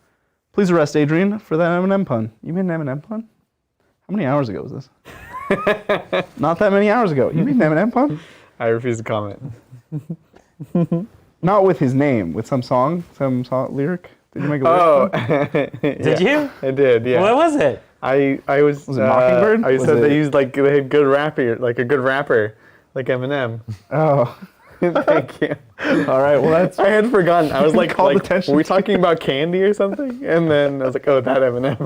Please arrest Adrian for that M&M pun. You made an M&M pun? How many hours ago was this? Not that many hours ago. You made an M&M pun? I refuse to comment. Not with his name, with some song lyric. Did you make a lyric pun? Did you? I did. Yeah. What was it? I was. Was it Mockingbird? I Was said it- they used like they had good rapper, like a good rapper, like Eminem. Oh, Thank you. all right. Well, that's I had forgotten. I was like, Called attention were we to talking about candy or something? And then I was like, oh, that Eminem.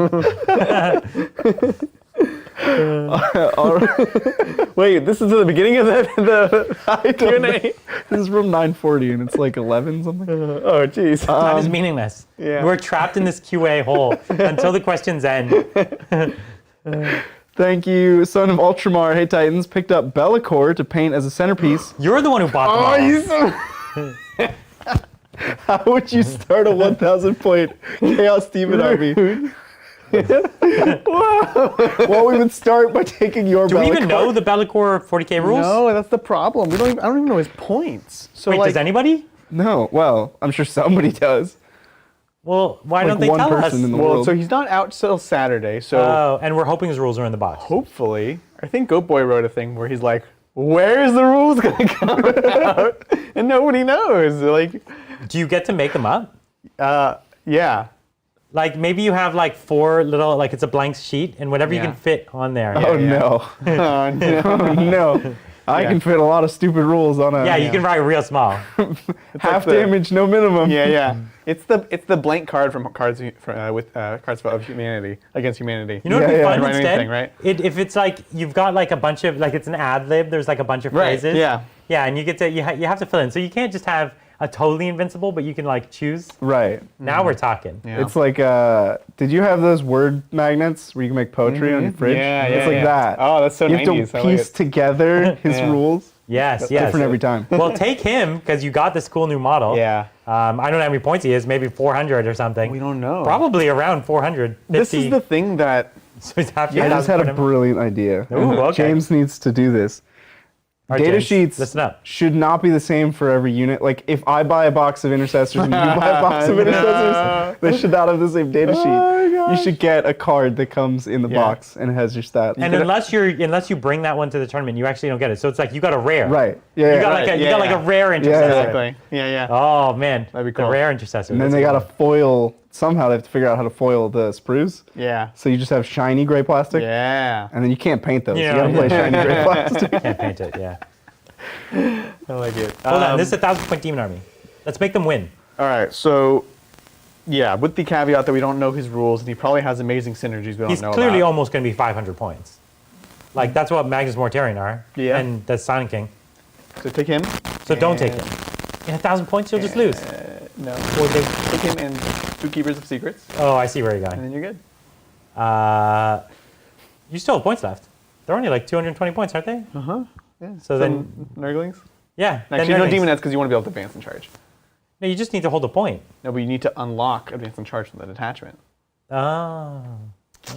all right. Wait, this is the beginning of the I don't know. Q&A. This is from 9:40, and it's like 11 something. Oh, jeez. Time is meaningless. yeah. We're trapped in this QA hole until the questions end. Thank you, Son of Ultramar. Hey Titans, picked up Bellicor to paint as a centerpiece. You're the one who bought them all. How would you start a 1,000 point Chaos Demon army? Well, we would start by taking your Do we even Bellicor. know the Bellicor 40k rules? No, that's the problem. I don't even know his points. So Wait, like, does anybody? No, well, I'm sure somebody does. Well, why Like don't they one tell us? person in the well, world. so he's not out till Saturday. So Oh, and we're hoping his rules are in the box. hopefully, I think Goat Boy wrote a thing where he's like, "Where's the rules gonna come out?" And nobody knows. Like, Do you get to make them up? yeah. Like maybe you have like 4 little, like it's a blank sheet and whatever you Yeah. can fit on there. Oh yeah. no. Oh, no. Oh no. I can fit a lot with stupid rules on a You can write real small. half the- damage, no minimum. Yeah. It's the blank card from Cards with Cards of Humanity against Humanity. You know what would be Yeah, fun yeah. Write instead? anything, right? If it's like you've got like a bunch of, like it's an ad lib, there's like a bunch of Right, phrases. yeah. Yeah, and you get to, you have to fill in. So you can't just have a totally invincible, but you can like choose. Right. Now we're talking. Yeah. It's like, did you have those word magnets where you can make poetry on your fridge? Yeah, It's yeah, like yeah. that. Oh, that's so You have 90s. to I like piece it. together his Yeah. rules. Yes, It's yes. different every time. Well, take him because you got this cool new model. Yeah. I don't know how many points he is, maybe 400 or something. We don't know. Probably around 450. This is the thing that So he's half I just had a brilliant idea. Ooh, okay. James needs to do this. All right, Data James, sheets listen up. should not be the same for every unit. Like, if I buy a box of intercessors and you buy a box of No. intercessors, they should not have the same data sheet. my You gosh. should get a card that comes in the Yeah. box and it has your stat. And unless you bring that one to the tournament, you actually don't get it. So it's like you got a rare. Right. Yeah. You got yeah. like a, Right, you yeah, got like yeah. a rare intercessor. exactly. Yeah. Oh man, That'd be the cool. rare intercessor. And then That's they a got to good one. foil. Somehow they have to figure out how to foil the sprues. Yeah. So you just have shiny gray plastic. Yeah. And then you can't paint those. Yeah. You gotta play shiny gray plastic. Can't paint it. Yeah. I like it. Hold on. This is a 1,000-point demon army. Let's make them win. All right. So, yeah, with the caveat that we don't know his rules, and he probably has amazing synergies we don't He's know clearly about. almost going to be 500 points. Like that's what Magnus Mortarion are. Yeah. And the Silent King. So take him. So don't take him. In 1,000 points, you'll just lose. No. Or they, Take him and 2 Keepers of Secrets, oh, I see where you're and going. then you're good. You still have points left. They're only like 220 points, aren't they? Yeah. So then, Nurglings? yeah. then Actually, no Nurglings. Demonettes because you want to be able to advance and charge. No, you just need to hold a point. No, but you need to unlock advance and charge from the detachment. Oh.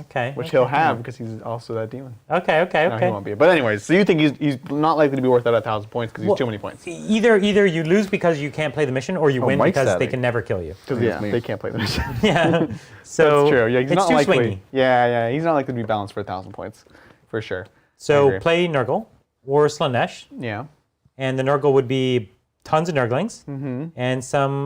Okay. Which he'll have because he's also that demon. Okay. No, he won't be. But anyways, so you think he's not likely to be worth that 1,000 points because he's too many points? Either you lose because you can't play the mission, or you win Mike's because savvy. they can never kill you. Because they can't play the mission. Yeah. So That's true. Yeah, he's it's not too likely. swingy. Yeah, he's not likely to be balanced for 1,000 points, for sure. So play Nurgle or Slanesh, Yeah. and the Nurgle would be tons of Nurglings and some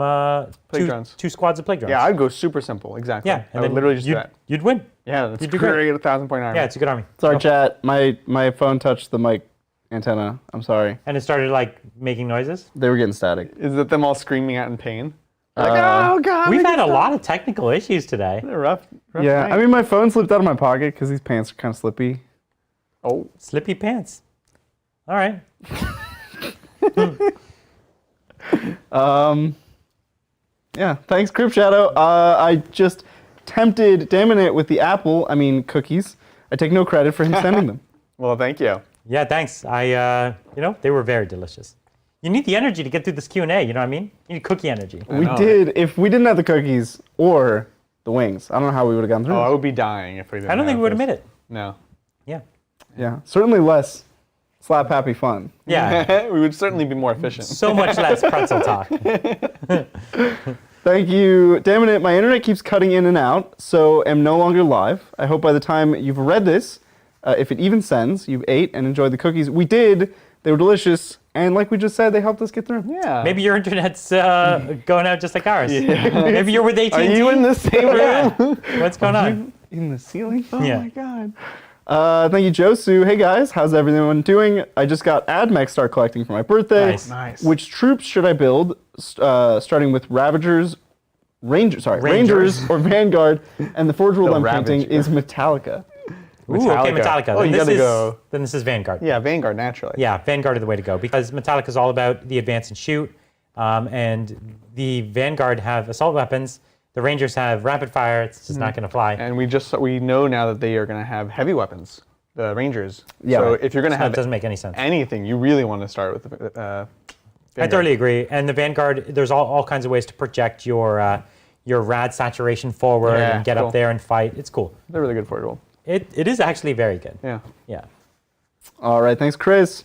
Plague drones. two squads of plague drones. Yeah, I'd go super simple. Exactly. Yeah, I would literally just do you'd, that. You'd win. Yeah, that's you'd do great. great. 1,000-point army. Yeah, it's a good army. Sorry, chat. My phone touched the mic antenna. I'm sorry. And it started like making noises. They were getting static. Is it them all screaming out in pain? Like, oh god. We've had a lot of technical issues today. They're rough. Yeah, night. I mean, my phone slipped out of my pocket because these pants are kind of slippy. Oh. Slippy pants. All right. Yeah, thanks, Crypt Shadow. I just tempted Damonit with the apple, cookies. I take no credit for him sending them. Well, thank you. Yeah, thanks. They were very delicious. You need the energy to get through this Q&A, you know what I mean? You need cookie energy. If we didn't have the cookies or the wings, I don't know how we would have gone through. Oh, I would be dying if we didn't. I don't think we would have made it. No. Yeah. Yeah, certainly less slap happy fun. Yeah. We would certainly be more efficient. So much less pretzel talk. Thank you. Damn it, my internet keeps cutting in and out, so am no longer live. I hope by the time you've read this, if it even sends, you've ate and enjoyed the cookies. We did. They were delicious, and like we just said, they helped us get through. Yeah. Maybe your internet's going out just like ours. Yeah. Maybe you're with AT&T. Are you in the same room? Yeah. What's going on? In the ceiling? Oh Yeah. my god. Thank you, Josu. Hey guys, how's everyone doing? I just got AdMech start collecting for my birthday. Nice. Which troops should I build? Starting with Rangers or Vanguard, and the Forge World I'm painting is Metallica. Ooh, okay, Metallica. Oh, Then this is Vanguard. Yeah, Vanguard, naturally. Yeah, Vanguard is the way to go because Metallica is all about the advance and shoot, and the Vanguard have assault weapons. The Rangers have rapid fire. It's just not going to fly. And we know now that they are going to have heavy weapons, the Rangers. Yeah. So if you're going to have it doesn't make any sense. anything, you really want to start with the Vanguard. I totally agree. And the Vanguard, there's all kinds of ways to project your rad saturation forward and get up there and fight. It's cool. They're really good for it. It is actually very good. Yeah. Yeah. All right, thanks, Chris.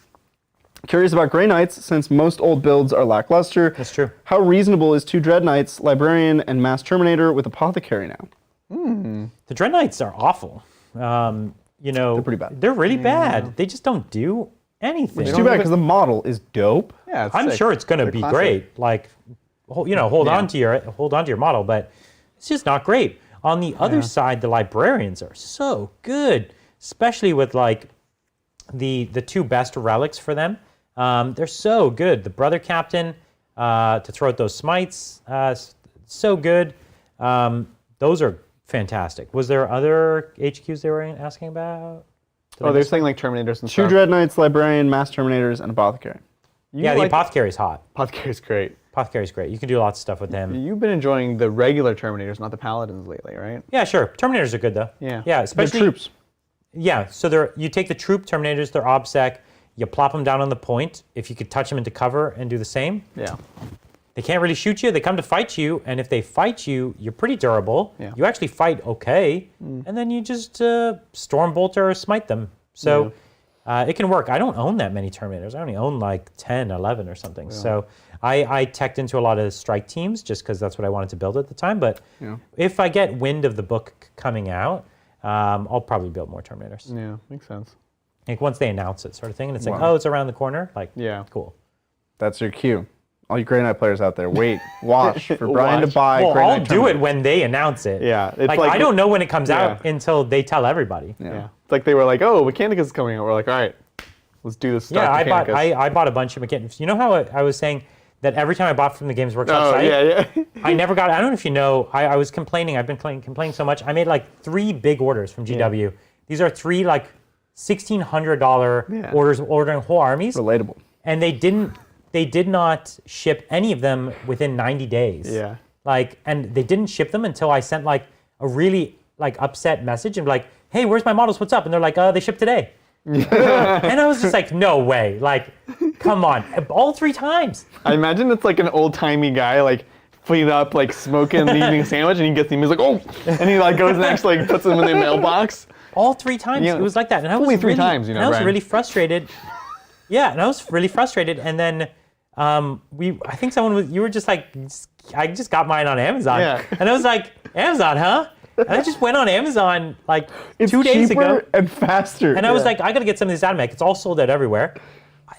Curious about Grey Knights, since most old builds are lackluster. That's true. How reasonable is 2 Dread Knights, Librarian, and Mass Terminator with Apothecary now? The Dread Knights are awful. They're pretty bad. They're really bad. They just don't do anything. It's too bad because the model is dope. Yeah, it's I'm sick. sure it's going to They're be classic. great. Like, hold on to your model, but it's just not great. On the other side, the Librarians are so good, especially with like the 2 best relics for them. They're so good. The Brother Captain to throw out those smites, so good. Those are fantastic. Was there other HQs they were asking about? They're saying like Terminators and 2 stuff. Dread Knights, Librarian, Mass Terminators, and Apothecary. Yeah, the Apothecary's hot. Apothecary's great. Apothecary's great. You can do lots of stuff with him. You've been enjoying the regular Terminators, not the Paladins lately, right? Yeah, sure. Terminators are good though. Yeah. Yeah, They're especially troops. Yeah, so you take the troop Terminators, they're OBSEC, you plop them down on the point. If you could touch them into cover and do the same. Yeah. They can't really shoot you. They come to fight you, and if they fight you, you're pretty durable. Yeah. You actually fight okay, and then you just Stormbolt or smite them. So it can work. I don't own that many Terminators. I only own like 10, 11 or something. Yeah. So I teched into a lot of strike teams just because that's what I wanted to build at the time. But if I get wind of the book coming out, I'll probably build more Terminators. Yeah, makes sense. Like once they announce it, sort of thing, and it's like, oh, it's around the corner. Like, cool. That's your cue. All you Grey Knight players out there, watch for Brian to buy. Well, Grey I'll Knight do it Terminator. when they announce it. Yeah, it's like I don't know when it comes out until they tell everybody. Yeah. It's like they were like, oh, Mechanicus coming out. We're like, all right, let's do this. Yeah, I bought a bunch of Mechanicus. You know how I was saying that every time I bought from the Games Workshop site, I never got. I don't know if you know. I was complaining. I've been complaining so much. I made like 3 big orders from GW. Yeah. These are 3 like $1,600 orders ordering whole armies. Relatable. And they did not ship any of them within 90 days. Yeah. Like, and they didn't ship them until I sent like a really like upset message and like, hey, where's my models? What's up? And they're like, they shipped today. And I was just like, no way. Like, come on. All 3 times. I imagine it's like an old-timey guy like clean up, like smoking the evening sandwich, and he gets them. He's like, oh, and he like goes and actually like puts them in the mailbox. All 3 times it was like that, and I was only 3 times, and I was really frustrated. Yeah, and I was really frustrated, and then I think you were just like, I just got mine on Amazon, and I was like, Amazon, huh? And I just went on Amazon like 2 days ago. It's cheaper and faster. And I was like, I gotta get some of these Adamec. It's all sold out everywhere.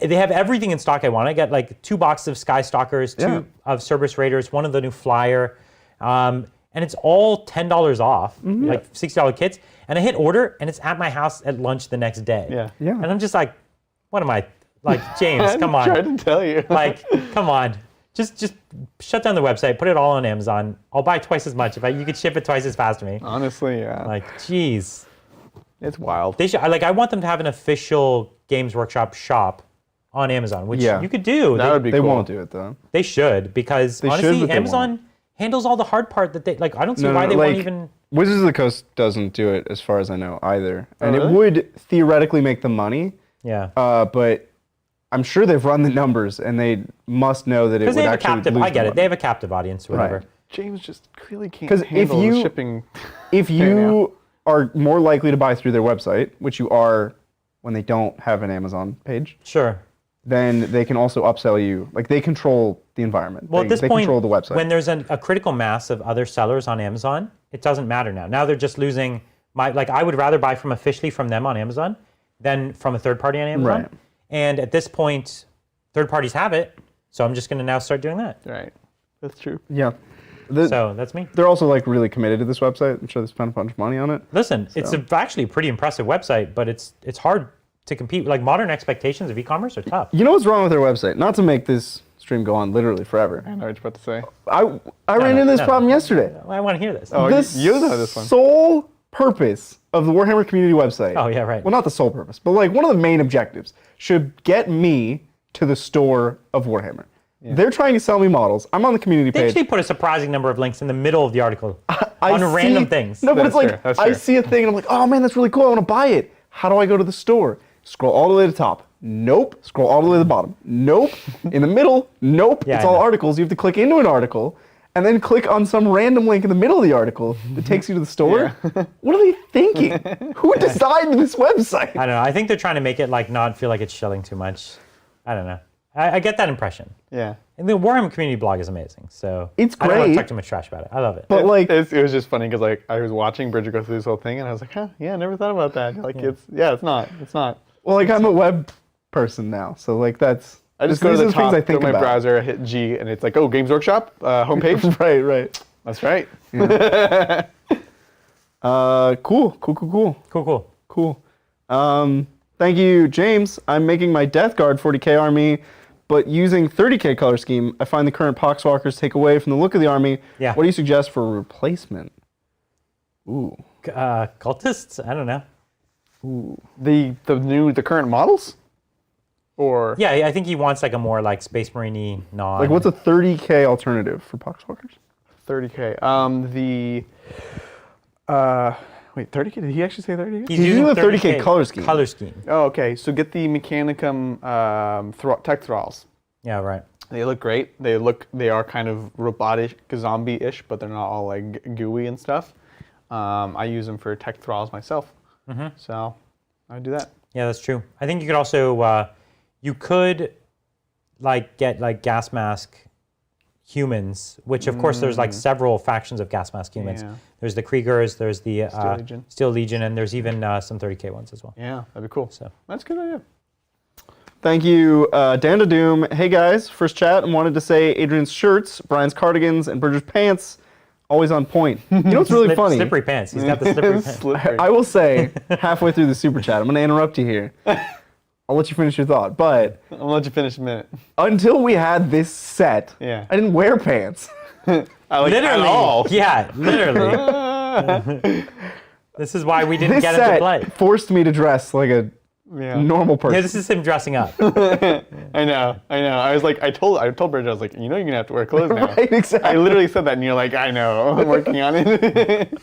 They have everything in stock I want. I got like 2 boxes of Sky Stalkers, 2 of Cerberus Raiders, 1 of the new Flyer. And it's all $10 off, like $60 kits. And I hit order, and it's at my house at lunch the next day. Yeah. And I'm just like, what am I? Like, James, come on. I tried to tell you. Like, come on. Just shut down the website, put it all on Amazon. I'll buy twice as much. You could ship it twice as fast to me. Honestly, yeah. Like, geez. It's wild. They should, I want them to have an official Games Workshop shop on Amazon, which you could do. That would be cool. They won't do it, though. They should, because honestly, Amazon handles all the hard part that they, like, I don't see why they won't even... Wizards of the Coast doesn't do it, as far as I know, either. And it would theoretically make them money. Yeah. But I'm sure they've run the numbers, and they must know that it would actually lose I get it. money. They have a captive audience, or whatever. Right. James just really can't Because handle the shipping. If you are more likely to buy through their website, which you are when they don't have an Amazon page, Sure. then they can also upsell you. Like, they control the environment. Well, at this they point, control the website. when there's a critical mass of other sellers on Amazon, it doesn't matter now. Now they're just losing I would rather buy officially from them on Amazon than from a third party on Amazon. Right. And at this point, third parties have it, so I'm just going to now start doing that. Right. That's true. Yeah. So that's me. They're also like really committed to this website. I'm sure they spent a bunch of money on it. Listen, it's actually a pretty impressive website, but it's hard to compete. Like, modern expectations of e-commerce are tough. You know what's wrong with their website? Not to make this stream go on literally forever. I know what you're about to say. I ran into this problem yesterday. I want to hear this. Oh, you know this one. The sole purpose of the Warhammer community website. Oh, yeah, right. Well, not the sole purpose, but like one of the main objectives should get me to the store of Warhammer. Yeah. They're trying to sell me models. I'm on the community They page. actually put a surprising number of links in the middle of the article on random things. No, but it's like, That's I true. see a thing and I'm like, oh man, that's really cool. I want to buy it. How do I go to the store? Scroll all the way to the top. Nope. Scroll all the way to the bottom. Nope. In the middle. Nope. Yeah, it's I all know. articles. You have to click into an article and then click on some random link in the middle of the article that takes you to the store. Yeah. What are they thinking? Who designed this website? I don't know. I think they're trying to make it like not feel like it's shilling too much. I don't know. I get that impression. Yeah. And the Warhammer community blog is amazing, so It's I don't want great. to talk too much trash about it. I love it. But like, it was just funny because like I was watching Bridget go through this whole thing and I was like, huh, yeah, I never thought about that. Like it's not. well, like I'm a web person now, so like that's. I just these go to are the top, things I go think to my about. browser, I hit G, and it's like, oh, Games Workshop homepage. Right. That's right. Cool. Thank you, James. I'm making my Deathguard 40k army, but using 30k color scheme, I find the current Poxwalkers take away from the look of the army. Yeah. What do you suggest for a replacement? Ooh. Cultists? I don't know. The current models, or Yeah, I think he wants like a more like Space Marine-y non. Like, what's a 30k alternative for Poxwalkers? 30k. Wait, 30k? Did he actually say 30k? He's using the 30K color scheme. Color scheme. Oh, okay. So get the Mechanicum tech thralls. Yeah, right. They look great. They are kind of robotic, zombie-ish, but they're not all like gooey and stuff. I use them for tech thralls myself, so I would do that. Yeah, that's true. I think you could also you could like get like gas mask humans, which of course there's like several factions of gas mask humans. Yeah. There's the Kriegers, there's the Legion. Steel Legion, and there's even some 30k ones as well. Yeah, that'd be cool. So That's a good idea. Thank you, Danda Doom. Hey guys, first chat and wanted to say Adrian's shirts, Brian's cardigans, and Bridger's pants, always on point. You know what's really funny? Slippery pants. He's got the slippery pants. Slippery. I will say, halfway through the super chat, I'm going to interrupt you here. I'll let you finish your thought, but I'll let you finish in a minute. until we had this set, Yeah. I didn't wear pants. I like Literally. at all. Yeah, literally. This is why we didn't This get him to set play. forced me to dress like a Yeah. normal person. Yeah, this is him dressing up. I know. I was like, I told Bridget, I was like, you know, you're gonna have to wear clothes now. Right, exactly. I literally said that, and you're like, I know, I'm working on it.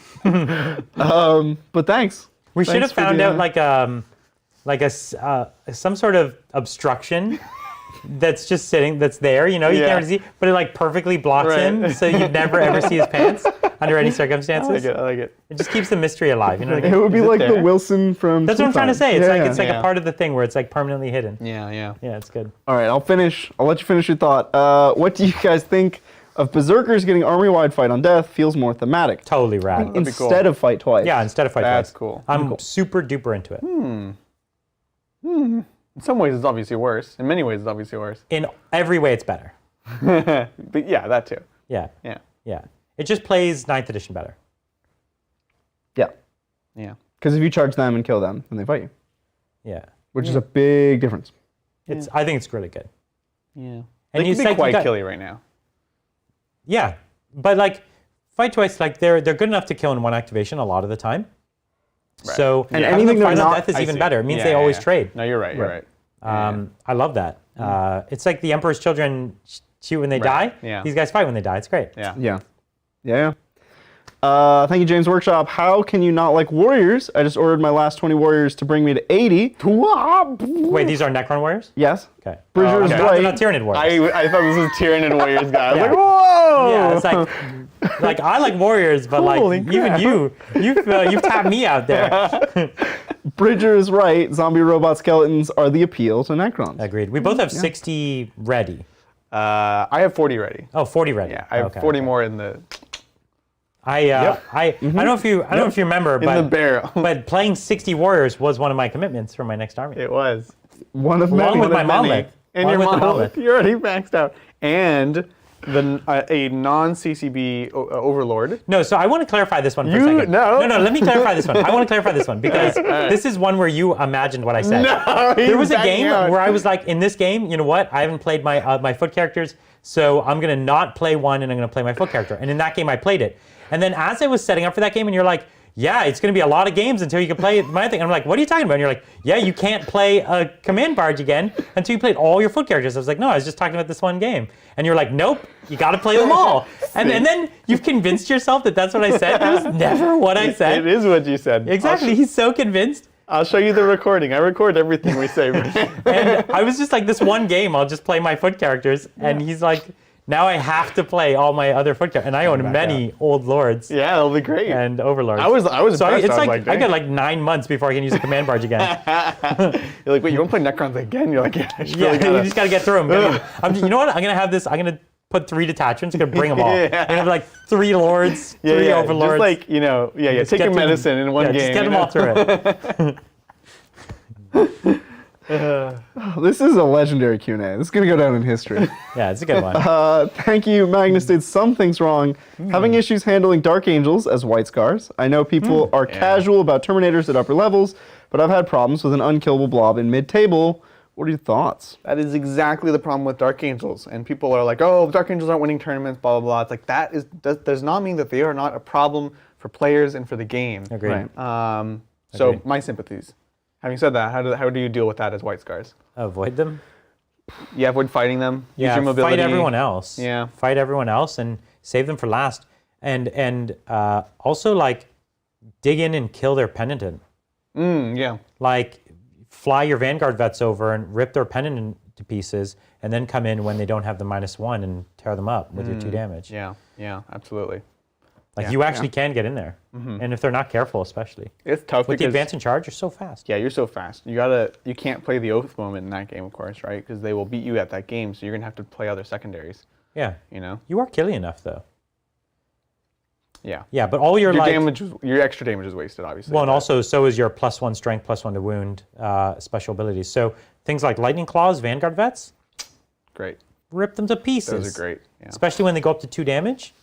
But thanks. We should have Thanks for found the, out like some sort of obstruction that's just sitting, that's there, you know, you can't really see, but it like perfectly blocks him, so you never ever see his pants under any circumstances. I like it. It just keeps the mystery alive, you know what I It mean? would be like the Wilson from. That's what I'm trying to say. It's like Yeah. a part of the thing where it's like permanently hidden. Yeah. Yeah, it's good. All right, I'll let you finish your thought. What do you guys think of Berserkers getting army-wide fight on death? Feels more thematic. Totally rad. be cool. Instead of fight twice. Yeah, instead of fight That's twice. cool. I'm super duper into it. In some ways, it's obviously worse. In many ways, it's obviously worse. In every way, it's better. But yeah, that too. Yeah. Yeah. Yeah. It just plays 9th edition better. Yeah. Yeah. Because if you charge them and kill them, then they fight you, Yeah. which is a big difference. I think it's really good. Yeah. And They you can said be you quite got- killy right now. Yeah. But like fight twice, like they're good enough to kill in one activation a lot of the time. Right. So And having anything them fight they're on not- death is I even see. better. It means Yeah, they yeah, always yeah. trade. No, you're right. You're right. I love that. It's like the Emperor's Children shoot when they die. Yeah. These guys fight when they die. It's great. Yeah. Yeah. Thank you, James Workshop. How can you not like warriors? I just ordered my last 20 warriors to bring me to 80. Wait, these are Necron warriors? Yes. Okay. Bridger's They're right. not Tyranid warriors. I thought this was Tyranid Warriors guy. I was Yeah. like, whoa! Yeah, it's like I like warriors, but Holy like even you've tapped me out there. Bridger is right. Zombie robot skeletons are the appeal to Necrons. Agreed. We both have 60 ready. I have 40 ready. Oh, 40 ready. Yeah, I have 40 more in the I don't know if you remember, the barrel. but playing 60 warriors was one of my commitments for my next army. It was. One of Along many. with my Many. monolith. And Along your with the monolith. You're already maxed out. And a non-CCB overlord. No, so I want to clarify this one for a You- second. no. No, let me clarify this one. I want to clarify this one because this is one where you imagined what I said. No, There was a he's backing game out. where I was like, in this game, you know what? I haven't played my foot characters, so I'm going to not play one and I'm going to play my foot character. And in that game, I played it. And then as I was setting up for that game, and you're like, yeah, it's going to be a lot of games until you can play my thing. And I'm like, what are you talking about? And you're like, yeah, you can't play a command barge again until you played all your foot characters. I was like, no, I was just talking about this one game. And you're like, nope, you got to play them all. and then you've convinced yourself that that's what I said. It was never what I said. It is what you said. Exactly. He's so convinced. I'll show you the recording. I record everything we say. And I was just like, this one game, I'll just play my foot characters. And he's like, now I have to play all my other foot characters. And I own many old lords Yeah, that'll be great. and overlords. I was So impressed. it's I was like I dang. got like 9 months before I can use a command barge again. You're like, wait, you want to play Necrons again? You're like, yeah, I Yeah, really you gotta. just gotta get through them. You know what? I'm gonna have this. I'm gonna put 3 detachments. I'm gonna bring them all. Yeah. I'm gonna have like 3 lords, Yeah, 3 yeah, overlords. just like, Just take get your through- medicine in one game. Just get you them know? all through it. This is a legendary Q&A. This is going to go down in history. Yeah, it's a good one. Thank you. Magnus did some things wrong. Having issues handling Dark Angels as White Scars. I know people are casual about Terminators at upper levels, but I've had problems with an unkillable blob in mid-table. What are your thoughts? That is exactly the problem with Dark Angels. And people are like, oh, Dark Angels aren't winning tournaments, blah, blah, blah. It's like, that does not mean that they are not a problem for players and for the game. Agreed. Right. So Agreed. my sympathies. Having said that, how do you deal with that as White Scars? Avoid them. Yeah, avoid fighting them. Use Yeah, your mobility. fight everyone else. Yeah. Fight everyone else and save them for last. And also like dig in and kill their penitent. Yeah. Like fly your Vanguard vets over and rip their penitent to pieces, and then come in when they don't have the -1 and tear them up with your 2 damage. Yeah, absolutely. Like Yeah. you actually can get in there, and if they're not careful, especially It's tough with the because advance and charge, you're so fast. yeah, you're so fast. You can't play the oath moment in that game, of course, right? Because they will beat you at that game, so you're gonna have to play other secondaries. Yeah, You know? you are killy enough though. Yeah. Yeah, but all your like Your extra damage is wasted, obviously. well, and but- also so is your +1 strength, +1 to wound special abilities. So things like lightning claws, Vanguard vets, great. rip them to pieces. Those are great. Yeah. Especially when they go up to 2 damage.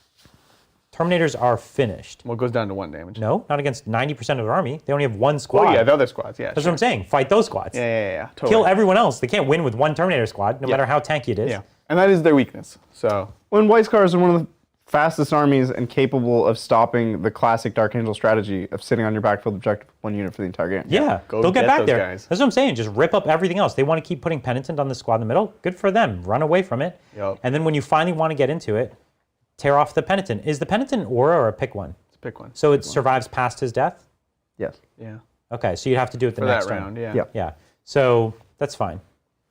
Terminators are finished. Well, it goes down to 1 damage. No, not against 90% of their army. They only have 1 squad. Oh yeah, the other squads. Yeah. That's what I'm saying. Fight those squads. Yeah. Totally. Kill everyone else. They can't win with 1 Terminator squad, no matter how tanky it is. Yeah, and that is their weakness. So When White Scars are one of the fastest armies and capable of stopping the classic Dark Angel strategy of sitting on your backfield objective with 1 unit for the entire game. Yeah, Go they'll get get back those there. guys. That's what I'm saying. Just rip up everything else. They want to keep putting Penitent on the squad in the middle. Good for them. Run away from it. Yep. And then when you finally want to get into it, tear off the Penitent. Is the Penitent an aura or a pick one? let's pick one. So it survives past his death? Yes. Yeah. Okay, so you'd have to do it the For next that turn. round, yeah. Yeah. Yeah, so that's fine.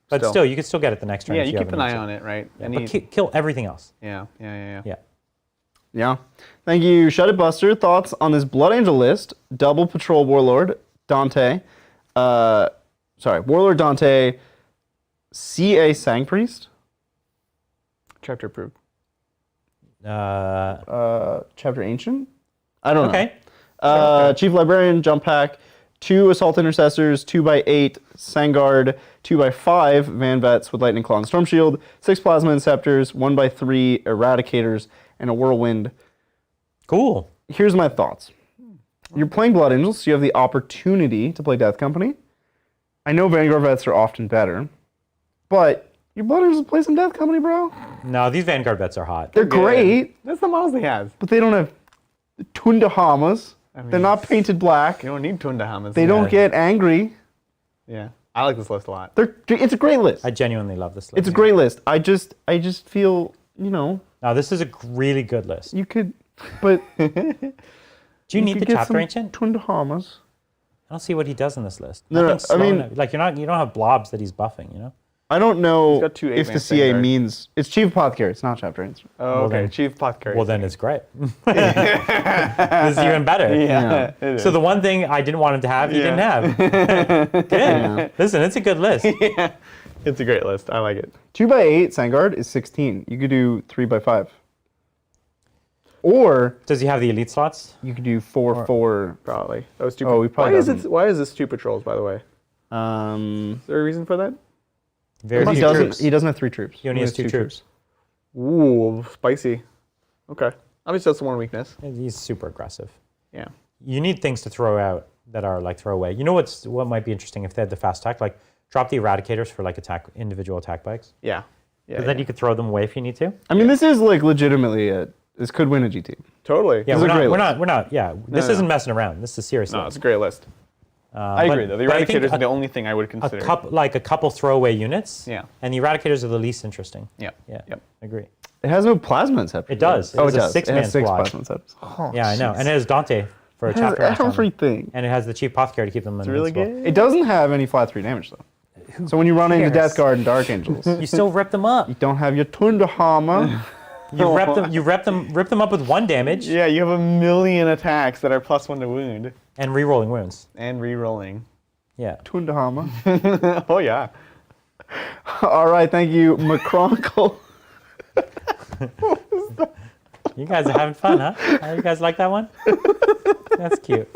But still, you could still get it the next turn. Yeah, if you keep have an a eye need on to. it, right? Yeah, but kill everything else. Yeah. Yeah. Thank you, Shut It Buster. Thoughts on this Blood Angel list? Double Patrol Warlord, Dante. Warlord Dante, CA Sang Priest. Chapter approved. Chapter Ancient? I don't know. Okay. Chief Librarian, Jump Pack, 2 Assault Intercessors, 2x8 Sangard, 2x5 Van Vets with Lightning Claw and Storm Shield, 6 Plasma Inceptors, 1x3 Eradicators, and a Whirlwind. Cool. Here's my thoughts. You're playing Blood Angels, so you have the opportunity to play Death Company. I know Vanguard Vets are often better, but your Blood Angels play some Death Company, bro. No, these Vanguard Vets are hot. They're great, That's the models they have. but they don't have Tundahamas. They're not painted black. You don't need Tundahamas. They don't get angry. Yeah. I like this list a lot. It's a great list. I genuinely love this list. It's a great list. I just feel, you know, No, this is a really good list. you could, but Do you need the Chapter Ancient? Tundahamas. I don't see what he does in this list. No, Nothing's I slow mean- enough. Like you don't have blobs that he's buffing, you know? I don't know got 2 if the 8-man CA Vanguard. means it's Chief Apothecary. It's not Chapter Ancient. Oh, okay. then- Chief Apothecary. Well, then it's great. This is even better. Yeah. It is. So the one thing I didn't want him to have, he didn't have. Good. Listen, it's a good list. It's a great list. I like it. 2x8 Sangard is 16. You could do 3x5. Or Does he have the elite slots? you could do 4-4. Probably. That was 2 Oh, he probably doesn't. Why is this 2 patrols, by the way? Is there a reason for that? Very He few doesn't. troops. He doesn't have 3 troops. He only has 2 troops. Ooh, spicy. Okay. Obviously, that's the one weakness. He's super aggressive. Yeah. You need things to throw out that are like throwaway. You know what might be interesting if they had the fast attack? Like drop the Eradicators for like individual attack bikes. Yeah. Yeah. But then you could throw them away if you need to. I mean, this is like legitimately this could win a GT. Totally. Yeah, This is a great we're list. not. Yeah, this no. isn't messing around. This is serious. No, it's a great list. I agree, though. The but I think Eradicators are the only thing I would a consider. couple throwaway units. Yeah. And the Eradicators are the least interesting. Yeah. Yeah. Yep. Agree. It has no Plasma Inceptor. It does. Oh, It's it a does. It 6-man has 6 squad. Plasma Inceptors. Oh, Yeah, I know. And it has Dante for a it has chapter. match on them. everything. And it has the Chief Apothecary to keep them really invincible. good. It doesn't have any flat 3 damage though. So when you run into cares? Deathguard and Dark Angels, You still rip them up. you don't have your Tundahama. You rip them up with 1 damage Yeah, you have a million attacks that are +1 to wound and re-rolling wounds. and re-rolling. Yeah. Tundahama. Oh, yeah. All right, thank you, McCronkle. You guys are having fun, huh? You guys like that one? That's cute.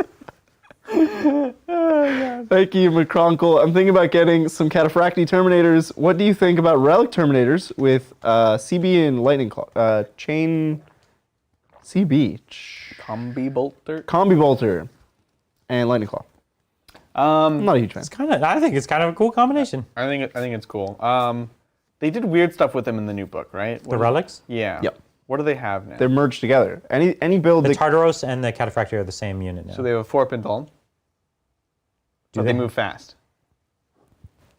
Thank you, McCronkle. I'm thinking about getting some Cataphracti Terminators. What do you think about Relic Terminators with CB and Lightning Claw? Chain CB. Combi Bolter. Combi Bolter and Lightning Claw. I'm not a huge fan. I think it's kind of a cool combination. I think it's cool. They did weird stuff with them in the new book, right? The relics? Yeah. Yep. What do they have now? They're merged together. Any build The that Tartaros and the Cataphracti are the same unit now. So they have a 4-pin so they move fast.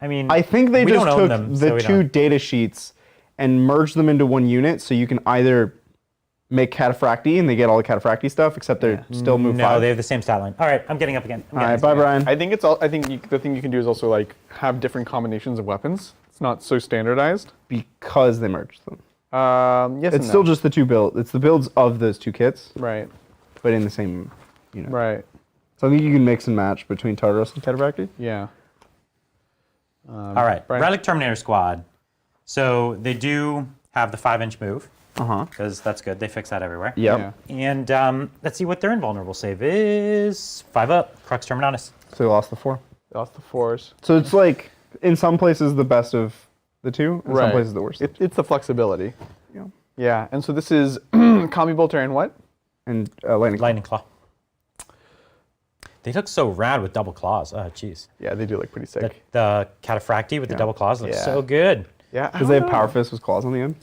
I mean, I think they we just don't own took them, the so we 2 don't. data sheets and merged them into one unit, so you can either make Cataphracti and they get all the Cataphracti stuff, except they're still move No, 5. they have the same stat line. All right, I'm getting up again. All right, bye, Brian. I think the thing you can do is also like have different combinations of weapons. It's not so standardized. Because they merged them. Yes, It's and still no. just the 2 builds. It's the builds of those 2 kits, Right. but in the same unit. Right. So I think you can mix and match between Tartaros and Cataphracti. Yeah. All right, Brian? Relic Terminator Squad. So they do have the 5-inch move, because that's good. They fix that everywhere. Yep. Yeah. And let's see what their invulnerable save is. 5 up, Crux Terminatus. So they lost the 4. That's the 4s. So it's like, in some places, the best of the 2, in some places, the worst. It's the flexibility. Yeah. Yeah. And so this is Combi Bolter and what? And Lightning Claw. Lightning Claw. They look so rad with double claws. Oh, jeez. Yeah, they do look pretty sick. The Cataphracti with the double claws looks Yeah. so good. Yeah. Because they have Power Fist with claws on the end.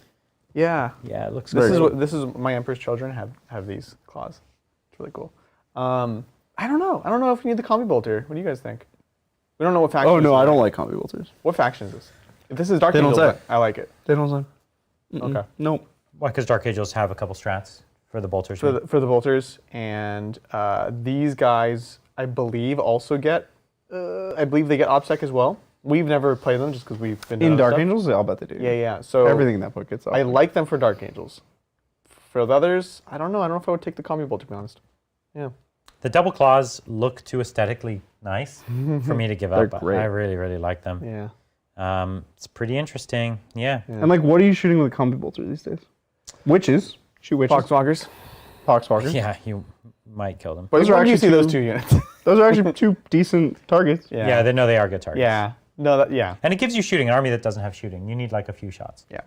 Yeah. Yeah, it looks This good. is this is my Emperor's Children have these claws. It's really cool. I don't know. I don't know if you need the Combi Bolter. What do you guys think? We don't know what faction. Oh, no, this is. I don't like Combi Bolters. What faction is this? If this is Dark They don't Angels, say. I like it. They don't say. Okay. Nope. Why? Because Dark Angels have a couple strats for the bolters. For the bolters, and these guys, I believe, also get. I believe they get OBSEC as well. We've never played them just because we've been In doing Dark stuff. Angels, I'll bet they do. Yeah. So Everything in that book gets off. I like them for Dark Angels. For the others, I don't know. I don't know if I would take the Combi Bolt, to be honest. Yeah. The double claws look too aesthetically nice for me to give up. They're great. I really, really like them. Yeah. It's pretty interesting. Yeah. And like, what are you shooting with a combi bolter these days? Witches. Shoot witches. Poxwalkers. Poxwalkers. Yeah, you might kill them. But Those are where do you actually see those two- 2 units? Those are actually 2 decent targets. Yeah, they are good targets. Yeah. No, yeah. And it gives you shooting. An army that doesn't have shooting, you need like a few shots. Yeah.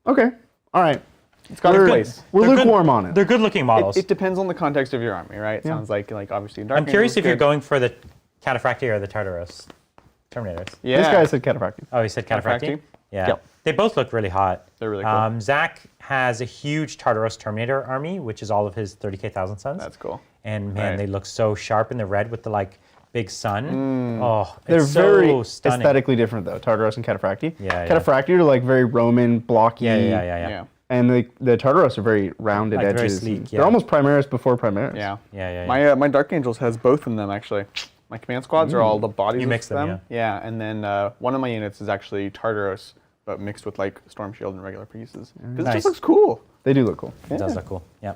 Okay. All right. It's got a We're, place. we're They're lukewarm on it. They're good-looking models. It depends on the context of your army, right? It sounds like obviously in Dark I'm curious Angels, if you're good. going for the Cataphractii or the Tartaros Terminators. Yeah. This guy said Cataphractii. Oh, he said Cataphractii? Cataphractii? Yeah. Yep. They both look really hot. They're really cool. Zach has a huge Tartaros Terminator army, which is all of his 30k Thousand Suns. That's cool. And man, Right. they look so sharp in the red with the like big sun. Oh, They're it's so very stunning. aesthetically different though, Tartaros and Cataphractii. Yeah, yeah. Cataphractii are like very Roman, blocky. Yeah. And the Tartaros are very rounded Like, very edges. sleek, and yeah. They're almost Primaris before Primaris. Yeah. My Dark Angels has both of them actually. My command squads are all the bodies You of mix them, Yeah, and then one of my units is actually Tartaros, but mixed with like Storm Shield and regular pieces. Because it Nice. just looks cool. They do look cool. It does look cool. Yeah.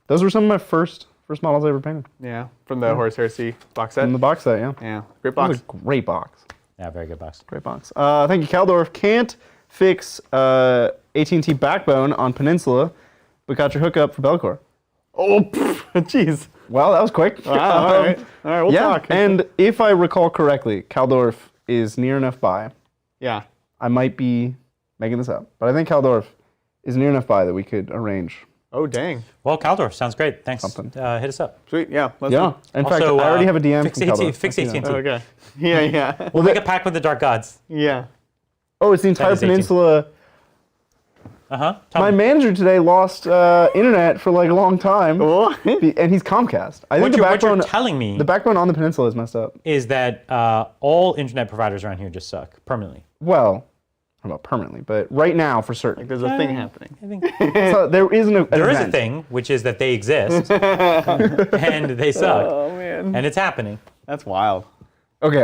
Those were some of my first models I ever painted. Yeah, from the Horus Heresy box set. In the box set, yeah. Yeah, great That was box. a great box. Yeah, very good box. Great box. Thank you, Kaldorf. Can't fix AT&T Backbone on Peninsula, but got your hookup for Belcor. Oh, jeez. Well, that was quick. Wow, all right, we'll yeah, talk. and if I recall correctly, Kaldorf is near enough by. Yeah. I might be making this up, but I think Kaldorf is near enough by that we could arrange Oh, dang. Well, Caldor, sounds great. Thanks. Something. Hit us up. Sweet, yeah. Let's Yeah. In fact, I Also, already have a DM fix from Kaldorf. Fix I've seen AT&T. that. Okay. Yeah. We'll make a pact with the Dark Gods. Yeah. Oh, it's the entire is 18. peninsula. Uh-huh. My manager today lost internet for like a long time, What? and he's Comcast. I think What the you're backbone, telling me the backbone on the peninsula is messed up. is that all internet providers around here just suck permanently. Well, I don't know about permanently, but right now for certain. There's a thing happening. I think So there isn't a. there is a thing, which is that they exist and they suck, Oh, man. and it's happening. That's wild. Okay.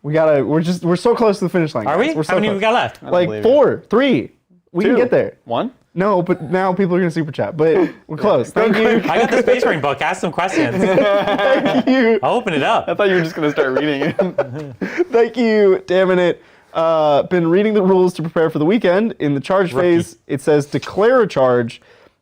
We're so close to the finish line. Are guys. we? We're so How many close. we got left? Like believe 4, 3. We can Two. get there. 1? No, but now people are gonna super chat. But we're close. Thank you. I got the Space Marine book. Ask some questions. Thank you. I'll open it up. I thought you were just going to start reading it. Thank you, damn it. Been reading the rules to prepare for the weekend. In the charge phase, it says declare a charge.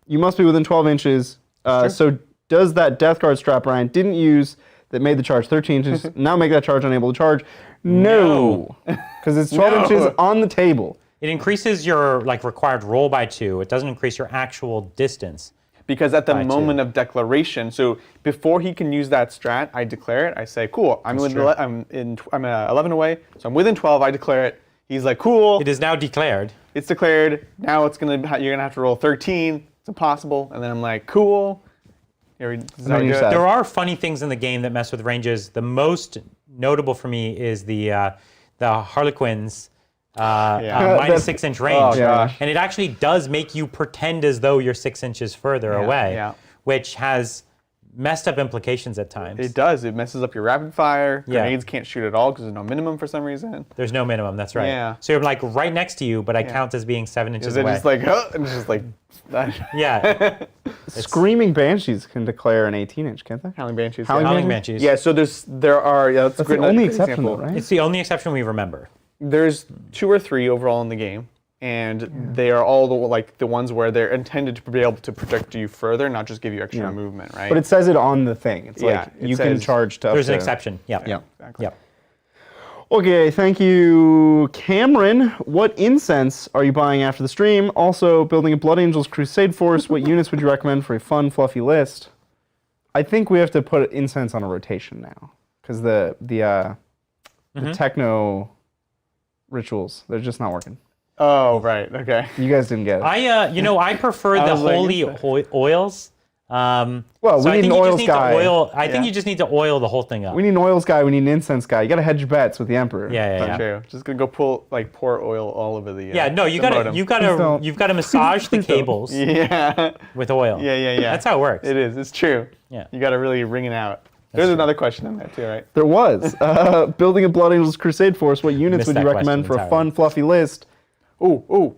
You must be within 12 inches. So does that Deathguard strap Ryan didn't use that made the charge 13 inches now make that charge unable to charge? No. Because it's 12 inches on the table. It increases your required roll by 2. It doesn't increase your actual distance. Because at the By moment 2. of declaration, so before he can use that strat, I declare it. I say, cool, I'm 11 away, so I'm within 12. I declare it. He's like, cool. It is now declared. It's declared. Now you're gonna have to roll 13. It's impossible. And then I'm like, cool. then you're sad. There are funny things in the game that mess with ranges. The most notable for me is the Harlequins minus 6-inch range. Oh, gosh. And it actually does make you pretend as though you're 6 inches further away, yeah. which has messed up implications at times. It does. It messes up your rapid fire. Yeah. Grenades can't shoot at all because there's no minimum for some reason. There's no minimum, that's right. Yeah. So you're like right next to you, but I count as being 7 inches Is it away. just like, huh? And it's just like, Yeah. Screaming Banshees can declare an 18-inch, can't they? Howling Banshees. Howling Howling Banshees. Yeah, so there are, that's That's the only exception, though, right? It's the only exception we remember. There's 2 or 3 overall in the game, and they are all the ones where they're intended to be able to protect you further, not just give you extra movement, right? But it says it on the thing. It's Yeah, like it you can says- charge to up There's an to- exception. Yeah. Yeah. Exactly. Yep. Okay, thank you, Cameron. What incense are you buying after the stream? Also, building a Blood Angels Crusade force, what units would you recommend for a fun, fluffy list? I think we have to put incense on a rotation now, because the techno rituals, they're just not working. Oh, right. Okay. You guys didn't get it. I prefer the was like, holy oils. Well, So we I need think an you oils just need guy. to oil. I think Yeah. you just need to oil the whole thing up. We need an oils guy. We need an incense guy. You got to hedge your bets with the Emperor. Yeah. True. Just gonna go pour oil all over the. Yeah, no, the modem. Please don't. you've got to massage the Please don't. Yeah. cables with oil. Yeah. That's how it works. It is. It's true. Yeah. You got to really wring it out. There's another question in there too, right? There was. Building a Blood Angels Crusade force, what units Missed would you that recommend for question a fun, fluffy list? Ooh.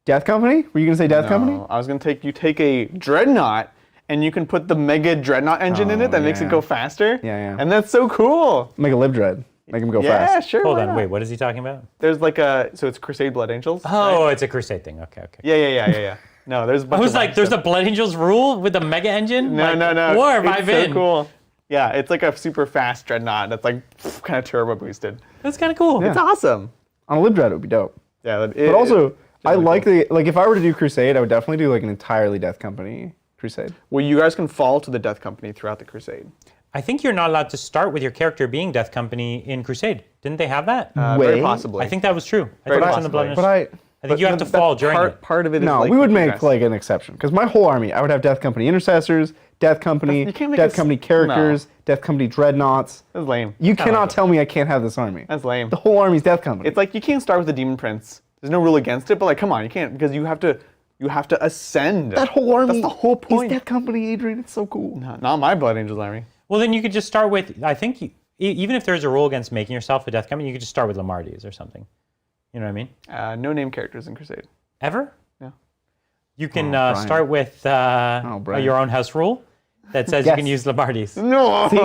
Death Company? Were you going to say Death Company? I was gonna take a Dreadnought, and you can put the Mega Dreadnought engine in it that makes it go faster. Yeah. And that's so cool. Make a Live Dread. Make him go Yeah, fast. sure. Hold why on, not? wait, what is he talking about? There's so it's Crusade Blood Angels. Oh, right? it's a crusade thing. Okay. Yeah. No, there's a bunch I was of like, there's a Blood Angels rule with the mega engine? No. War have I It's been? so cool. Yeah, it's like a super fast Dreadnought that's like kind of turbo boosted. That's kind of cool. Yeah. It's awesome. On a Live Dread, it would be dope. Yeah, But also, I really like if I were to do Crusade, I would definitely do like an entirely Death Company Crusade. Well, you guys can fall to the Death Company throughout the Crusade. I think you're not allowed to start with your character being Death Company in Crusade. Didn't they have that? Very possibly. I think that was true. I Very think it's in the possibly. Blood But I think you have to fall during it. Part of it is No, like we would you make progress. like an exception. Because my whole army, I would have Death Company Intercessors, Death Company, You can't make Death us- Company characters, Death Company Dreadnoughts. That's lame. You cannot tell me I can't have this army. That's lame. The whole army's Death Company. It's like you can't start with the Demon Prince. There's no rule against it, but like, come on, you can't because you have to ascend. that whole army That's the whole point. is Death Company, Adrian. It's so cool. Not my Blood Angels army. Well, then you could just start with, I think, even if there's a rule against making yourself a Death Company, you could just start with Lamardis or something. You know what I mean? No name characters in Crusade. Ever? Yeah. You can Brian. start with Brian. your own house rule that says Yes. you can use Lamardis. No. See,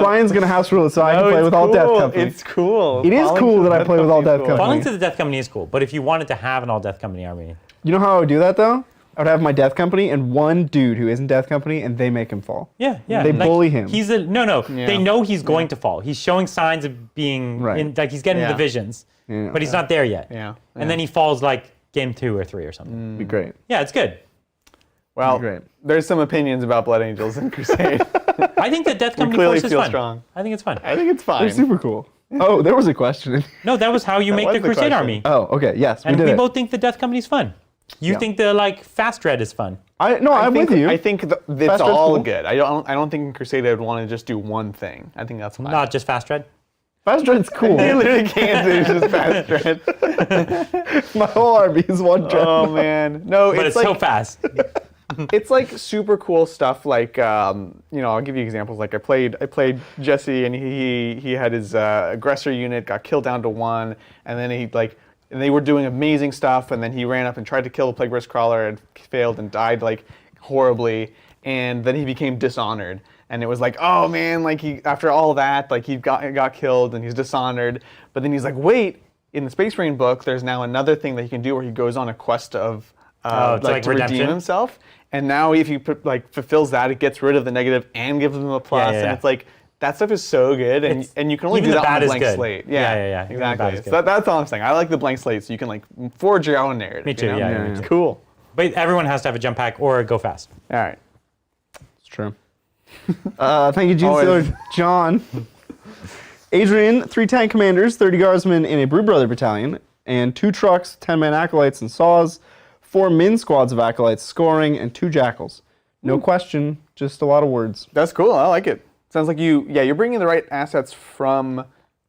Brian's gonna house rule it so I can play with all Death Company. It's cool. It is Falling cool to that I Death play with all Company is Death cool. Company. Falling to the Death Company is cool, but if you wanted to have an all Death Company army, You know how I would do that though? I would have my Death Company and one dude who isn't Death Company, and they make him fall. yeah. They like, bully him. He's no. Yeah. They know he's going to fall. He's showing signs of being Right. like he's getting Yeah. the visions, Yeah. but he's not there yet. Yeah. And then he falls like game 2 or 3 or something. It'd be great. Yeah, it's good. Well, Great. there's some opinions about Blood Angels in Crusade. I think the Death Company clearly force is feel fun. strong. I think it's fun. I think it's fine. They're super cool. Oh, there was a question. No, that was how you make was the the Crusade question. army. Oh, okay. Yes, And we we did it. both think the Death Company's fun. You Yeah. think the Fast Dread is fun. I'm with you. I think it's Dread's all cool. good. I don't think in Crusade I'd want to just do one thing. I think that's fine. Not just Fast Dread. Fast Dread's cool. You literally can't do just Fast Dread. My whole army is one Dread. Oh man, no, But it's like so fast. it's like super cool stuff. Like I'll give you examples. Like I played Jesse, and he had his aggressor unit got killed down to 1, and then and they were doing amazing stuff, and then he ran up and tried to kill the Plague Burst Crawler and failed and died like horribly, and then he became dishonored. And it was like, oh man, like after all that, like he got killed and he's dishonored. But then he's like, wait, in the Space Marine book, there's now another thing that he can do where he goes on a quest of to to redeem redemption? himself. And now if he fulfills that, it gets rid of the negative and gives him a plus. Yeah. And it's like that stuff is so good, and you can only even do the that on bad a is blank good. slate. Yeah. Even the bad Exactly. is So good. that's all I'm saying. I like the blank slate, so you can forge your own narrative. Me too, you know? yeah, me It's too. cool. But everyone has to have a jump pack or go fast. All right. It's true. Thank you, Gene Always. Steeler. John. Adrian, 3 tank commanders, 30 guardsmen in a Brood Brother battalion, and 2 trucks, 10-man acolytes and saws, 4 min squads of acolytes scoring, and 2 jackals. No question, just a lot of words. That's cool. I like it. Sounds like you're bringing the right assets from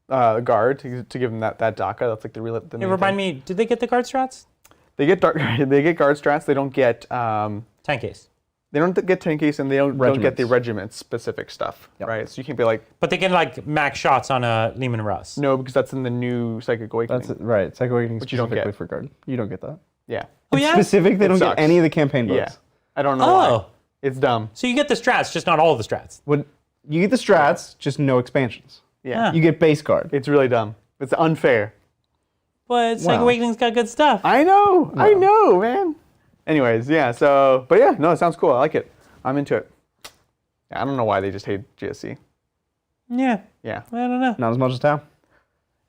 guard to give them that DACA. That's like the main Hey, remind thing. me, did they get the guard strats? They get guard strats. They don't get Tank case. they don't get 10 case, and they don't get the Regiments. regiment specific stuff, right? So you can't be like, But they get max shots on a Lehman Russ. no, because that's in the new Psychic Awakening. That's it, right. Psycho Awakening you don't specifically get. for guard. You don't get that. Yeah. Oh, yeah? Specific, they don't sucks. get any of the campaign books. Yeah. I don't know Oh. why. It's dumb. So you get the strats, just not all of the strats. When you get the strats, just no expansions. Yeah. You get base guard. It's really dumb. It's unfair. But Psychic Wow. Awakening's got good stuff. I know, man. Anyways, yeah, but yeah, no, it sounds cool. I like it. I'm into it. Yeah, I don't know why they just hate GSC. Yeah, Yeah, I don't know. Not as much as Tau.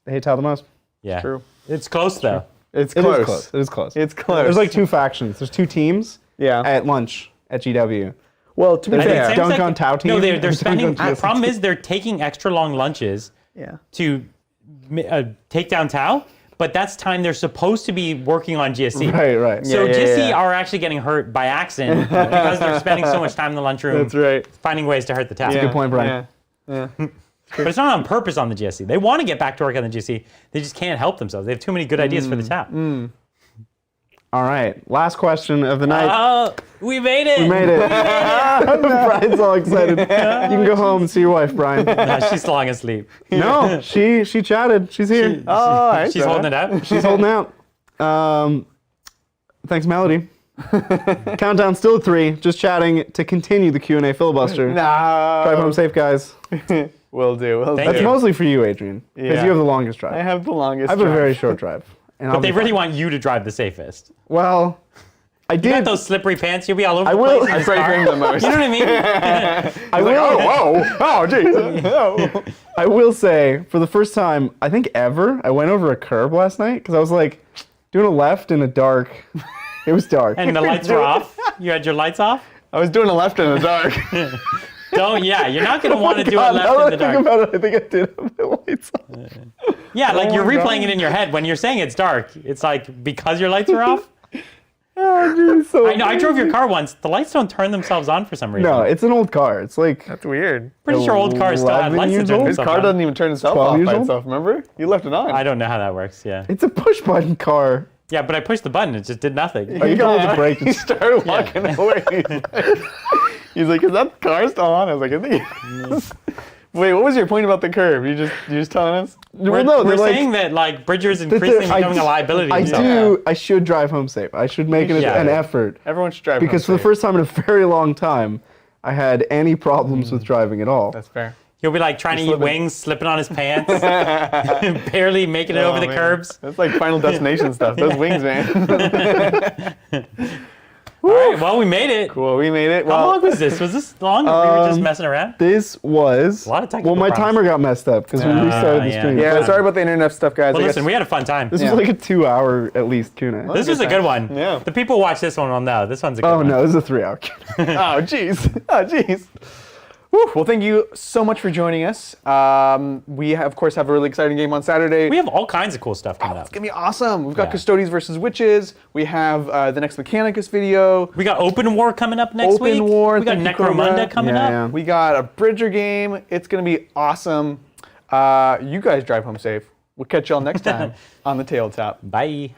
They hate Tau the most. Yeah, true. It's close though. It's It close. is close. It is close. It's close. There's like 2 factions. There's 2 teams Yeah. at lunch at GW. Well, to be There's fair, a dunk on Tau team. No, they're and a dunk spending. on The GSC problem team. is they're taking extra long lunches yeah. to take down Tau, but that's time they're supposed to be working on GSC. Right. So Yeah, GSC yeah. are actually getting hurt by accident because they're spending so much time in the lunchroom That's right. finding ways to hurt the Tau. Yeah, good point, Brian. Yeah. But it's not on purpose on the GSC. They want to get back to work on the GSC. They just can't help themselves. They have too many good ideas for the Tau. All right. Last question of the night. We made it. We made it. Brian's all excited. You can go home and see your wife, Brian. No, she's still long asleep. No, she chatted. She's here. She's holding it up. She's holding out. Thanks, Melody. Countdown still at 3. Just chatting to continue the Q&A filibuster. No. Drive home safe, guys. Will do. Thank That's you. mostly for you, Adrian, because you have the longest drive. I have the longest I have a drive. very short drive. And But they really want you to drive the safest. Well, I You got did. those slippery pants. You'll be all over the will. place. in I this pray car. for him the most. You know what I mean? I will. Oh, jeez. I will say, for the first time, I think ever, I went over a curb last night because I was like doing a left in a dark. It was dark. And the lights were off. You had your lights off. I was doing a left in the dark. You're not going to want to do it God, left now in the that I dark. think about it, I think I did have the lights on. Yeah, like you're my God. replaying it in your head when you're saying it's dark. It's like because your lights are off. Oh, geez, so I know. I drove your car once. The lights don't turn themselves on for some reason. No, it's an old car. It's like That's weird. Pretty sure old cars still have 11 lights that years turn old? His themselves car on. doesn't even turn itself 12 off years by old? itself, remember? You left it on. I don't know how that works. Yeah. it's a push button car. Yeah, but I pushed the button. It just did nothing. Oh, you can hold the brake. He started walking away. He's like, is that car still on? I was like, I think it is. Wait, what was your point about the curve? You just telling us? We're, no, we're they're like, saying that like Bridger's that increasingly they're- becoming a liability. to I himself. do. I should drive home safe. I should make it Yeah. an effort Everyone should drive because for home the first time in a very long time, I had any problems with driving at all. That's fair. He'll be like trying to eat slipping. wings, slipping on his pants, barely making it over the man. curbs. That's like Final Destination stuff. Those wings, man. All right, well, we made it. Cool, we made it. How Well, long was this? Was this long or we were just messing around? This was A lot of technical well, my problems. timer got messed up because we restarted the yeah. stream. yeah, sorry about the internet stuff, guys. Well, I listen, guess- we had a fun time. This Yeah. was like a 2-hour at least Q&A. This was a good one. Yeah. The people who watch this one will know. This one's a good Oh one. no, this is a 3-hour Q&A. Oh, jeez. Oh, jeez. Whew. Well, thank you so much for joining us. We, of course, have a really exciting game on Saturday. We have all kinds of cool stuff coming up. It's going to be awesome. We've got Yeah. Custodies versus Witches. We have the next Mechanicus video. We got Open War coming up next week. Open War, We got thank you, Cobra. Necromunda coming up. Yeah. We got a Bridger game. It's going to be awesome. You guys drive home safe. We'll catch y'all next time on the Tabletop. Bye.